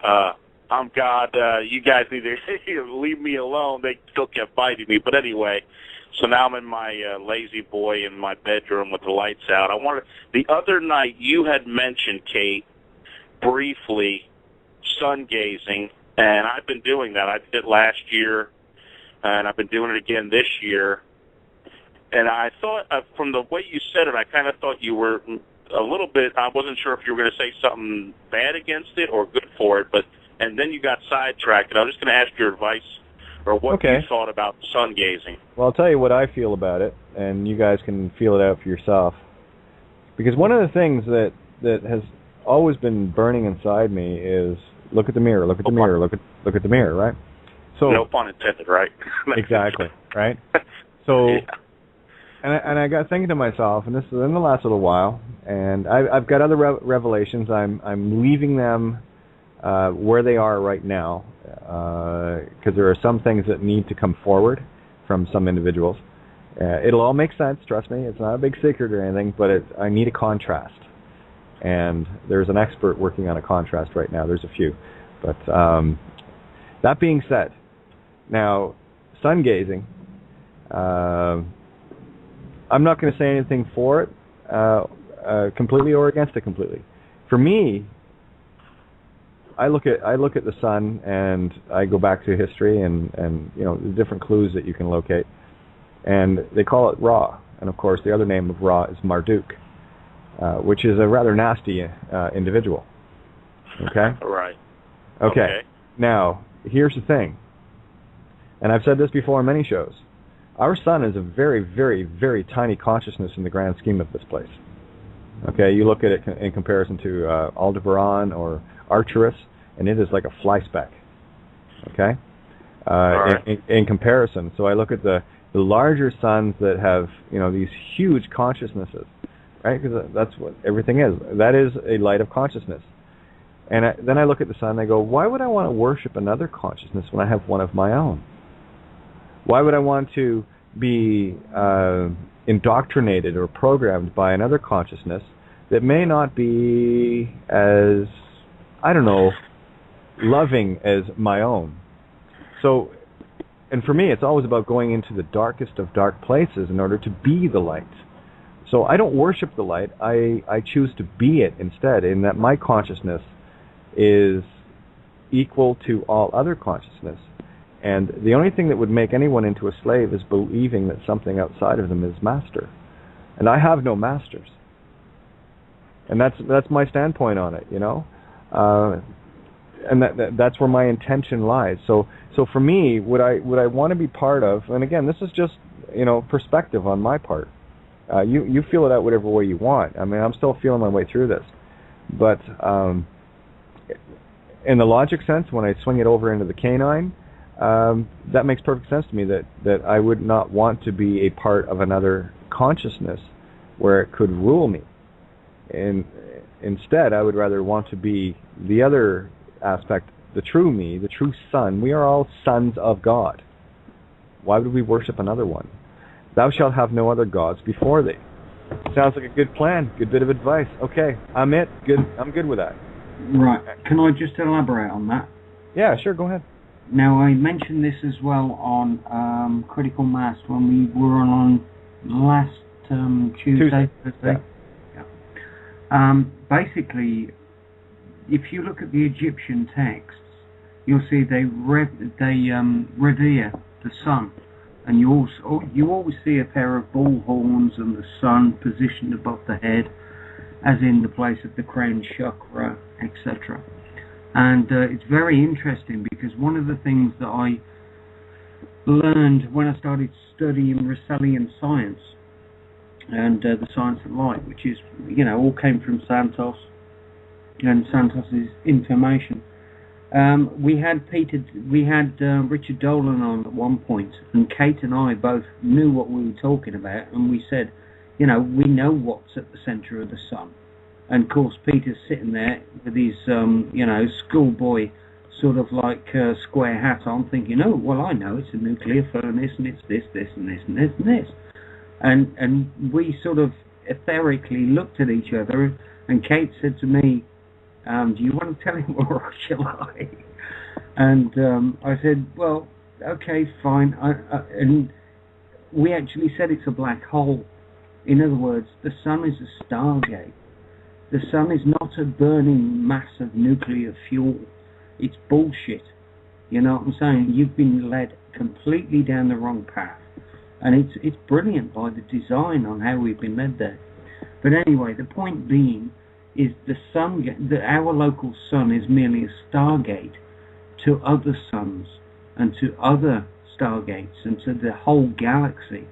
I'm God, you guys need to leave me alone, they still kept biting me. But anyway, so now I'm in my lazy boy in my bedroom with the lights out. The other night you had mentioned, Kate, briefly, sun gazing, and I've been doing that. I did it last year, and I've been doing it again this year. And I thought, from the way you said it, I kind of thought you were a little bit, I wasn't sure if you were going to say something bad against it or good for it, and then you got sidetracked, and I was just going to ask your advice or what you thought about sun gazing. Well, I'll tell you what I feel about it, and you guys can feel it out for yourself. Because one of the things that has always been burning inside me is look at the mirror, look at the mirror, look at the mirror, right? So no pun intended, right? Exactly, right? So, yeah. And I got thinking to myself, and this is in the last little while, and I've got other revelations. I'm leaving them where they are right now, because there are some things that need to come forward from some individuals. It'll all make sense, trust me. It's not a big secret or anything, but I need a contrast. And there's an expert working on a contrast right now. There's a few. But that being said, now, sun gazing, I'm not going to say anything for it completely or against it completely. For me, I look at the sun and I go back to history and the different clues that you can locate, and they call it Ra, and of course the other name of Ra is Marduk, which is a rather nasty individual. Okay. Right. Okay. Now here's the thing, and I've said this before on many shows. Our sun is a very, very, very tiny consciousness in the grand scheme of this place. Okay, you look at it in comparison to Aldebaran or Arcturus, and it is like a fly speck. Okay, in comparison. So I look at the larger suns that have these huge consciousnesses, right? Because that's what everything is. That is a light of consciousness. And then I look at the sun and I go, why would I want to worship another consciousness when I have one of my own? Why would I want to be indoctrinated or programmed by another consciousness that may not be as, loving as my own? So, and for me, it's always about going into the darkest of dark places in order to be the light. So I don't worship the light. I choose to be it instead, in that my consciousness is equal to all other consciousness. And the only thing that would make anyone into a slave is believing that something outside of them is master. And I have no masters. And that's my standpoint on it, and that's where my intention lies. So for me, would I want to be part of? And again, this is just perspective on my part. You feel it out whatever way you want. I mean, I'm still feeling my way through this, but in the logic sense, when I swing it over into the canine, that makes perfect sense to me. That I would not want to be a part of another consciousness where it could rule me. And instead, I would rather want to be the other aspect, the true me, the true son. We are all sons of God. Why would we worship another one? Thou shalt have no other gods before thee. Sounds like a good plan, good bit of advice. Okay, I'm good with that. Right. Can I just elaborate on that? Yeah, sure, go ahead. Now, I mentioned this as well on Critical Mass when we were on last Tuesday. Thursday. Yeah. Basically, if you look at the Egyptian texts, you'll see they revere the sun and you always see a pair of bull horns and the sun positioned above the head, as in the place of the crown chakra, etc. And it's very interesting because one of the things that I learned when I started studying Russellian science and the science of light, which is, all came from Santos and Santos's information. We had Richard Dolan on at one point, and Kate and I both knew what we were talking about, and we said, we know what's at the centre of the sun. And of course, Peter's sitting there with his, schoolboy sort of like square hat on, thinking, oh, well, I know, it's a nuclear furnace, and it's this, this, and this, and this, and this. And we sort of etherically looked at each other, and Kate said to me, do you want to tell him or shall I? And I said, well, okay, fine. And we actually said it's a black hole. In other words, the sun is a stargate. The sun is not a burning mass of nuclear fuel. It's bullshit. You know what I'm saying? You've been led completely down the wrong path. And it's brilliant by the design on how we've been led there. But anyway, the point being is our local sun is merely a stargate to other suns and to other stargates and to the whole galaxy.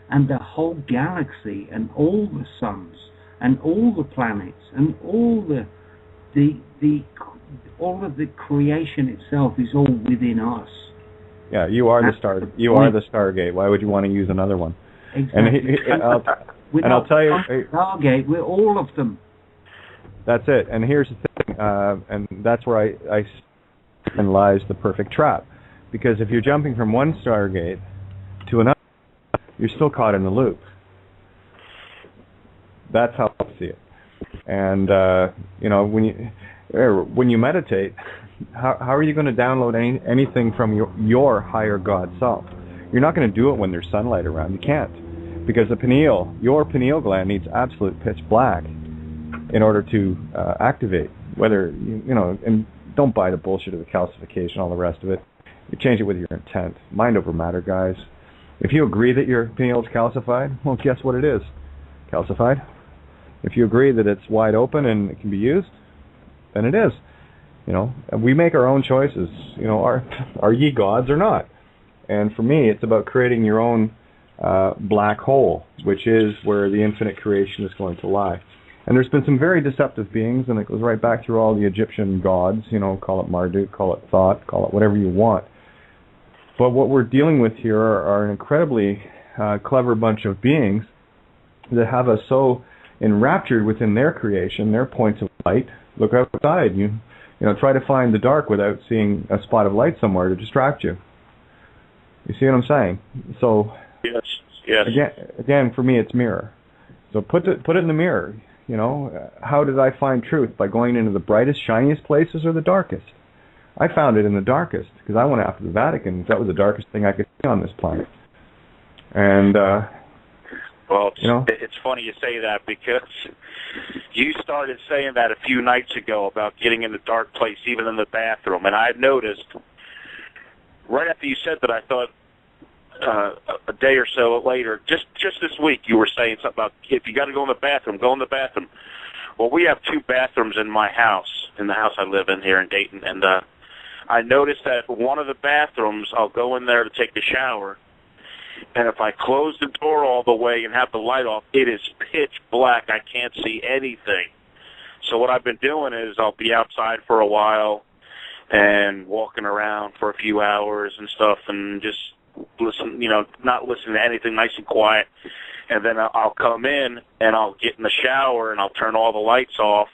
And the whole galaxy and all the suns and all the planets and all all of the creation itself is all within us. Yeah, you are the star. You are the Stargate. Why would you want to use another one? Exactly. And I'll tell you, Stargate. We're all of them. That's it. And here's the thing, and that's where and lies the perfect trap. Because if you're jumping from one Stargate to another, you're still caught in the loop. That's how I see it. And when you meditate, how are you going to download anything from your higher God self? You're not going to do it when there's sunlight around. You can't, because your pineal gland needs absolute pitch black in order to activate. Whether and don't buy the bullshit of the calcification, all the rest of it. You change it with your intent. Mind over matter, guys. If you agree that your pineal is calcified, well, guess what it is? Calcified. If you agree that it's wide open and it can be used, then it is. And we make our own choices. Are ye gods or not? And for me, it's about creating your own black hole, which is where the infinite creation is going to lie. And there's been some very deceptive beings, and it goes right back through all the Egyptian gods, call it Marduk, call it Thoth, call it whatever you want. But what we're dealing with here are an incredibly clever bunch of beings that have us so enraptured within their creation, their points of light. Look outside. Try to find the dark without seeing a spot of light somewhere to distract you. You see what I'm saying? So yes. Again, for me, it's mirror. So put it in the mirror. How did I find truth? By going into the brightest, shiniest places or the darkest? I found it in the darkest because I went after the Vatican. That was the darkest thing I could see on this planet. And well, it's funny you say that because you started saying that a few nights ago about getting in the dark place, even in the bathroom. And I noticed right after you said that, I thought a day or so later, just this week, you were saying something about if you got to go in the bathroom, go in the bathroom. Well, we have 2 bathrooms in my house, in the house I live in here in Dayton, and I noticed that one of the bathrooms, I'll go in there to take a shower, and if I close the door all the way and have the light off, it is pitch black. I can't see anything. So what I've been doing is I'll be outside for a while and walking around for a few hours and stuff and just listen, not listen to anything, nice and quiet. And then I'll come in and I'll get in the shower and I'll turn all the lights off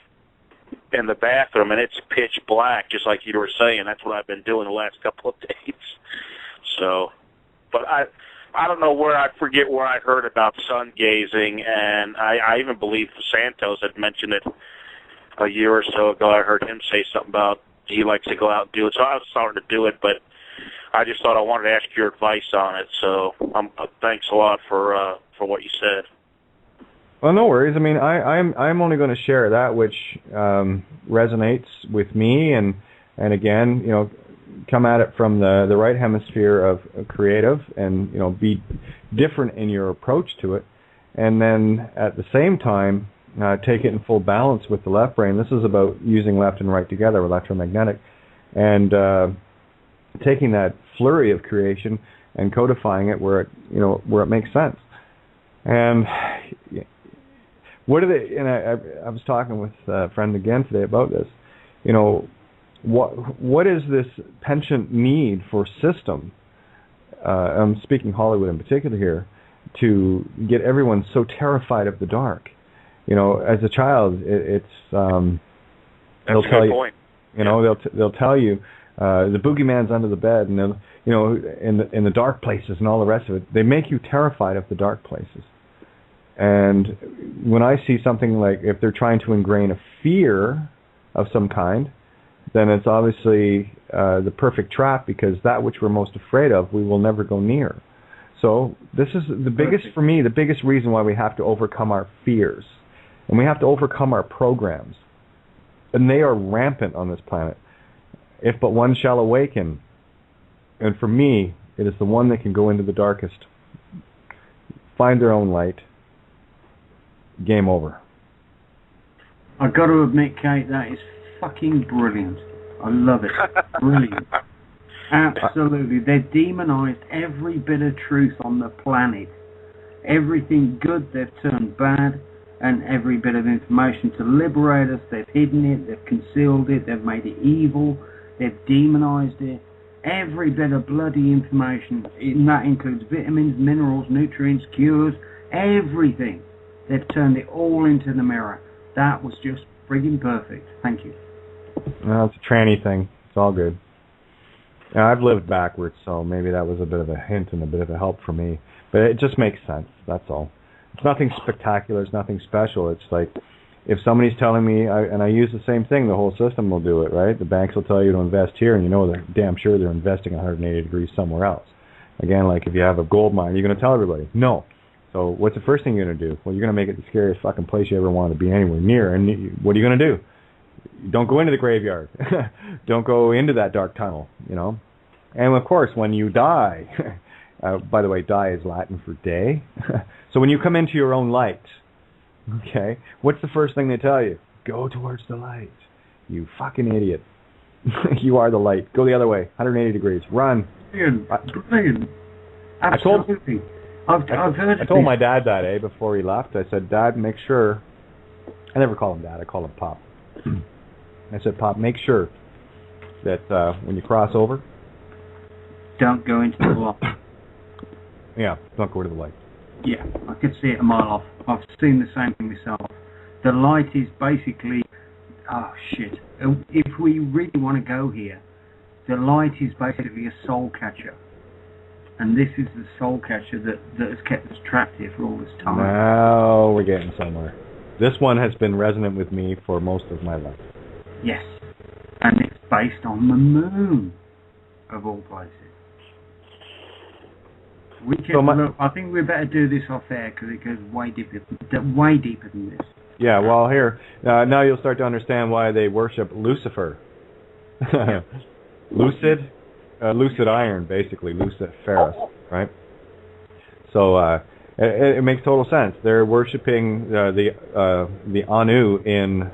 in the bathroom, and it's pitch black, just like you were saying. That's what I've been doing the last couple of days. So, but I don't know I forget where I heard about sun gazing, and I even believe Santos had mentioned it a year or so ago. I heard him say something about he likes to go out and do it. So I was starting to do it, but I just thought I wanted to ask your advice on it. So thanks a lot for what you said. Well, no worries. I mean, I'm only going to share that which resonates with me, and again, come at it from the right hemisphere of creative, and be different in your approach to it, and then at the same time take it in full balance with the left brain. This is about using left and right together, electromagnetic, and taking that flurry of creation and codifying it where it makes sense. And what are they? And I was talking with a friend again today about this. What is this penchant need for system? I'm speaking Hollywood in particular here, to get everyone so terrified of the dark. As a child, it's they'll tell you, point. They'll tell you the boogeyman's under the bed, and then in the dark places and all the rest of it. They make you terrified of the dark places. And when I see something like, if they're trying to ingrain a fear of some kind, then it's obviously the perfect trap, because that which we're most afraid of, we will never go near. So this is the biggest reason why we have to overcome our fears. And we have to overcome our programs. And they are rampant on this planet. If but one shall awaken. And for me, it is the one that can go into the darkest, find their own light. Game over. I've got to admit, Kate, that is fucking brilliant. I love it. Brilliant. Absolutely. They've demonized every bit of truth on the planet. Everything good they've turned bad, and every bit of information to liberate us, they've hidden it, they've concealed it, they've made it evil, they've demonized it. Every bit of bloody information, and that includes vitamins, minerals, nutrients, cures, everything. They've turned it all into the mirror. That was just friggin' perfect. Thank you. Well, it's a tranny thing. It's all good. Now, I've lived backwards, so maybe that was a bit of a hint and a bit of a help for me. But it just makes sense, that's all. It's nothing spectacular, it's nothing special. It's like, if somebody's telling me, and I use the same thing, the whole system will do it, right? The banks will tell you to invest here, and they're damn sure they're investing 180 degrees somewhere else. Again, like if you have a gold mine, you're going to tell everybody, no. So what's the first thing you're going to do? Well, you're going to make it the scariest fucking place you ever want to be anywhere near. And what are you going to do? Don't go into the graveyard. Don't go into that dark tunnel, And of course, when you die, by the way, die is Latin for day. So when you come into your own light, okay, what's the first thing they tell you? Go towards the light. You fucking idiot. You are the light. Go the other way, 180 degrees. Run. Brilliant. Absolutely. I told my dad that, before he left. I said, Dad, make sure. I never call him Dad. I call him Pop. I said, Pop, make sure that when you cross over, don't go into the light. Yeah, don't go to the light. Yeah, I could see it a mile off. I've seen the same thing myself. The light is basically, shit. If we really want to go here, the light is basically a soul catcher. And this is the soul catcher that has kept us trapped here for all this time. Now we're getting somewhere. This one has been resonant with me for most of my life. Yes. And it's based on the moon, of all places. I think we better do this off air, because it goes way deeper than this. Yeah, well, here, now you'll start to understand why they worship Lucifer. Lucid iron, basically, Luciferus, right? So it makes total sense. They're worshiping the Anu in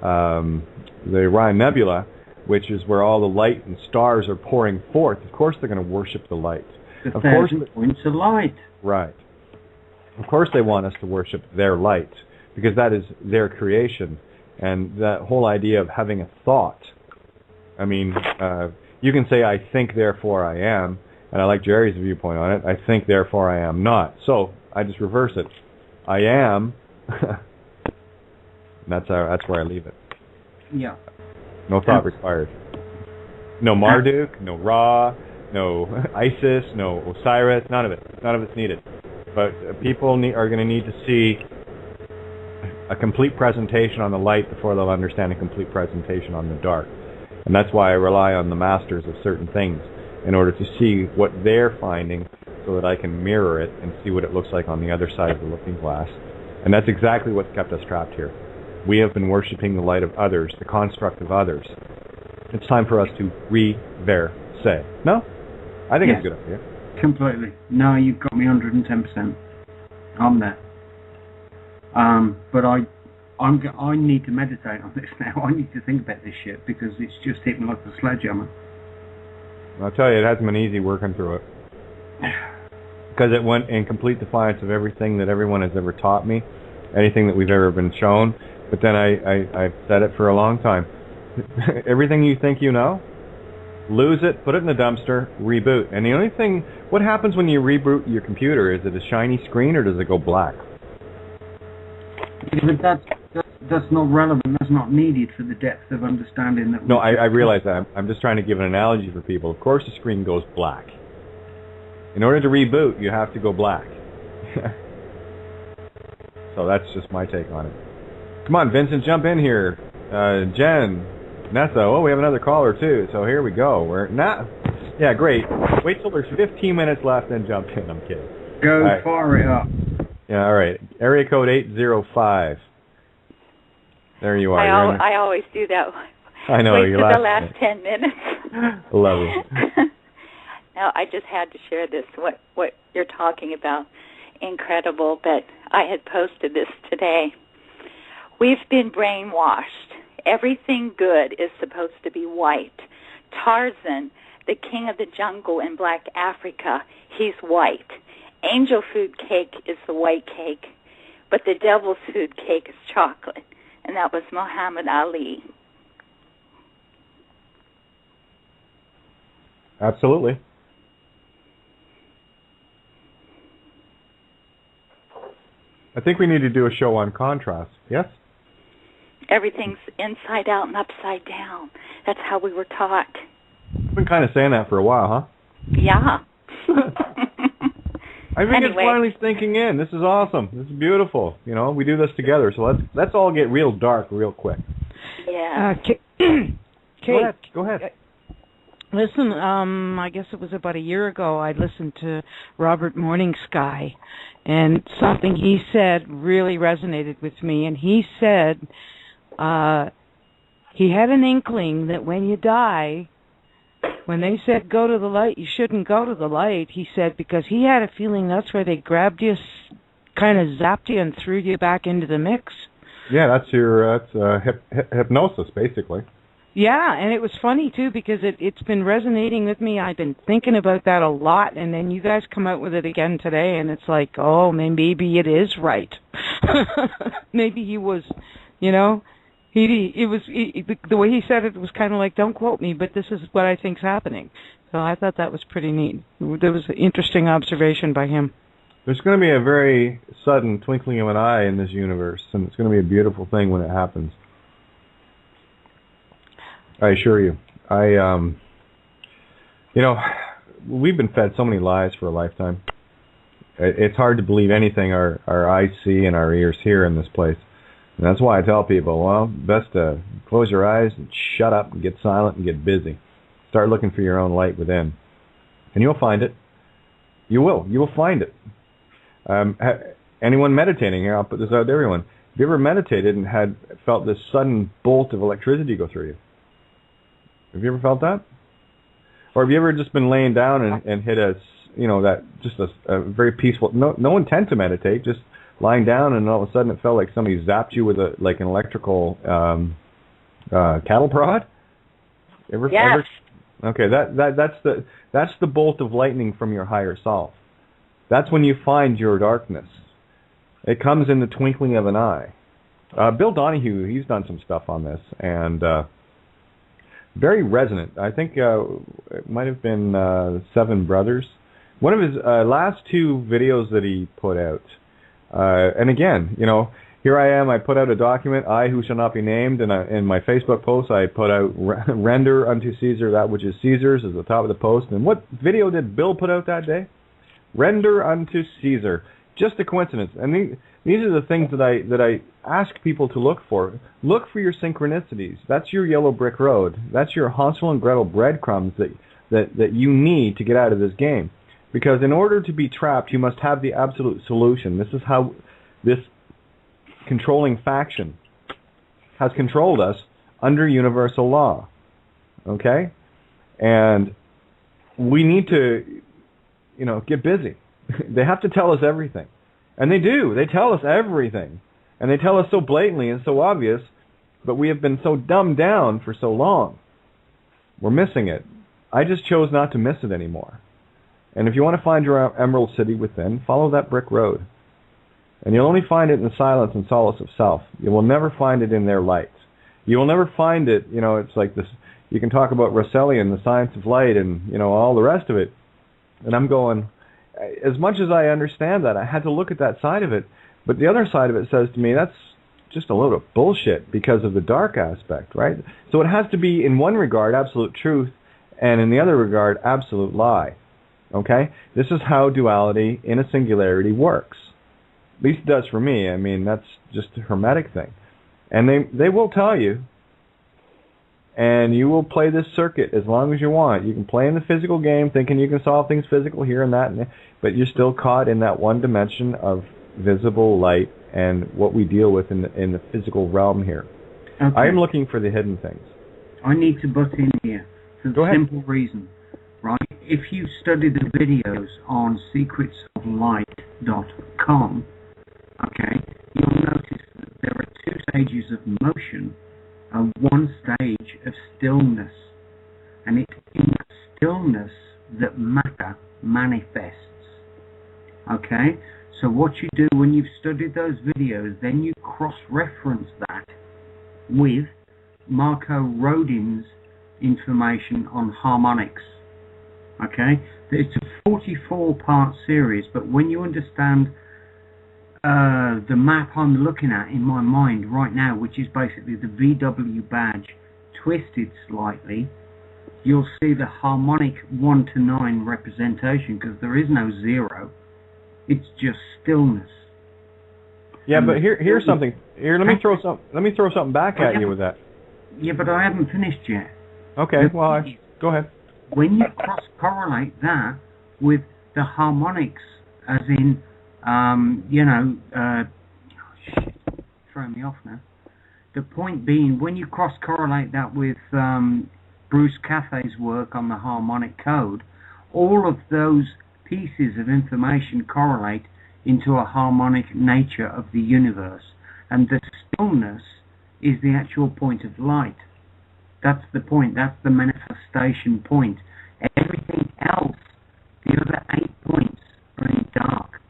the Orion Nebula, which is where all the light and stars are pouring forth. Of course they're going to worship the light. Of course, points of light. Right. Of course they want us to worship their light, because that is their creation. And that whole idea of having a thought, I mean, you can say, I think, therefore I am, and I like Jerry's viewpoint on it. I think, therefore I am not. So I just reverse it. I am. That's where I leave it. Yeah. No thought required. No Marduk, no Ra, no Isis, no Osiris, none of it. None of it's needed. But people are going to need to see a complete presentation on the light before they'll understand a complete presentation on the dark. And that's why I rely on the masters of certain things in order to see what they're finding, so that I can mirror it and see what it looks like on the other side of the looking glass. And that's exactly what's kept us trapped here. We have been worshiping the light of others, the construct of others. It's time for us to reverse say. No? I think it's a good idea. Completely. No, you've got me 110%. I'm there. But I need to meditate on this now. I need to think about this shit because it's just hit me like a sledgehammer. I'll tell you, it hasn't been easy working through it. Because it went in complete defiance of everything that everyone has ever taught me, anything that we've ever been shown. But then I've said it for a long time. Everything you think you know, lose it, put it in the dumpster, reboot. And the only thing, what happens when you reboot your computer? Is it a shiny screen or does it go black? But that's not relevant. That's not needed for the depth of understanding that. No, I realize that. I'm just trying to give an analogy for people. Of course, the screen goes black. In order to reboot, you have to go black. So that's just my take on it. Come on, Vincent, jump in here. Jen, Nessa. Oh, we have another caller too. So here we go. Yeah, great. Wait till there's 15 minutes left, then jump in. I'm kidding. Go fire it up. Yeah, all right. Area code 805. There you are. I always do that. I know. Wait for the last 10 minutes. Love it. No, I just had to share this, what you're talking about. Incredible, but I had posted this today. We've been brainwashed. Everything good is supposed to be white. Tarzan, the king of the jungle in Black Africa, he's white. Angel food cake is the white cake, but the devil's food cake is chocolate, and that was Muhammad Ali. Absolutely. I think we need to do a show on contrast. Yes? Everything's inside out and upside down. That's how we were taught. I've been kind of saying that for a while, huh? Yeah. I think it's finally sinking in. This is awesome. This is beautiful. You know, we do this together. So let's all get real dark real quick. Yeah. Kate, Go ahead. Listen, I guess it was about a year ago I listened to Robert Morningsky, and something he said really resonated with me. And he said he had an inkling that when you die, when they said go to the light, you shouldn't go to the light, he said, because he had a feeling that's where they grabbed you, kind of zapped you and threw you back into the mix. Yeah, that's hypnosis, basically. Yeah, and it was funny, too, because it's been resonating with me. I've been thinking about that a lot, and then you guys come out with it again today, and it's like, oh, maybe it is right. Maybe he was, you know, the way he said it was kind of like, don't quote me, but this is what I think's happening. So I thought that was pretty neat. There was an interesting observation by him. There's going to be a very sudden twinkling of an eye in this universe, and it's going to be a beautiful thing when it happens. I assure you. We've been fed so many lies for a lifetime. It's hard to believe anything our eyes see and our ears hear in this place. And that's why I tell people, well, best to close your eyes and shut up and get silent and get busy. Start looking for your own light within. And you'll find it. You will. You will find it. Anyone meditating here, I'll put this out to everyone. Have you ever meditated and felt this sudden bolt of electricity go through you? Have you ever felt that? Or have you ever just been laying down and hit a very peaceful, no intent to meditate, just lying down, and all of a sudden it felt like somebody zapped you with an electrical cattle prod? Yes. Okay, that's the bolt of lightning from your higher self. That's when you find your darkness. It comes in the twinkling of an eye. Bill Donahue, he's done some stuff on this, and very resonant. I think it might have been Seven Brothers. One of his last two videos that he put out. And again, here I am. I put out a document, I who shall not be named, and in my Facebook post I put out render unto Caesar that which is Caesar's at the top of the post. And what video did Bill put out that day? Render unto Caesar. Just a coincidence. And these are the things that I ask people to look for. Look for your synchronicities. That's your yellow brick road. That's your Hansel and Gretel breadcrumbs that you need to get out of this game. Because in order to be trapped, you must have the absolute solution. This is how this controlling faction has controlled us under universal law. Okay? And we need to, get busy. They have to tell us everything. And they do. They tell us everything. And they tell us so blatantly and so obvious, but we have been so dumbed down for so long. We're missing it. I just chose not to miss it anymore. And if you want to find your emerald city within, follow that brick road. And you'll only find it in the silence and solace of self. You will never find it in their light. You will never find it, it's like this, you can talk about Russellian, the science of light, and, all the rest of it. And I'm going, as much as I understand that, I had to look at that side of it. But the other side of it says to me, that's just a load of bullshit because of the dark aspect, right? So it has to be, in one regard, absolute truth, and in the other regard, absolute lie. Okay? This is how duality in a singularity works. At least it does for me. I mean, that's just a hermetic thing. And they will tell you, and you will play this circuit as long as you want. You can play in the physical game thinking you can solve things physical here and that, but you're still caught in that one dimension of visible light and what we deal with in the physical realm here. Okay. I am looking for the hidden things. I need to butt in here for the simple reason, right? If you study the videos on secretsoflight.com, okay, you'll notice that there are 2 stages of motion and 1 stage of stillness. And it's in that stillness that matter manifests. Okay? So what you do when you've studied those videos, then you cross-reference that with Marco Rodin's information on harmonics. Okay? It's a 44-part series, but when you understand the map I'm looking at in my mind right now, which is basically the VW badge twisted slightly, you'll see the harmonic 1 to 9 representation, because there is no 0. It's just stillness. Yeah, but here's something. Here, let me throw something back at you with that. Yeah, but I haven't finished yet. Okay, well, go ahead. When you cross-correlate that with the harmonics, as in, throwing me off now. The point being, when you cross-correlate that with Bruce Cathay's work on the harmonic code, all of those pieces of information correlate into a harmonic nature of the universe. And the stillness is the actual point of light. That's the point. That's the manifestation point. Everything else, the other 8 points, are in dark.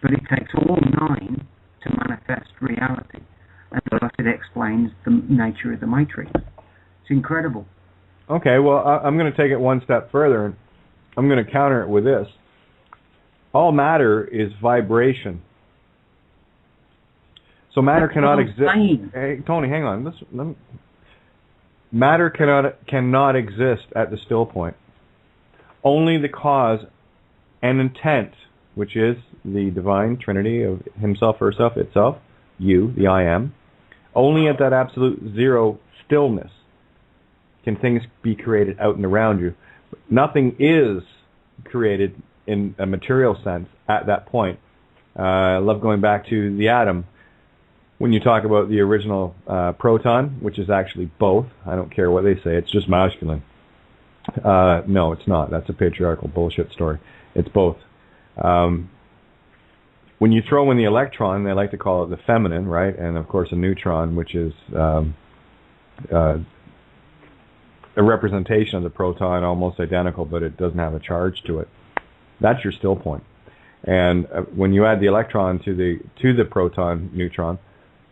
But it takes all 9 to manifest reality. And thus it explains the nature of the matrix. It's incredible. Okay, well, I'm going to take it one step further, and I'm going to counter it with this. All matter is vibration. So matter cannot exist. Hey, Tony, hang on. Matter cannot exist at the still point. Only the cause and intent, which is the divine trinity of himself, herself, itself, you, the I am, only at that absolute 0 stillness can things be created out and around you. Nothing is created in a material sense at that point. I love going back to the atom. When you talk about the original proton, which is actually both, I don't care what they say, it's just masculine. No, it's not. That's a patriarchal bullshit story. It's both. When you throw in the electron, they like to call it the feminine, right? And of course a neutron, which is a representation of the proton, almost identical, but it doesn't have a charge to it. That's your still point. And when you add the electron to the proton neutron,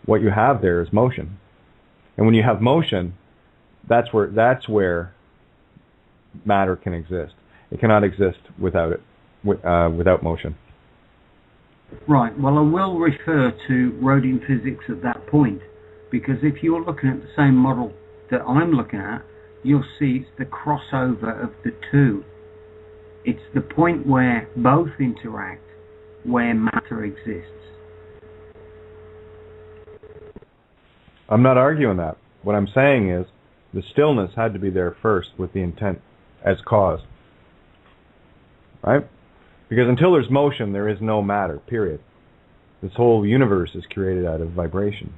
what you have there is motion. And when you have motion, that's where matter can exist. It cannot exist without it, without motion. Right. Well, I will refer to Rodin physics at that point, because if you're looking at the same model that I'm looking at, you'll see it's the crossover of the two. It's the point where both interact, where matter exists. I'm not arguing that. What I'm saying is the stillness had to be there first with the intent as cause. Right? Because until there's motion, there is no matter, period. This whole universe is created out of vibration.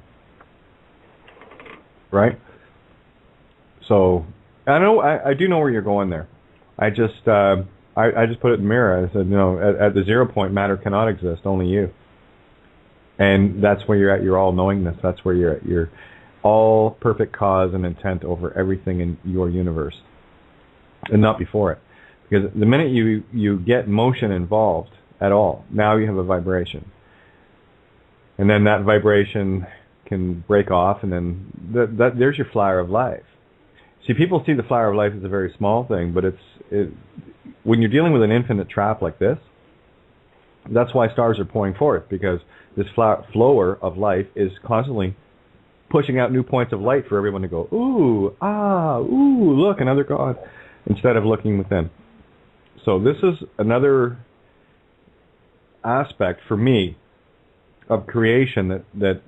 Right? So, I do know where you're going there. I just put it in the mirror. I said, at the 0 point, matter cannot exist, only you. And that's where you're at your all-knowingness. That's where you're at your all-perfect cause and intent over everything in your universe, and not before it. Because the minute you get motion involved at all, now you have a vibration. And then that vibration can break off, and then there's your flower of life. See, people see the flower of life as a very small thing, but when you're dealing with an infinite trap like this, that's why stars are pouring forth, because this flower of life is constantly pushing out new points of light for everyone to go, ooh, look, another God, instead of looking within. So this is another aspect for me of creation that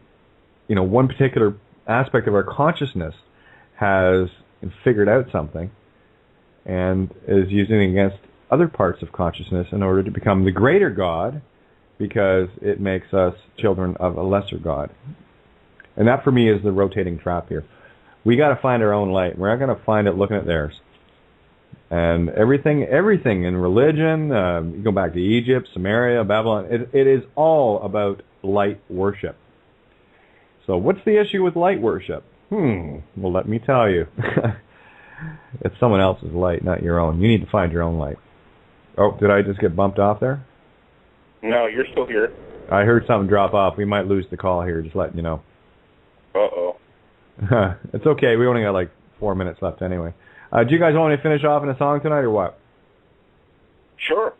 one particular aspect of our consciousness has figured out something and is using it against other parts of consciousness in order to become the greater God, because it makes us children of a lesser God. And that for me is the rotating trap here. We got to find our own light. We're not going to find it looking at theirs. And everything in religion, you go back to Egypt, Samaria, Babylon, it is all about light worship. So what's the issue with light worship? Well, let me tell you. It's someone else's light, not your own. You need to find your own light. Oh, did I just get bumped off there? No, you're still here. I heard something drop off. We might lose the call here, just letting you know. Uh-oh. It's okay. We only got like 4 minutes left anyway. Do you guys want me to finish off in a song tonight or what? Sure.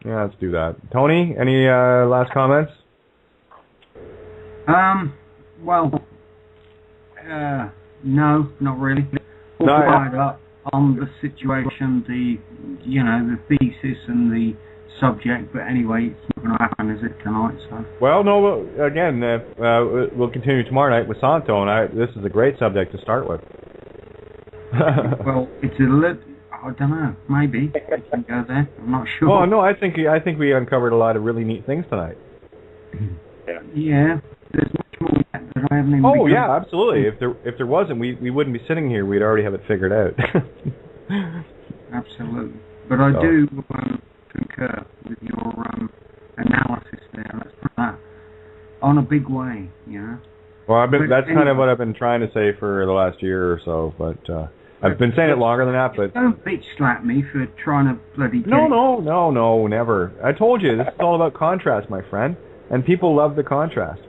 Yeah, let's do that. Tony, any last comments? Well, no, not really. No, Up on the situation, the thesis and the subject, but anyway, it's not going to happen, is it, tonight? So. Well, no, again, we'll continue tomorrow night with Santo, and this is a great subject to start with. Well, it's a little, I don't know, maybe we can go there. I'm not sure. Oh no, I think we uncovered a lot of really neat things tonight. Yeah, there's much more that I haven't even. Oh yeah, absolutely. If there wasn't, we wouldn't be sitting here. We'd already have it figured out. Absolutely, but I do concur with your analysis there. Let's put that on a big way, Well, that's kind of what I've been trying to say for the last year or so, but I've been saying it longer than that. But don't bitch slap me for trying to bloody. No, never. I told you this is all about contrast, my friend, and people love the contrast.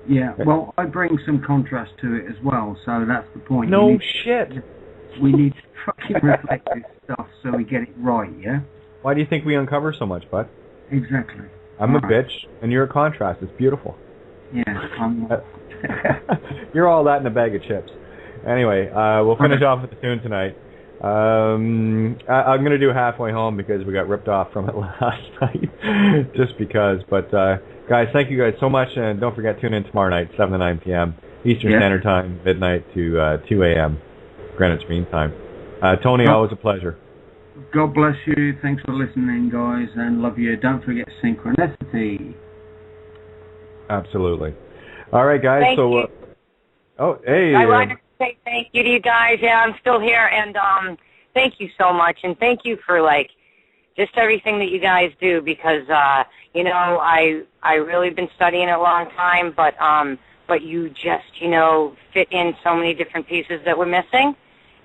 Yeah, well, I bring some contrast to it as well, so that's the point. No shit. We need to fucking reflect this stuff so we get it right, yeah? Why do you think we uncover so much, bud? Exactly. I'm a bitch, and you're a contrast. It's beautiful. Yeah, I'm... You're all that in a bag of chips. Anyway, we'll finish off with the tune tonight. I'm going to do Halfway Home because we got ripped off from it last night. Just because. But, guys, thank you guys so much. And don't forget, tune in tomorrow night, 7 to 9 p.m. Eastern Standard Time, midnight to 2 a.m. Greenwich Mean Time. Tony, always a pleasure. God bless you. Thanks for listening, guys, and love you. Don't forget Syncrenicity. Absolutely. All right, guys. Thank you. Oh, hey. I wanted to say thank you to you guys. Yeah, I'm still here, and thank you so much, and thank you for just everything that you guys do, because I really been studying it a long time, but you just fit in so many different pieces that we're missing.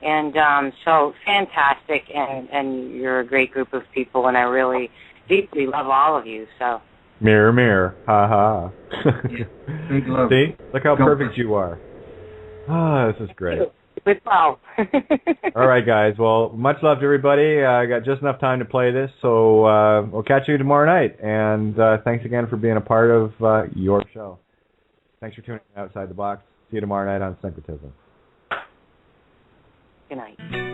And so fantastic, and you're a great group of people, and I really deeply love all of you. So mirror, mirror, ha ha. Big love. See, look how perfect you are. Ah, this is great. With love. All right, guys. Well, much love to everybody. I got just enough time to play this, so we'll catch you tomorrow night. And thanks again for being a part of your show. Thanks for tuning in Outside the Box. See you tomorrow night on Syncretism. Good night.